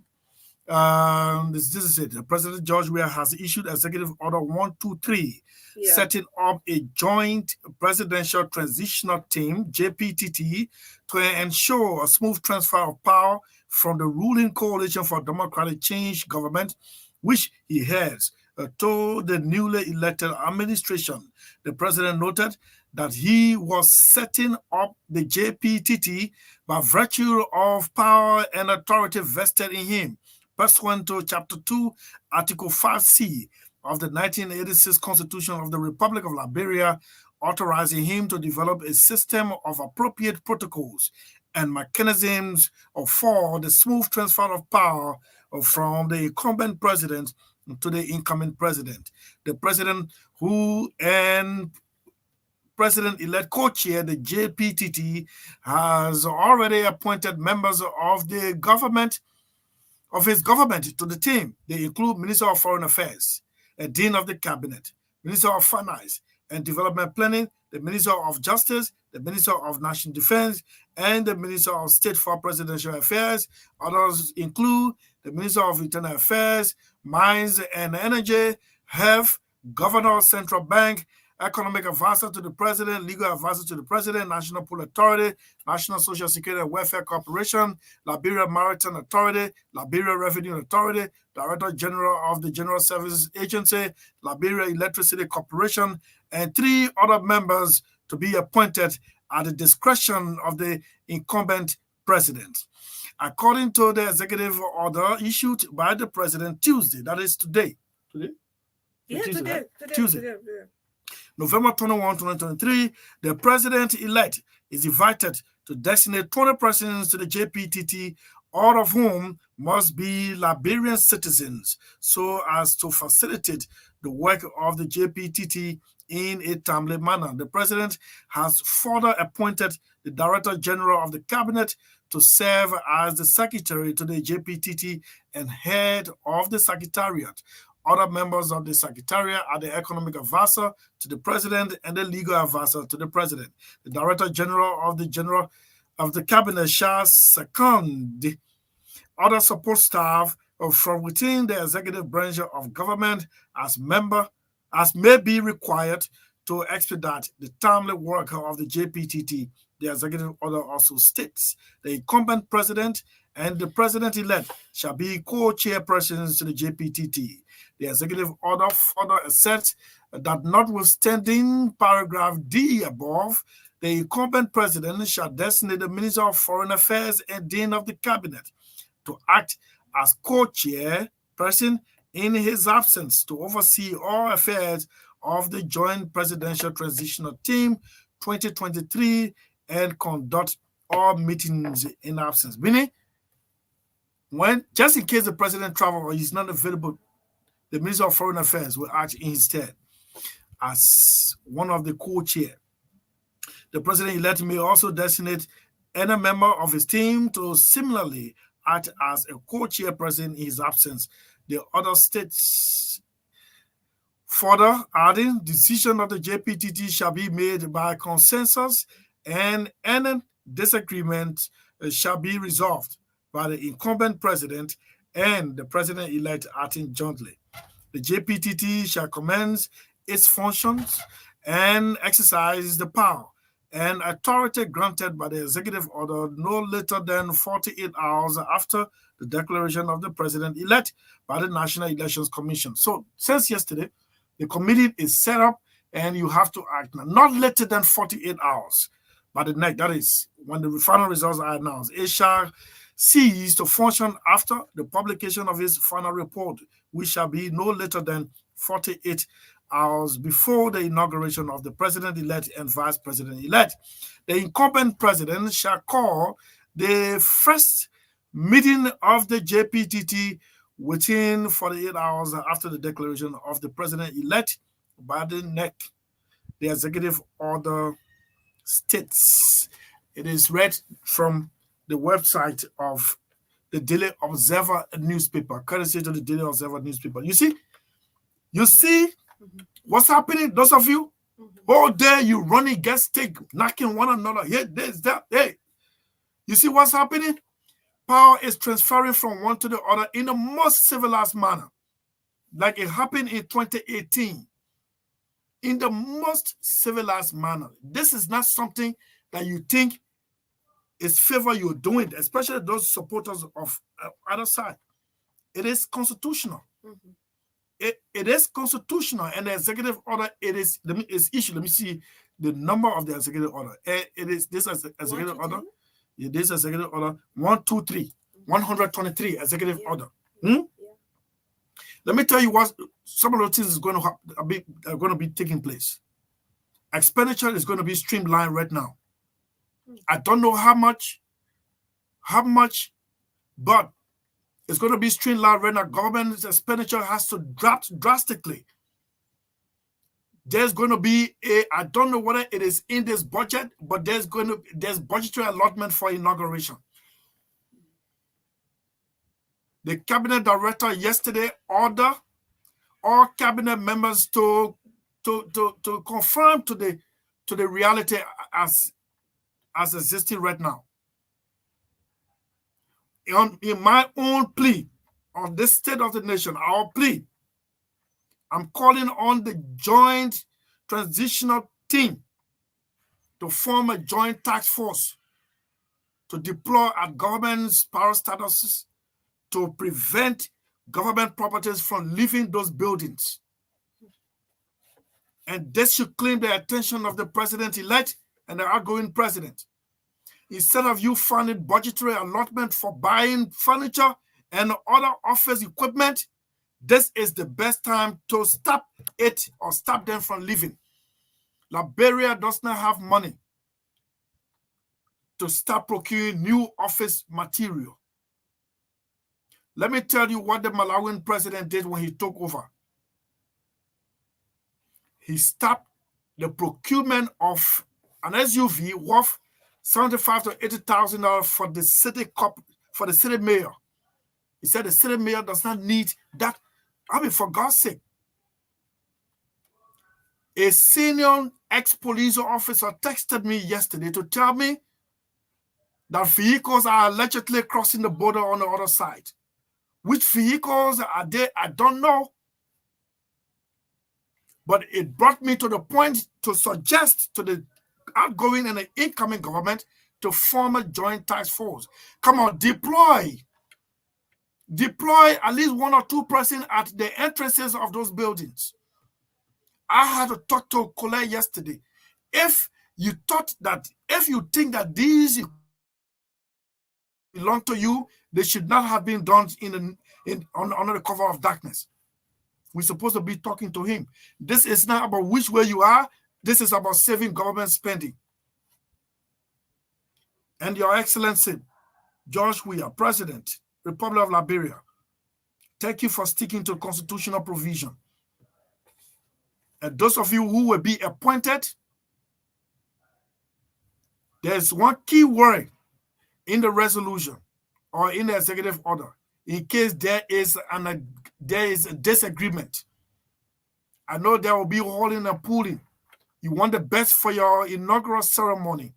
This is it. President George Weah has issued Executive Order 123, setting up a joint presidential transitional team (JPTT) to ensure a smooth transfer of power from the ruling Coalition for Democratic Change government, which he heads, to the newly elected administration. The president noted that he was setting up the JPTT by virtue of power and authority vested in him, pursuant to Chapter 2, Article 5C of the 1986 Constitution of the Republic of Liberia, authorizing him to develop a system of appropriate protocols and mechanisms for the smooth transfer of power from the incumbent president to the incoming president. The president, who and president-elect co-chair, the JPTT, has already appointed members of the government, of his government, to the team. They include Minister of Foreign Affairs, a Dean of the Cabinet, Minister of Finance and Development Planning, the Minister of Justice, the Minister of National Defense, and the Minister of State for Presidential Affairs. Others include the Minister of Internal Affairs, Mines and Energy, Health, Governor of Central Bank, Economic Advisor to the President, Legal Advisor to the President, National Pool Authority, National Social Security and Welfare Corporation, Liberia Maritime Authority, Liberia Revenue Authority, Director General of the General Services Agency, Liberia Electricity Corporation, and 3 other members to be appointed at the discretion of the incumbent president. According to the executive order issued by the president Tuesday, that is today. Today? Yeah, Tuesday. Tuesday. November 21, 2023, the president-elect is invited to designate 20 persons to the JPTT, all of whom must be Liberian citizens, so as to facilitate the work of the JPTT in a timely manner. The president has further appointed the Director General of the Cabinet to serve as the secretary to the JPTT and head of the secretariat. Other members of the Secretariat are the Economic Advisor to the President and the Legal Advisor to the President. The Director General of the Cabinet shall second other support staff from within the executive branch of government as may be required to expedite the timely work of the JPTT. The executive order also states the incumbent president and the president-elect shall be co-chairpersons to the JPTT. The executive order further asserts that notwithstanding paragraph D above, the incumbent president shall designate the Minister of Foreign Affairs and Dean of the Cabinet to act as co-chairperson in his absence to oversee all affairs of the Joint Presidential Transitional Team 2023 and conduct all meetings in absence. Meaning, just in case the president travels or he's not available, the Minister of Foreign Affairs will act in his stead as one of the co-chair. The president-elect may also designate any member of his team to similarly act as a co-chairperson in his absence. The other states further adding, decision of the JPTT shall be made by consensus and any disagreement shall be resolved by the incumbent president and the president-elect acting jointly. The JPTT shall commence its functions and exercise the power and authority granted by the executive order no later than 48 hours after the declaration of the president-elect by the National Elections Commission. So since yesterday, the committee is set up and you have to act not later than 48 hours by the next, that is, when the final results are announced. It shall cease to function after the publication of its final report, which shall be no later than 48 hours before the inauguration of the president-elect and vice president-elect. The incumbent president shall call the first meeting of the JPTT within 48 hours after the declaration of the president-elect by the NEC. The executive order states. It is read from the website of the Daily Observer newspaper, courtesy to the Daily Observer newspaper. You see what's happening? Those of you, all day you running, get stick, knocking one another. Here, there's that. Hey, you see what's happening? Power is transferring from one to the other in the most civilized manner, like it happened in 2018. In the most civilized manner. This is not something that you think is favor you're doing, especially those supporters of other side. It is constitutional. It is constitutional, and the executive order, is issued. Let me see the number of the executive order. It is this executive order. Yeah, this executive order 123, 123 executive order. Let me tell you what some of the things is going to be taking place. Expenditure is going to be streamlined right now. I don't know how much, but it's going to be streamlined right now. Government expenditure has to drop drastically. there's going to be I don't know whether it is in this budget, but there's budgetary allotment for inauguration. The cabinet director yesterday ordered all cabinet members to confirm to the reality as existing right now. In my own plea on this state of the nation, our plea, I'm calling on the joint transitional team to form a joint task force to deploy at government's power statuses to prevent government properties from leaving those buildings. And this should claim the attention of the president-elect and the outgoing president. Instead of you finding budgetary allotment for buying furniture and other office equipment, this is the best time to stop it or stop them from leaving. Liberia does not have money to start procuring new office material. Let me tell you what the Malawian president did when he took over. He stopped the procurement of an SUV worth $75,000 to $80,000 for the city mayor. He said the city mayor does not need that. I mean, for God's sake. A senior ex-police officer texted me yesterday to tell me that vehicles are allegedly crossing the border on the other side. Which vehicles are they? I don't know. But it brought me to the point to suggest to the outgoing and the incoming government to form a joint task force. Come on, deploy at least 1 or 2 persons at the entrances of those buildings. I had to talk to Colette yesterday. If you think that these belong to you, they should not have been done under the cover of darkness. We're supposed to be talking to him. This is not about which way you are. This is about saving government spending. And Your Excellency, George Weah, President, Republic of Liberia, thank you for sticking to constitutional provision. And those of you who will be appointed, there's one key word in the resolution or in the executive order in case there is a disagreement. I know there will be hauling and pulling. You want the best for your inaugural ceremony.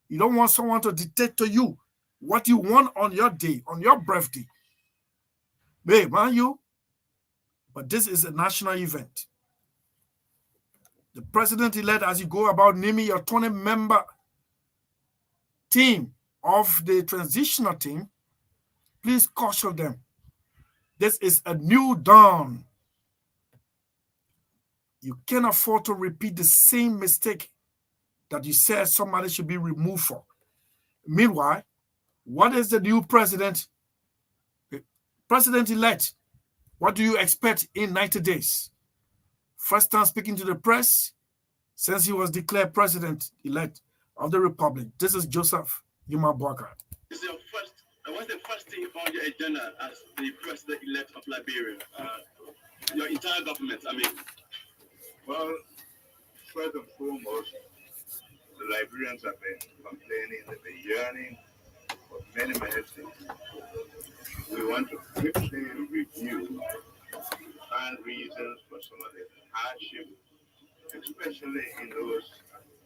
You don't want someone to dictate to you what you want on your day, on your birthday. Hey, man, you. But this is a national event. The president-elect, as you go about naming your 20-member team of the transitional team, please caution them. This is a new dawn. You can't afford to repeat the same mistake that you said somebody should be removed for. Meanwhile, what is the new president-elect? What do you expect in 90 days? First time speaking to the press since he was declared president-elect of the Republic. This is Joseph Yuma Bwaka. What's the first thing on your agenda as the president-elect of Liberia? Your entire government, I mean. Well, first and foremost, the Liberians have been complaining, they've been yearning for many things. We want to quickly review and reasons for some of the hardship, especially in those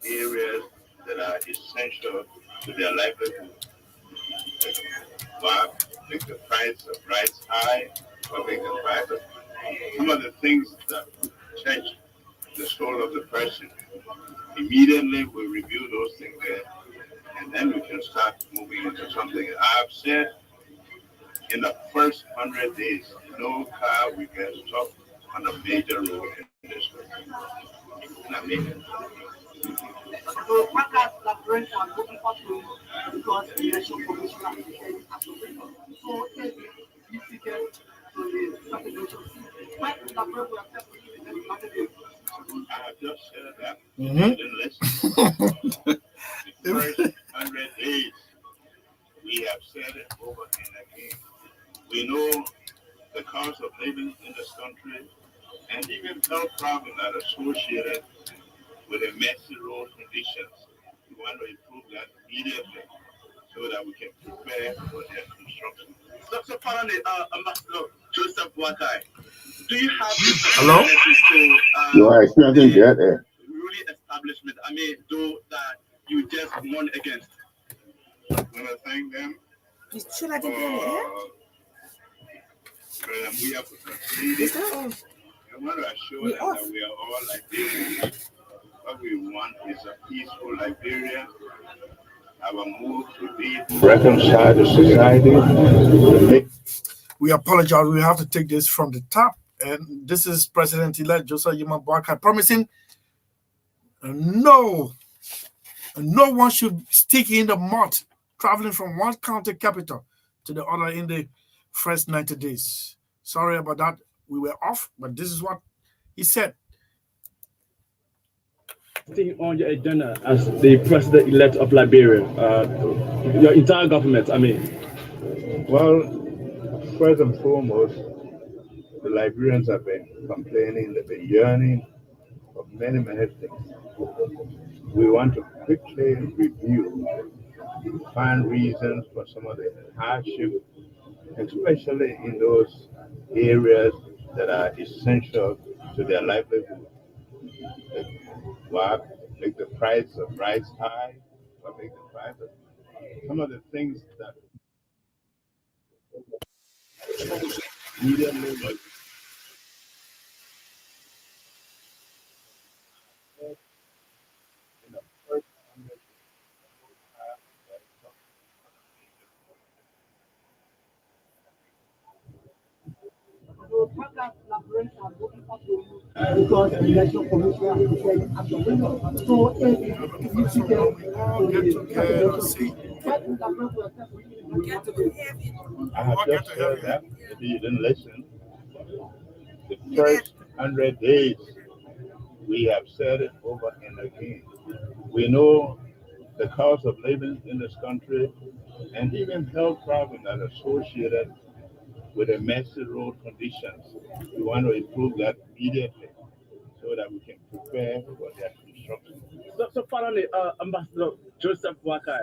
areas that are essential to their livelihood. But make the price of rice high, or make the price of some of the things that change the soul of the person. Immediately we review those things there, and then we can start moving into something. I've said in the first 100 days, no car will get stopped on a major road in this country. And I mean it. So what kind of collaboration are looking for to because the election commission application has to bring on? So if you get to the presidential seat, what collaboration will accept I have just said that. The first 100 days, we have said it over and again. We know the cost of living in this country and even health problems that are associated with emergency road conditions. We want to improve that immediately so that we can prepare for their construction. So finally, Ambassador Joseph Wakai, do you have the Hello? to No, I still didn't get it. really establishment? I mean, though that you just won against. I want to thank them. Should I get it? We have succeeded. I want to assure them that we are all Liberians. What we want is a peaceful Liberia. Our move to be reconciled to society. We apologize. We have to take this from the top. And this is President-elect Joseph Yuma Boakai promising no one should stick in the mud traveling from one county capital to the other in the first 90 days. Sorry about that. We were off, but this is what he said. On your agenda as the president-elect of Liberia, your entire government, I mean? Well, first and foremost, the Liberians have been complaining, they've been yearning for many things. We want to quickly review, find reasons for some of the hardship, especially in those areas that are essential to their livelihood. What make the price of rice high? What make the price of some of the things that immediately was in the first because the election commissioner said as a winner. So if you see them, I have just heard that. Maybe you didn't listen. The first 100 days, we have said it over and again. We know the cost of living in this country and even health problems that are associated with emergency road conditions. We want to improve that immediately so that we can prepare for their construction. So finally, Ambassador Joseph Wakai,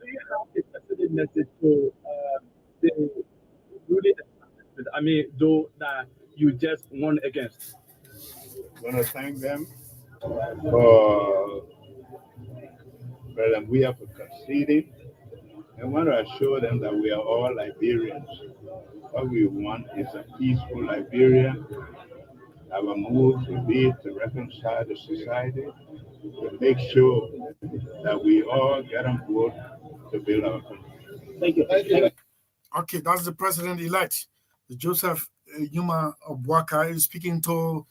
do you have a specific message to the ruling establishment? I mean, though that you just won against? I want to thank them for we have conceded and want to assure them that we are all Liberians. What we want is a peaceful Liberia. Our move will be to reconcile the society, to make sure that we all get on board to build our country. Thank you. Okay, that's the president-elect, Joseph Yuma Boakai, speaking to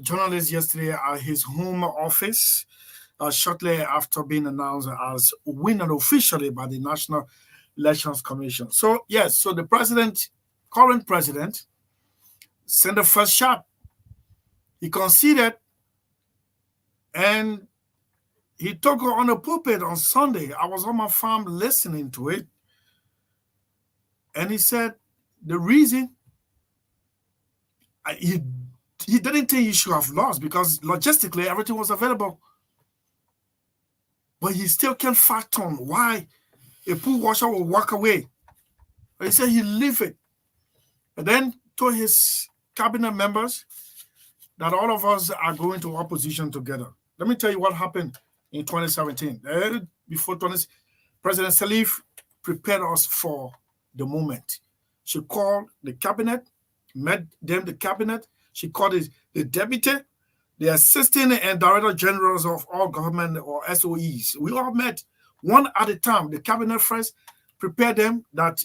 journalists yesterday at his home office shortly after being announced as winner officially by the National Elections Commission. So, yes, so the current president, sent the first shot. He conceded, and he took on the pulpit on Sunday. I was on my farm listening to it, and he said the reason he didn't think he should have lost because logistically everything was available. But he still can't fathom why a pool washer will walk away. But he said he leave it. And then told his cabinet members that all of us are going to opposition together. Let me tell you what happened in 2017. Before President SELLEE prepared us for the moment. She called the cabinet, met them, the cabinet. She called the deputy, the assistant and director generals of all government or SOEs. We all met one at a time. The cabinet first prepared them that,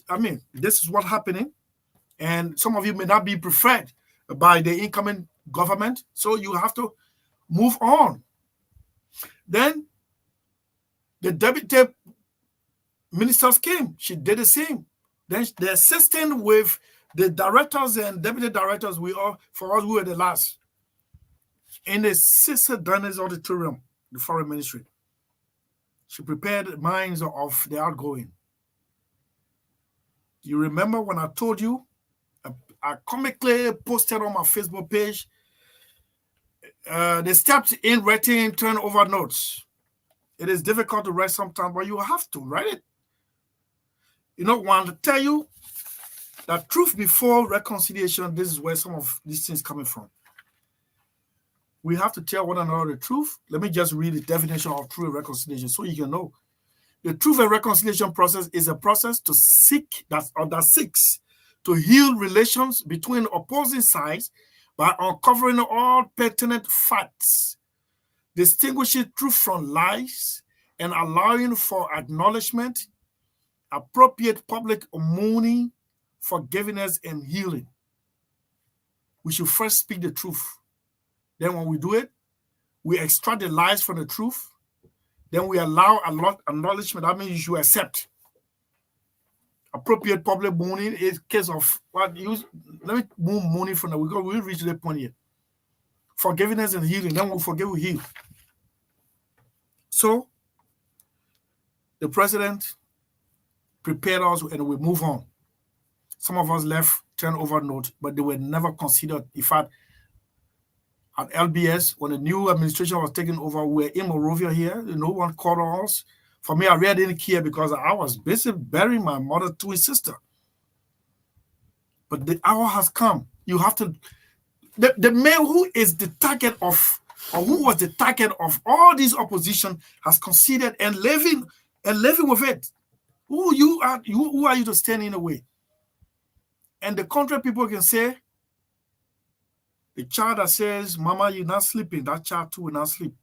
this is what's happening. And some of you may not be preferred by the incoming government, so you have to move on. Then the deputy ministers came. She did the same. Then the assistant with the directors and deputy directors, we were the last. In the Sister Dunnes auditorium, the foreign ministry, she prepared the minds of the outgoing. You remember when I told you I comically posted on my Facebook page the steps in writing turnover notes. It is difficult to write sometimes, but you have to write it. You know, want to tell you that truth before reconciliation, this is where some of these things coming from. We have to tell one another the truth. Let me just read the definition of truth and reconciliation so you can know. The truth and reconciliation process is a process to seek that seeks to heal relations between opposing sides by uncovering all pertinent facts, distinguishing truth from lies, and allowing for acknowledgement, appropriate public mourning, forgiveness, and healing. We should first speak the truth. Then when we do it, we extract the lies from the truth. Then we allow a lot acknowledgement. That means you should accept. Appropriate public mourning is case of what use. Let me move mourning from that. We'll reach that point here. Forgiveness and healing. Then we'll forgive, we heal. So the president prepared us and we move on. Some of us left turnover note, but they were never considered. In fact, at LBS, when the new administration was taking over, we were in Monrovia here. No one called us. For me, I really didn't care because I was busy burying my mother's twin sister. But the hour has come. You have to. The man who is the target of, or who was the target of all this opposition, has conceded and living with it. Who are you to stand in the way? And the country people can say, the child that says, Mama, you're not sleeping, that child too will not sleep.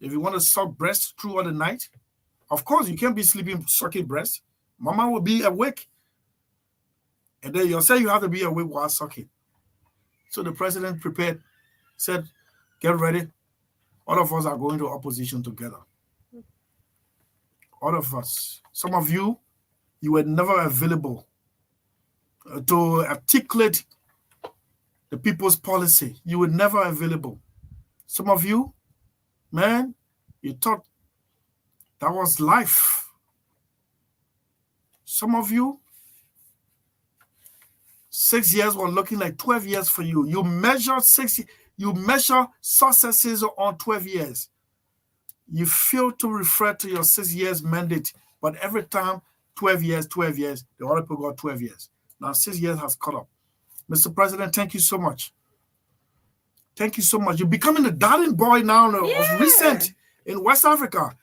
If you want to suck breast throughout the night, of course, you can't be sleeping sucking breast. Mama will be awake. And then you'll say you have to be awake while sucking. So the president prepared, said, get ready. All of us are going to opposition together. All of us. Some of you, you were never available to articulate the people's policy. You were never available. Some of you, man, you thought that was life. Some of you, 6 years were looking like 12 years for you. You measure successes on 12 years. You fail to refer to your 6 years mandate, but every time 12 years, the other people got 12 years. Now 6 years has caught up. Mr. President, thank you so much. Thank you so much. You're becoming the darling boy now of recent in West Africa.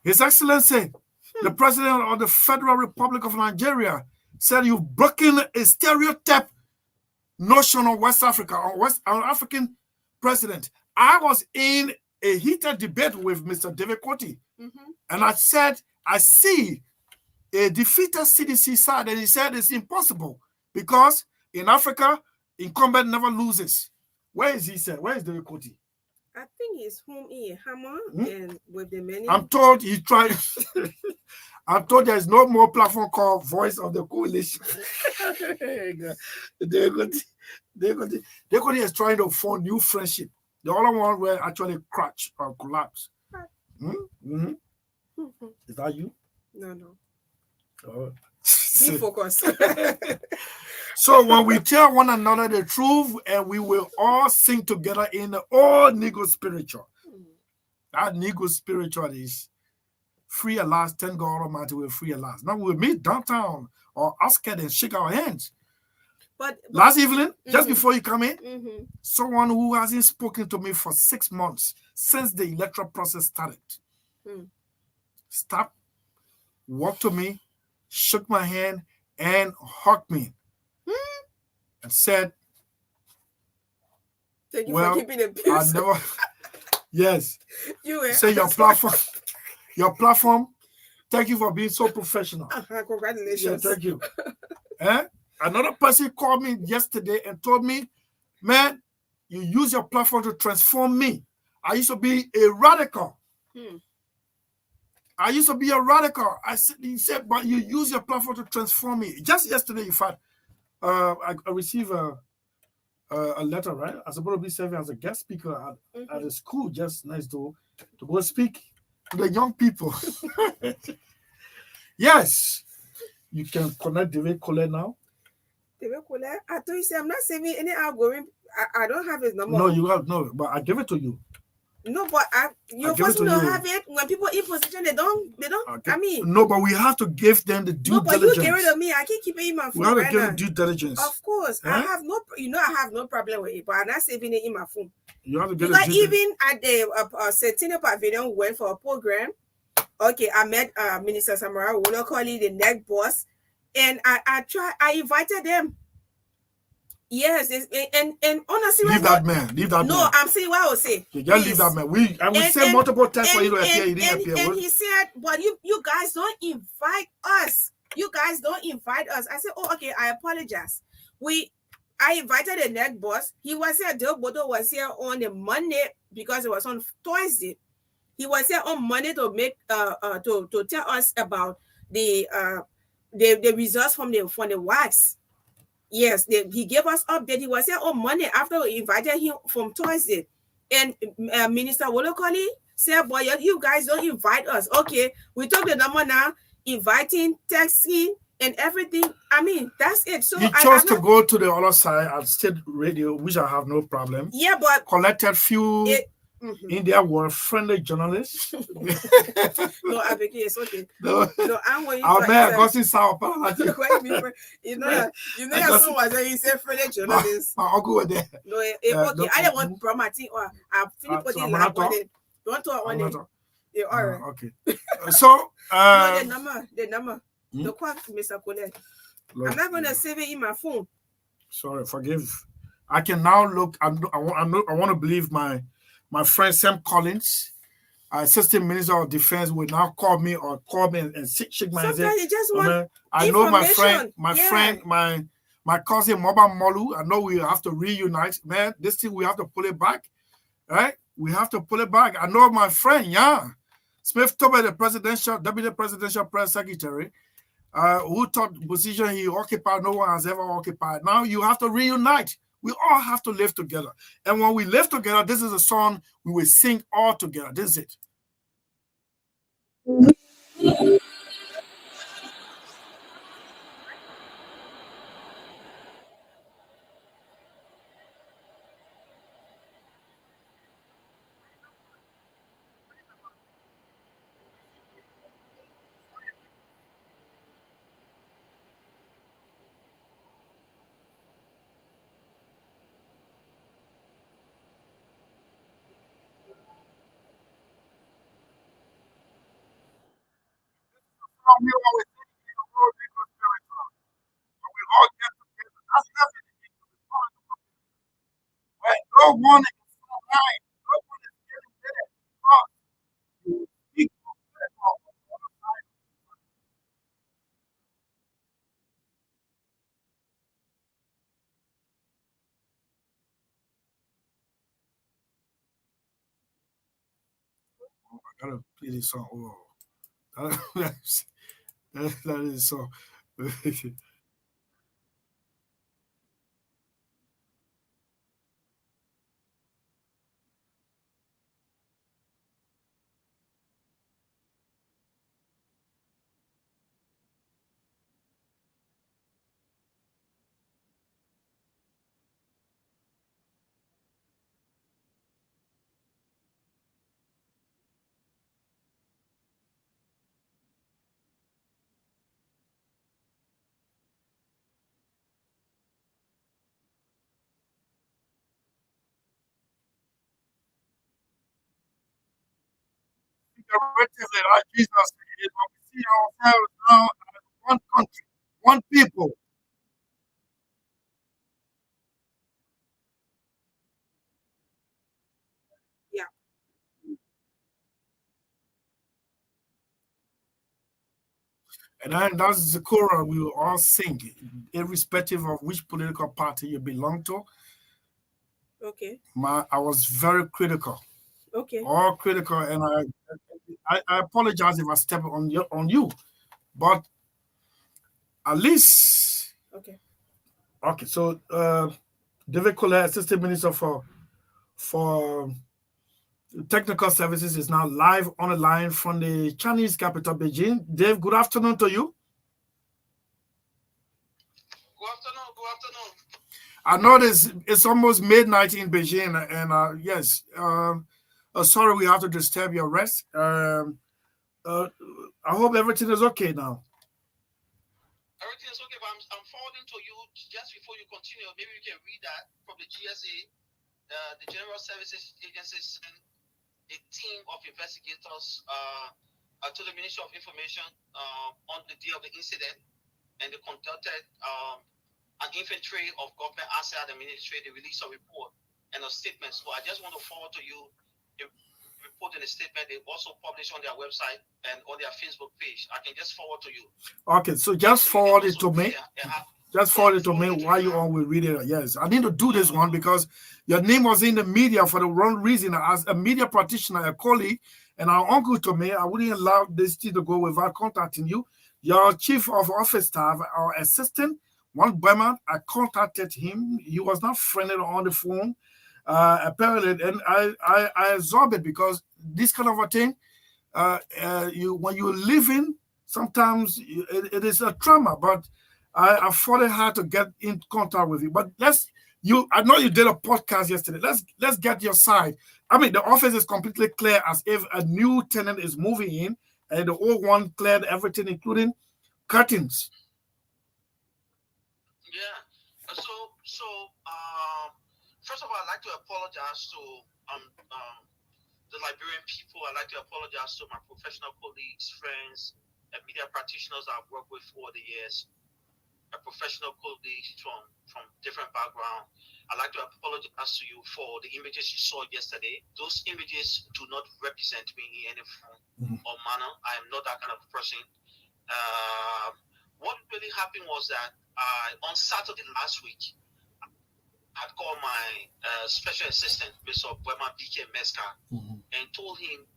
His Excellency, the President of the Federal Republic of Nigeria, said you've broken a stereotype notion of West Africa, on African president. I was in a heated debate with Mr. David Koti, and I said, I see a defeated CDC side, and he said it's impossible because in Africa, incumbent never loses. Where is he, sir? Where is David Koti? I think he's home in Hammer and with the many. I'm told he tried. I'm told there's no more platform called Voice of the Coalition. David Koti is trying to form new friendship. The other one will actually crash or collapse. Is that you? No. Oh. Be focused. So when we tell one another the truth, and we will all sing together in the old Negro spiritual. That Negro spiritual is free at last. Thank God Almighty, we're free at last. Now we'll meet downtown or Ascot and shake our hands. But last evening, just before you come in, someone who hasn't spoken to me for 6 months since the electoral process started, stopped, walked to me, shook my hand, and hugged me, and said, "Thank you for keeping the peace." I never. Yes. You say your platform. Thank you for being so professional. Congratulations. Yeah, thank you. Another person called me yesterday and told me, "Man, you use your platform to transform me. I used to be a radical. He said, but you use your platform to transform me." Just yesterday, in fact, I received a letter, right? I'm supposed to be serving as a guest speaker at a school just next door to go speak to the young people. Yes, you can connect David Collet now. I told you, I'm not saving any outgoing. I don't have his number. No, you have no, but I give it to you. No, but you're supposed to have it when people in position. They don't. Okay. I mean, no, but we have to give them the due diligence. No, but you get rid of me. I can't keep it in my phone. We have to give it due diligence. Of course, I have no. I have no problem with it, but I'm not saving it in my phone. You have to get because even at the Centennial Pavilion, went for a program. Okay, I met Minister Samara. We will call it the neck boss, and I invited them. Yes, and honestly, leave that man. No, I'm saying what I will say. You just leave that man. I will say multiple times for you to appear. He didn't appear. And he said, "But you guys don't invite us. You guys don't invite us." I said, "Oh, okay. I apologize. I invited the neck boss. He was here. Del Bodo was here on a Monday because it was on Thursday. He was here on Monday to make to tell us about the results from the wax." Yes, he gave us update. He was here on Monday after we invited him from Thursday. And Minister Wolokoli said, "Boy, you guys don't invite us." Okay, we took the number now, inviting, texting, and everything. I mean, that's it. So he chose to go to the other side at state radio, which I have no problem. Yeah, but collected few in their world friendly journalists. No, I beg you, it's okay. No, I'm going to go see Sao you know, your son was saying he said friendly journalists. I'll go there. No, okay. I don't want promoting or I finish putting like on it. Don't talk on it. Yeah, all right. Okay. So no, the number. The call, Mr. Colette. I'm not going to save it in my phone. Sorry, forgive. I can now look. I want to believe my friend Sam Collins, Assistant Minister of Defense, will now call me and shake my head. Sometimes you just want I know my cousin Moba Molu. I know we have to reunite. Man, this thing we have to pull it back. Right? We have to pull it back. I know my friend, Smith Tobe, the deputy presidential press secretary, who thought the position he occupied, no one has ever occupied. Now you have to reunite. We all have to live together. And when we live together, this is a song we will sing all together. This is it. We always think in the world because we all get together. That's nothing to do with politics. Right? No one is so high. No one is getting there because you speak from the other side. Oh, I gotta play this song. Oh, that is so. Figuratively, like Jesus said, when we see ourselves now as one country, one people. Yeah. And then that's the chorus we will all sing, irrespective of which political party you belong to. Okay. I was very critical. Okay. All critical, and I apologize if I step on you, but at least okay. Okay, so David Colette, Assistant Minister for Technical Services, is now live on the line from the Chinese capital, Beijing. Dave, good afternoon to you. I know it's almost midnight in Beijing, and yes, sorry we have to disturb your rest. I hope everything is okay now. Everything is okay, but I'm forwarding to you just before you continue. Maybe you can read that from the GSA. The General Services Agency sent a team of investigators to the Ministry of Information on the day of the incident, and they conducted an inventory of government assets at the ministry. They released a report and a statement. So I just want to forward to you the report and a statement. They also published on their website and on their Facebook page. I can just forward to you. Okay, so just forward it to me. Just forward it to me while you all will read it. Yes, I need to do this one because your name was in the media for the wrong reason. As a media practitioner, a colleague, and our uncle to me, I wouldn't allow this thing to go without contacting you. Your chief of office staff or assistant, one Burman, I contacted him. He was not friendly on the phone, apparently, and I absorbed it because this kind of a thing, when you're living, sometimes it is a trauma, but I fought it hard to get in contact with you. But I know you did a podcast yesterday. Let's get your side. I mean, the office is completely clear as if a new tenant is moving in, and the old one cleared everything, including curtains. Yeah. First of all, I'd like to apologize to the Liberian people. I'd like to apologize to my professional colleagues, friends, and media practitioners I've worked with over the years. Professional colleagues from different backgrounds. I'd like to apologize to you for the images you saw yesterday. Those images do not represent me in any form or manner. I am not that kind of person. What really happened was that on Saturday last week, I called my special assistant, Mr. Bwema BK Meska, and told him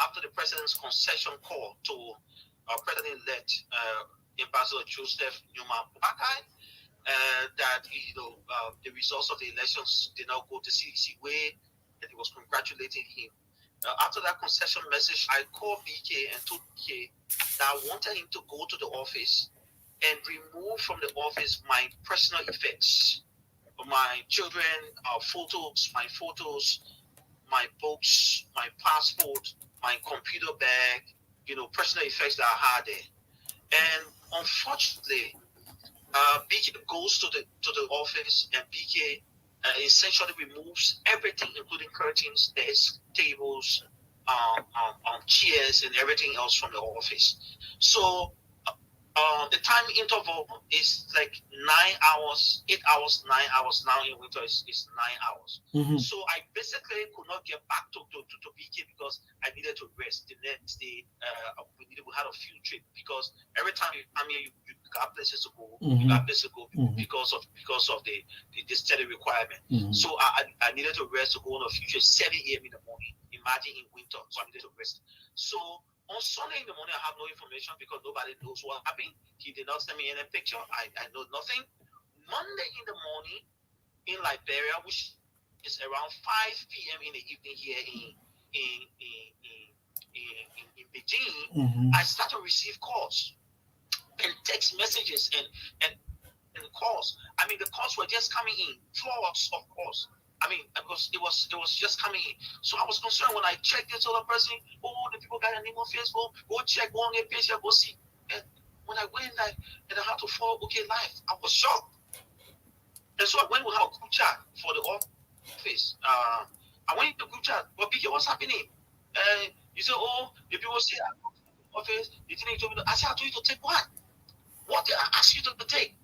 after the president's concession call to President-elect Ambassador Joseph Newman Buakai, that the results of the elections did not go the CDC way, and he was congratulating him. After that concession message, I called BK and told BK that I wanted him to go to the office and remove from the office my personal effects, my children, photos, my books, my passport, my computer bag, personal effects that I had there. And unfortunately, BK goes to the office, and BK essentially removes everything, including curtains, desks, tables, chairs, and everything else from the office. So the time interval is like 9 hours, 8 hours, 9 hours. Now in winter is 9 hours. So I basically could not get back to BK because I needed to rest. The next day, we had a field trip because every time you come here, you got places to go. You got places to go because of the study requirement. So I needed to rest to go on a field trip 7 a.m. in the morning. Imagine in winter, so I needed to rest. So on Sunday in the morning, I have no information because nobody knows what happened. He did not send me any picture. I know nothing. Monday in the morning in Liberia, which is around 5 p.m. in the evening here in Beijing, I started to receive calls and text messages and calls. I mean, the calls were just coming in, floods of calls. I mean, because it was just coming in. So I was concerned when I checked this other person. Oh, the people got a name on Facebook. Go check, go on their page, go see. And when I went and I had to follow live, I was shocked. And so I went with our group chat for the office. I went to the group chat. But BK, what's happening? You said, oh, the people say I go to the office. The thing you told me. I said, I told you to take what? What did I ask you to take?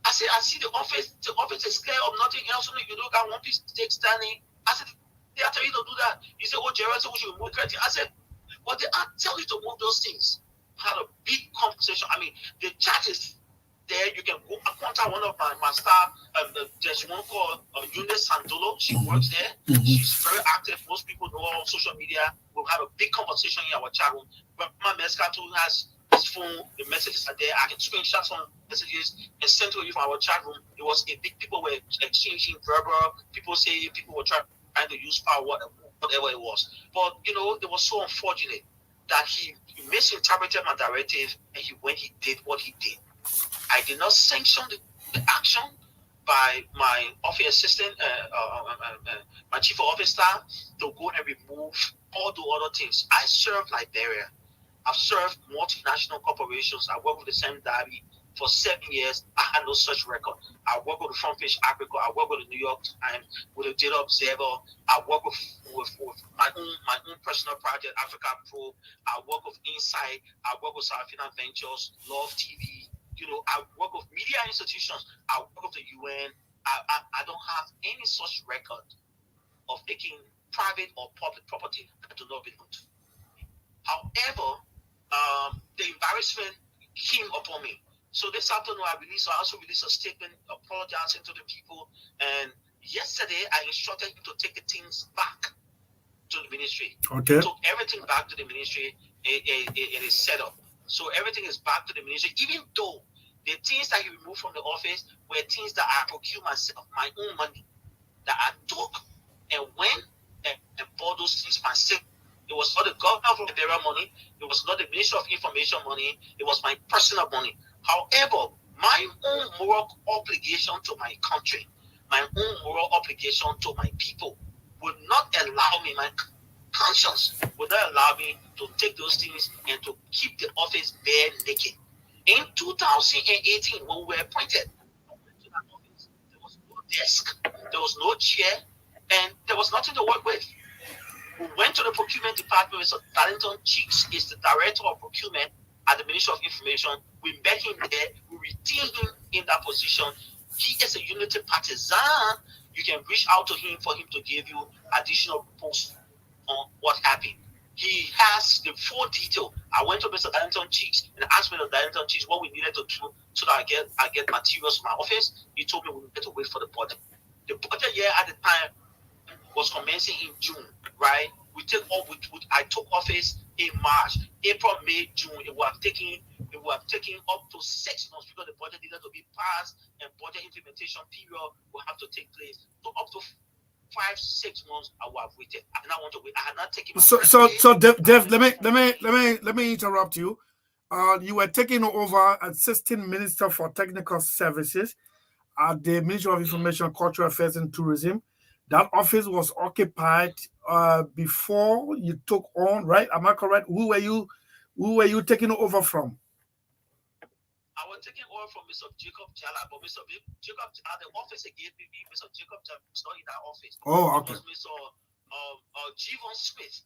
I said, I see the office is clear of nothing else. You look at one piece of steak standing. I said, they are telling you to do that. You said, oh, Gerald said we should move curtain. I said, but they are telling you to move those things. I had a big conversation. I mean, the chat is there. You can go contact one of my staff. There's one called Eunice Sandolo. She works there. She's very active. Most people know her on social media. We'll have a big conversation in our chat room. But my Mescato has his phone, the messages are there. I can screenshot some messages and send to you from our chat room. It was a big, people were exchanging verbal. People say people were trying to use power, whatever it was. But, it was so unfortunate that he misinterpreted my directive and he did what he did. I did not sanction the action by my office assistant, my chief of office staff, to go and remove all the other things. I serve Liberia. I've served multinational corporations. I worked with the Sam Darby for 7 years. I had no such record. I worked with the Front Page Africa. I worked with the New York Times, with the Data Observer. I work with my own personal project, Africa Pro. I work with Insight. I work with South African Ventures, Love TV. I work with media institutions. I work with the UN. I don't have any such record of taking private or public property that do not belong to me. However, the embarrassment came upon me. So this afternoon, I also released a statement apologizing to the people. And yesterday, I instructed him to take the things back to the ministry. Okay. Took everything back to the ministry. It is set up. So everything is back to the ministry, even though the things that he removed from the office were things that I procured myself, my own money, that I took and went and bought those things myself. It was not the government of Liberia money. It was not the Ministry of Information money. It was my personal money. However, my own moral obligation to my country, my own moral obligation to my people would not allow me, my conscience would not allow me to take those things and to keep the office bare naked. In 2018, when we were appointed, there was no desk, there was no chair, and there was nothing to work with. We went to the procurement department. Mr. Darlington Cheeks is the director of procurement at the Ministry of Information. We met him there. We retained him in that position. He is a unity partisan. You can reach out to him for him to give you additional reports on what happened. He has the full detail. I went to Mr. Darlington Cheeks and asked Mr. Darlington Cheeks what we needed to do so that I get materials from my office. He told me we needed to wait for the budget. The budget year at the time was commencing in June, right? I took office in March, April, May, June. It would have taken up to 6 months because the budget needed to be passed and budget implementation period will have to take place. So up to 5-6 months, I would have waited. I did not want to wait. I had not taken. So Dev, let me interrupt you. You were taking over assistant minister for technical services at the Ministry of Information, Cultural Affairs, and Tourism. That office was occupied before you took on, right? Am I correct? Who were you taking over from? I was taking over from Mr. Jacob Jala, but Mr. Jacob Jala, the office he gave me, Mr. Jacob Jala was not in that office. Oh, okay. It was Mr. Jivon Smith.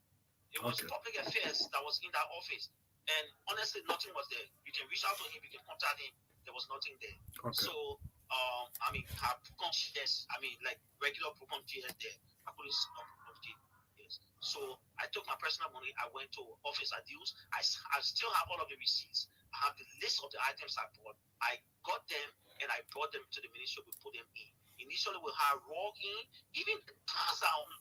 It was public affairs that was in that office. And honestly, nothing was there. You can reach out to him, you can contact him. There was nothing there. Okay. So, her Procon GS, like regular Procon GS there. I couldn't see Procon GS. So I took my personal money. I went to office deals. I still have all of the receipts. I have the list of the items I bought. I got them and I brought them to the ministry. We put them in. Initially, we had raw in. Even the tasks are on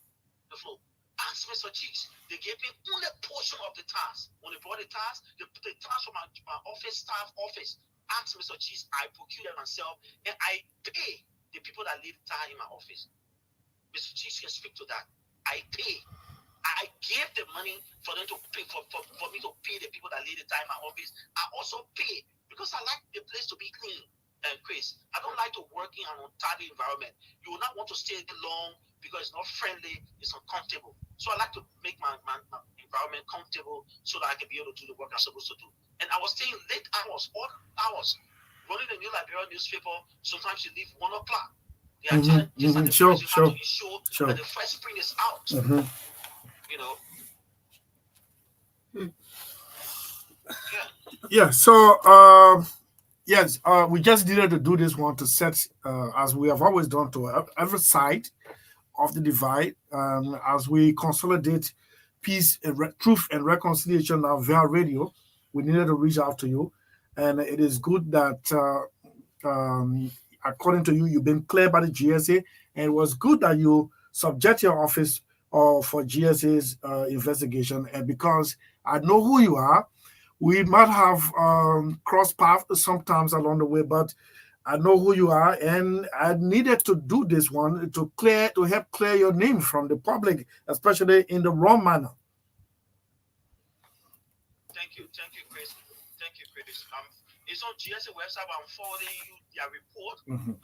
the floor. Ask Mr. Cheeks. They gave me only a portion of the task. When they brought the task, they put the task from my office staff office. Ask Mr. Cheeks. I procure them myself and I pay the people that lead the task in my office. Mr. Cheeks can speak to that. I pay. I gave the money for them to pay for me to pay the people that lead the time in my office. I also pay because I like the place to be clean and Chris. I don't like to work in an untidy environment. You will not want to stay long because it's not friendly, it's uncomfortable. So I like to make my environment comfortable so that I can be able to do the work I'm supposed to do. And I was staying late hours, all hours, running the New Liberia newspaper. Sometimes you leave 1 o'clock. Sure. That the first print is out. You know. Yeah. So yes, we just needed to do this one to set, as we have always done, to every side of the divide, as we consolidate peace and truth and reconciliation now via radio. We needed to reach out to you, and it is good that according to you, you've been cleared by the GSA, and it was good that you subject your office for GSA's investigation. And because I know who you are, we might have crossed paths sometimes along the way, but I know who you are, and I needed to do this one to help clear your name from the public, especially in the wrong manner. Thank you, Chris. It's on GSA website. I'm forwarding you their report. I'm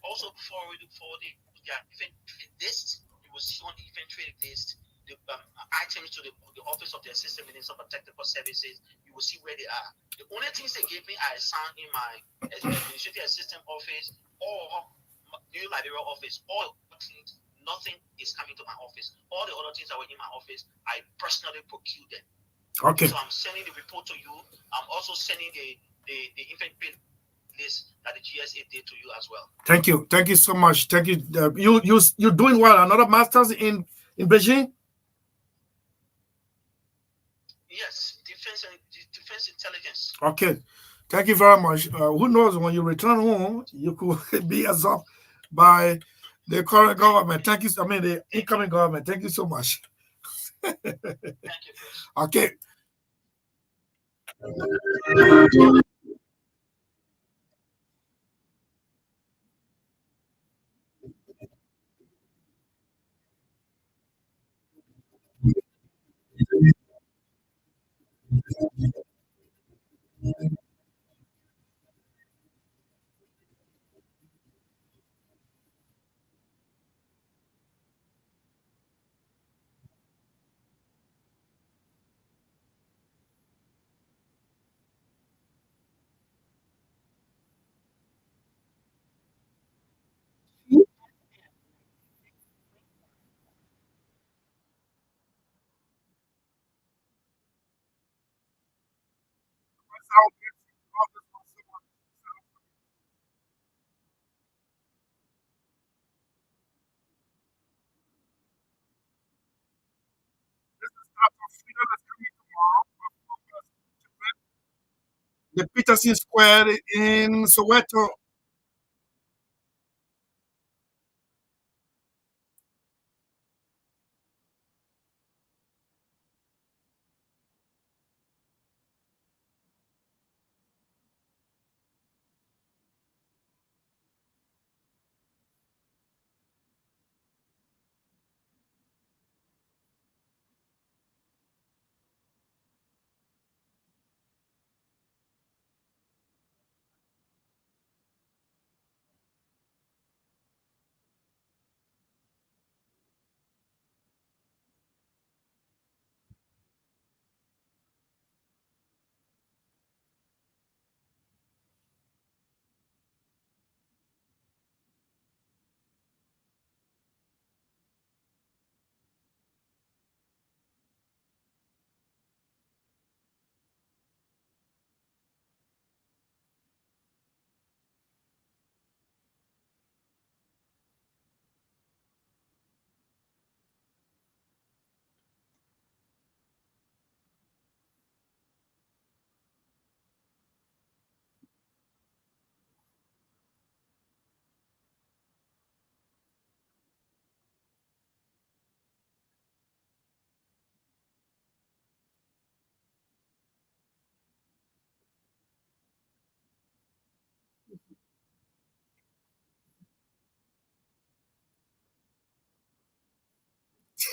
also forwarding their inventory list. You will see on the inventory list the items to the Office of the Assistant Minister for Technical Services. You will see where they are. The only things they gave me I assigned in my administrative assistant office or new Liberia office. All things, nothing is coming to my office. All the other things that were in my office, I personally procured them. Okay. So I'm sending the report to you. I'm also sending the inventory list that the GSA did to you as well. Thank you. Thank you so much. Thank you. You're doing well. Another master's in Beijing? Yes, defense intelligence. Okay. Thank you very much. Who knows, when you return home, you could be absorbed by the current government. Thank you. I mean, the incoming government. Thank you so much. Thank you, Chris. Okay. The Peterson Square in Soweto.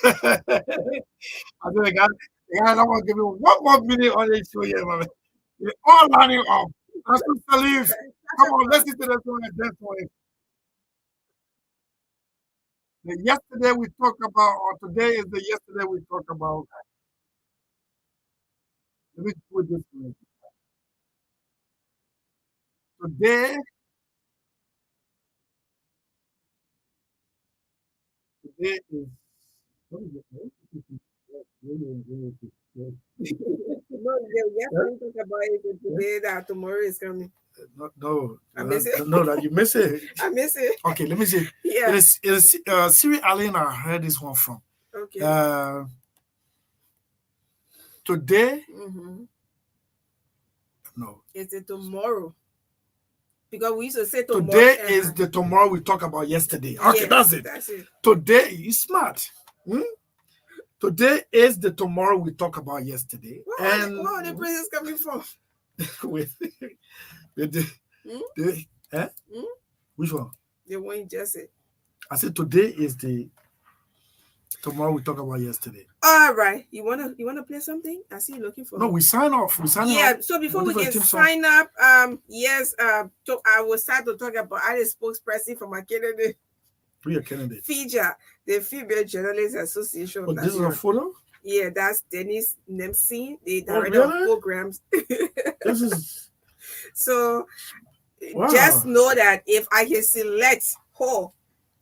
I think I don't want to give you 1 more minute on this show here, man. We're all lining up. That's to leave. Come on, let's listen to the song and dance for it. Yesterday we talked about, or today is the yesterday we talked about. Let me put this way. Today is, what is it? No, we have to talk about it today that tomorrow is coming. No, I miss it. No, that you miss it. I miss it. Okay, let me see. Yeah. It is Siri Allen, I heard this one from. Okay. Today, no. Is it tomorrow? Because we used to say tomorrow. Today is the tomorrow we talked about yesterday. Okay, yes, that's it. That's it. Today is smart. Today is the tomorrow we talked about yesterday. Where are the praises coming from? with which one? The one you just said. I said today is the Tomorrow we talk about yesterday. All right. You wanna play something? I see you looking for. No, we sign off. We sign off. Yeah. So before we can sign up, yes. So I will start to talk about. I the spokesperson for my candidate. Who your candidate? FIJA, the Female Journalists Association. Oh, this is a photo. Yeah, that's Dennis Nemsi, the director of programs. This is. So just know that if I can select her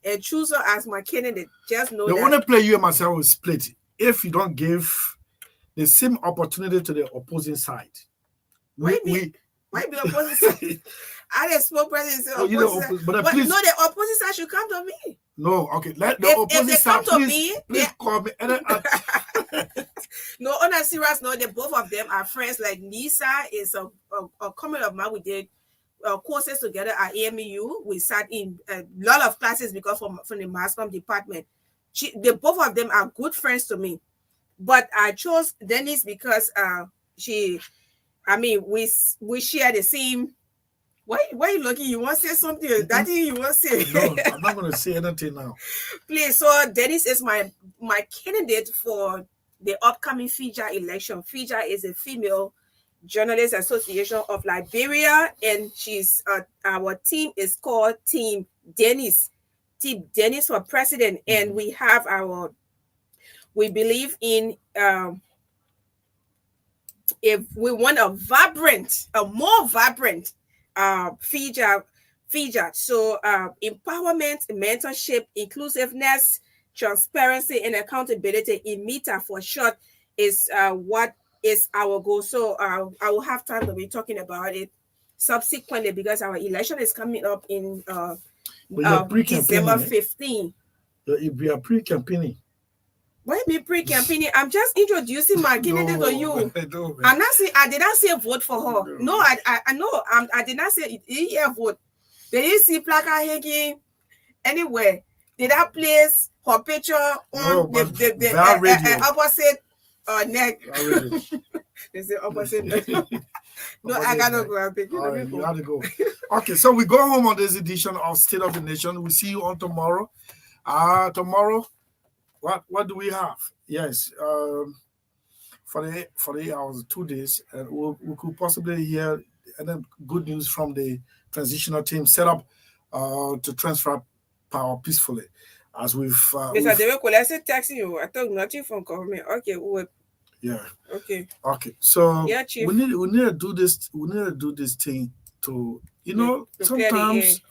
and choose her as my candidate, just know the that. only play you and myself will split if you don't give the same opportunity to the opposing side. Why be opposing side? I the spokesperson. But please, no, the opposing side should come to me. No, okay. Let the opposing side please call me. No, on a serious note, both of them are friends. Like Nisa is a comment of mine. We did courses together at AMU. We sat in a lot of classes because from the mass comm department. Both of them are good friends to me. But I chose Dennis because we share the same. Why are you looking? You want to say something? That thing you want to say? No, I'm not going to say anything now. Please, so Dennis is my candidate for the upcoming FIJA election. FIJA is a Female Journalists Association of Liberia, and she's our team is called Team Dennis. Team Dennis for president, and we have we believe in if we want a more vibrant FIJA. So empowerment, mentorship, inclusiveness, transparency, and accountability in META for short is what is our goal. So I will have time to be talking about it subsequently because our election is coming up in December 15. We are pre-campaigning. What do you mean pre-campaigning? I'm just introducing my candidate to you. I'm not saying I did not say vote for her. No, I know. I did not say vote. They didn't see placard hanging anywhere. Did I place her picture on the opposite neck? They say opposite neck. No, I gotta go. You have to go. Okay, so we go home on this edition of State of the Nation. We see you on tomorrow. Tomorrow. What do we have? Yes, for the 8 hours, 2 days, and we could possibly hear good news from the transitional team set up to transfer power peacefully, as we've. Mr. David, I said texting you. I thought nothing from government. Okay, yeah. Okay. So yeah, Chief. we need to do this. We need to do this thing to sometimes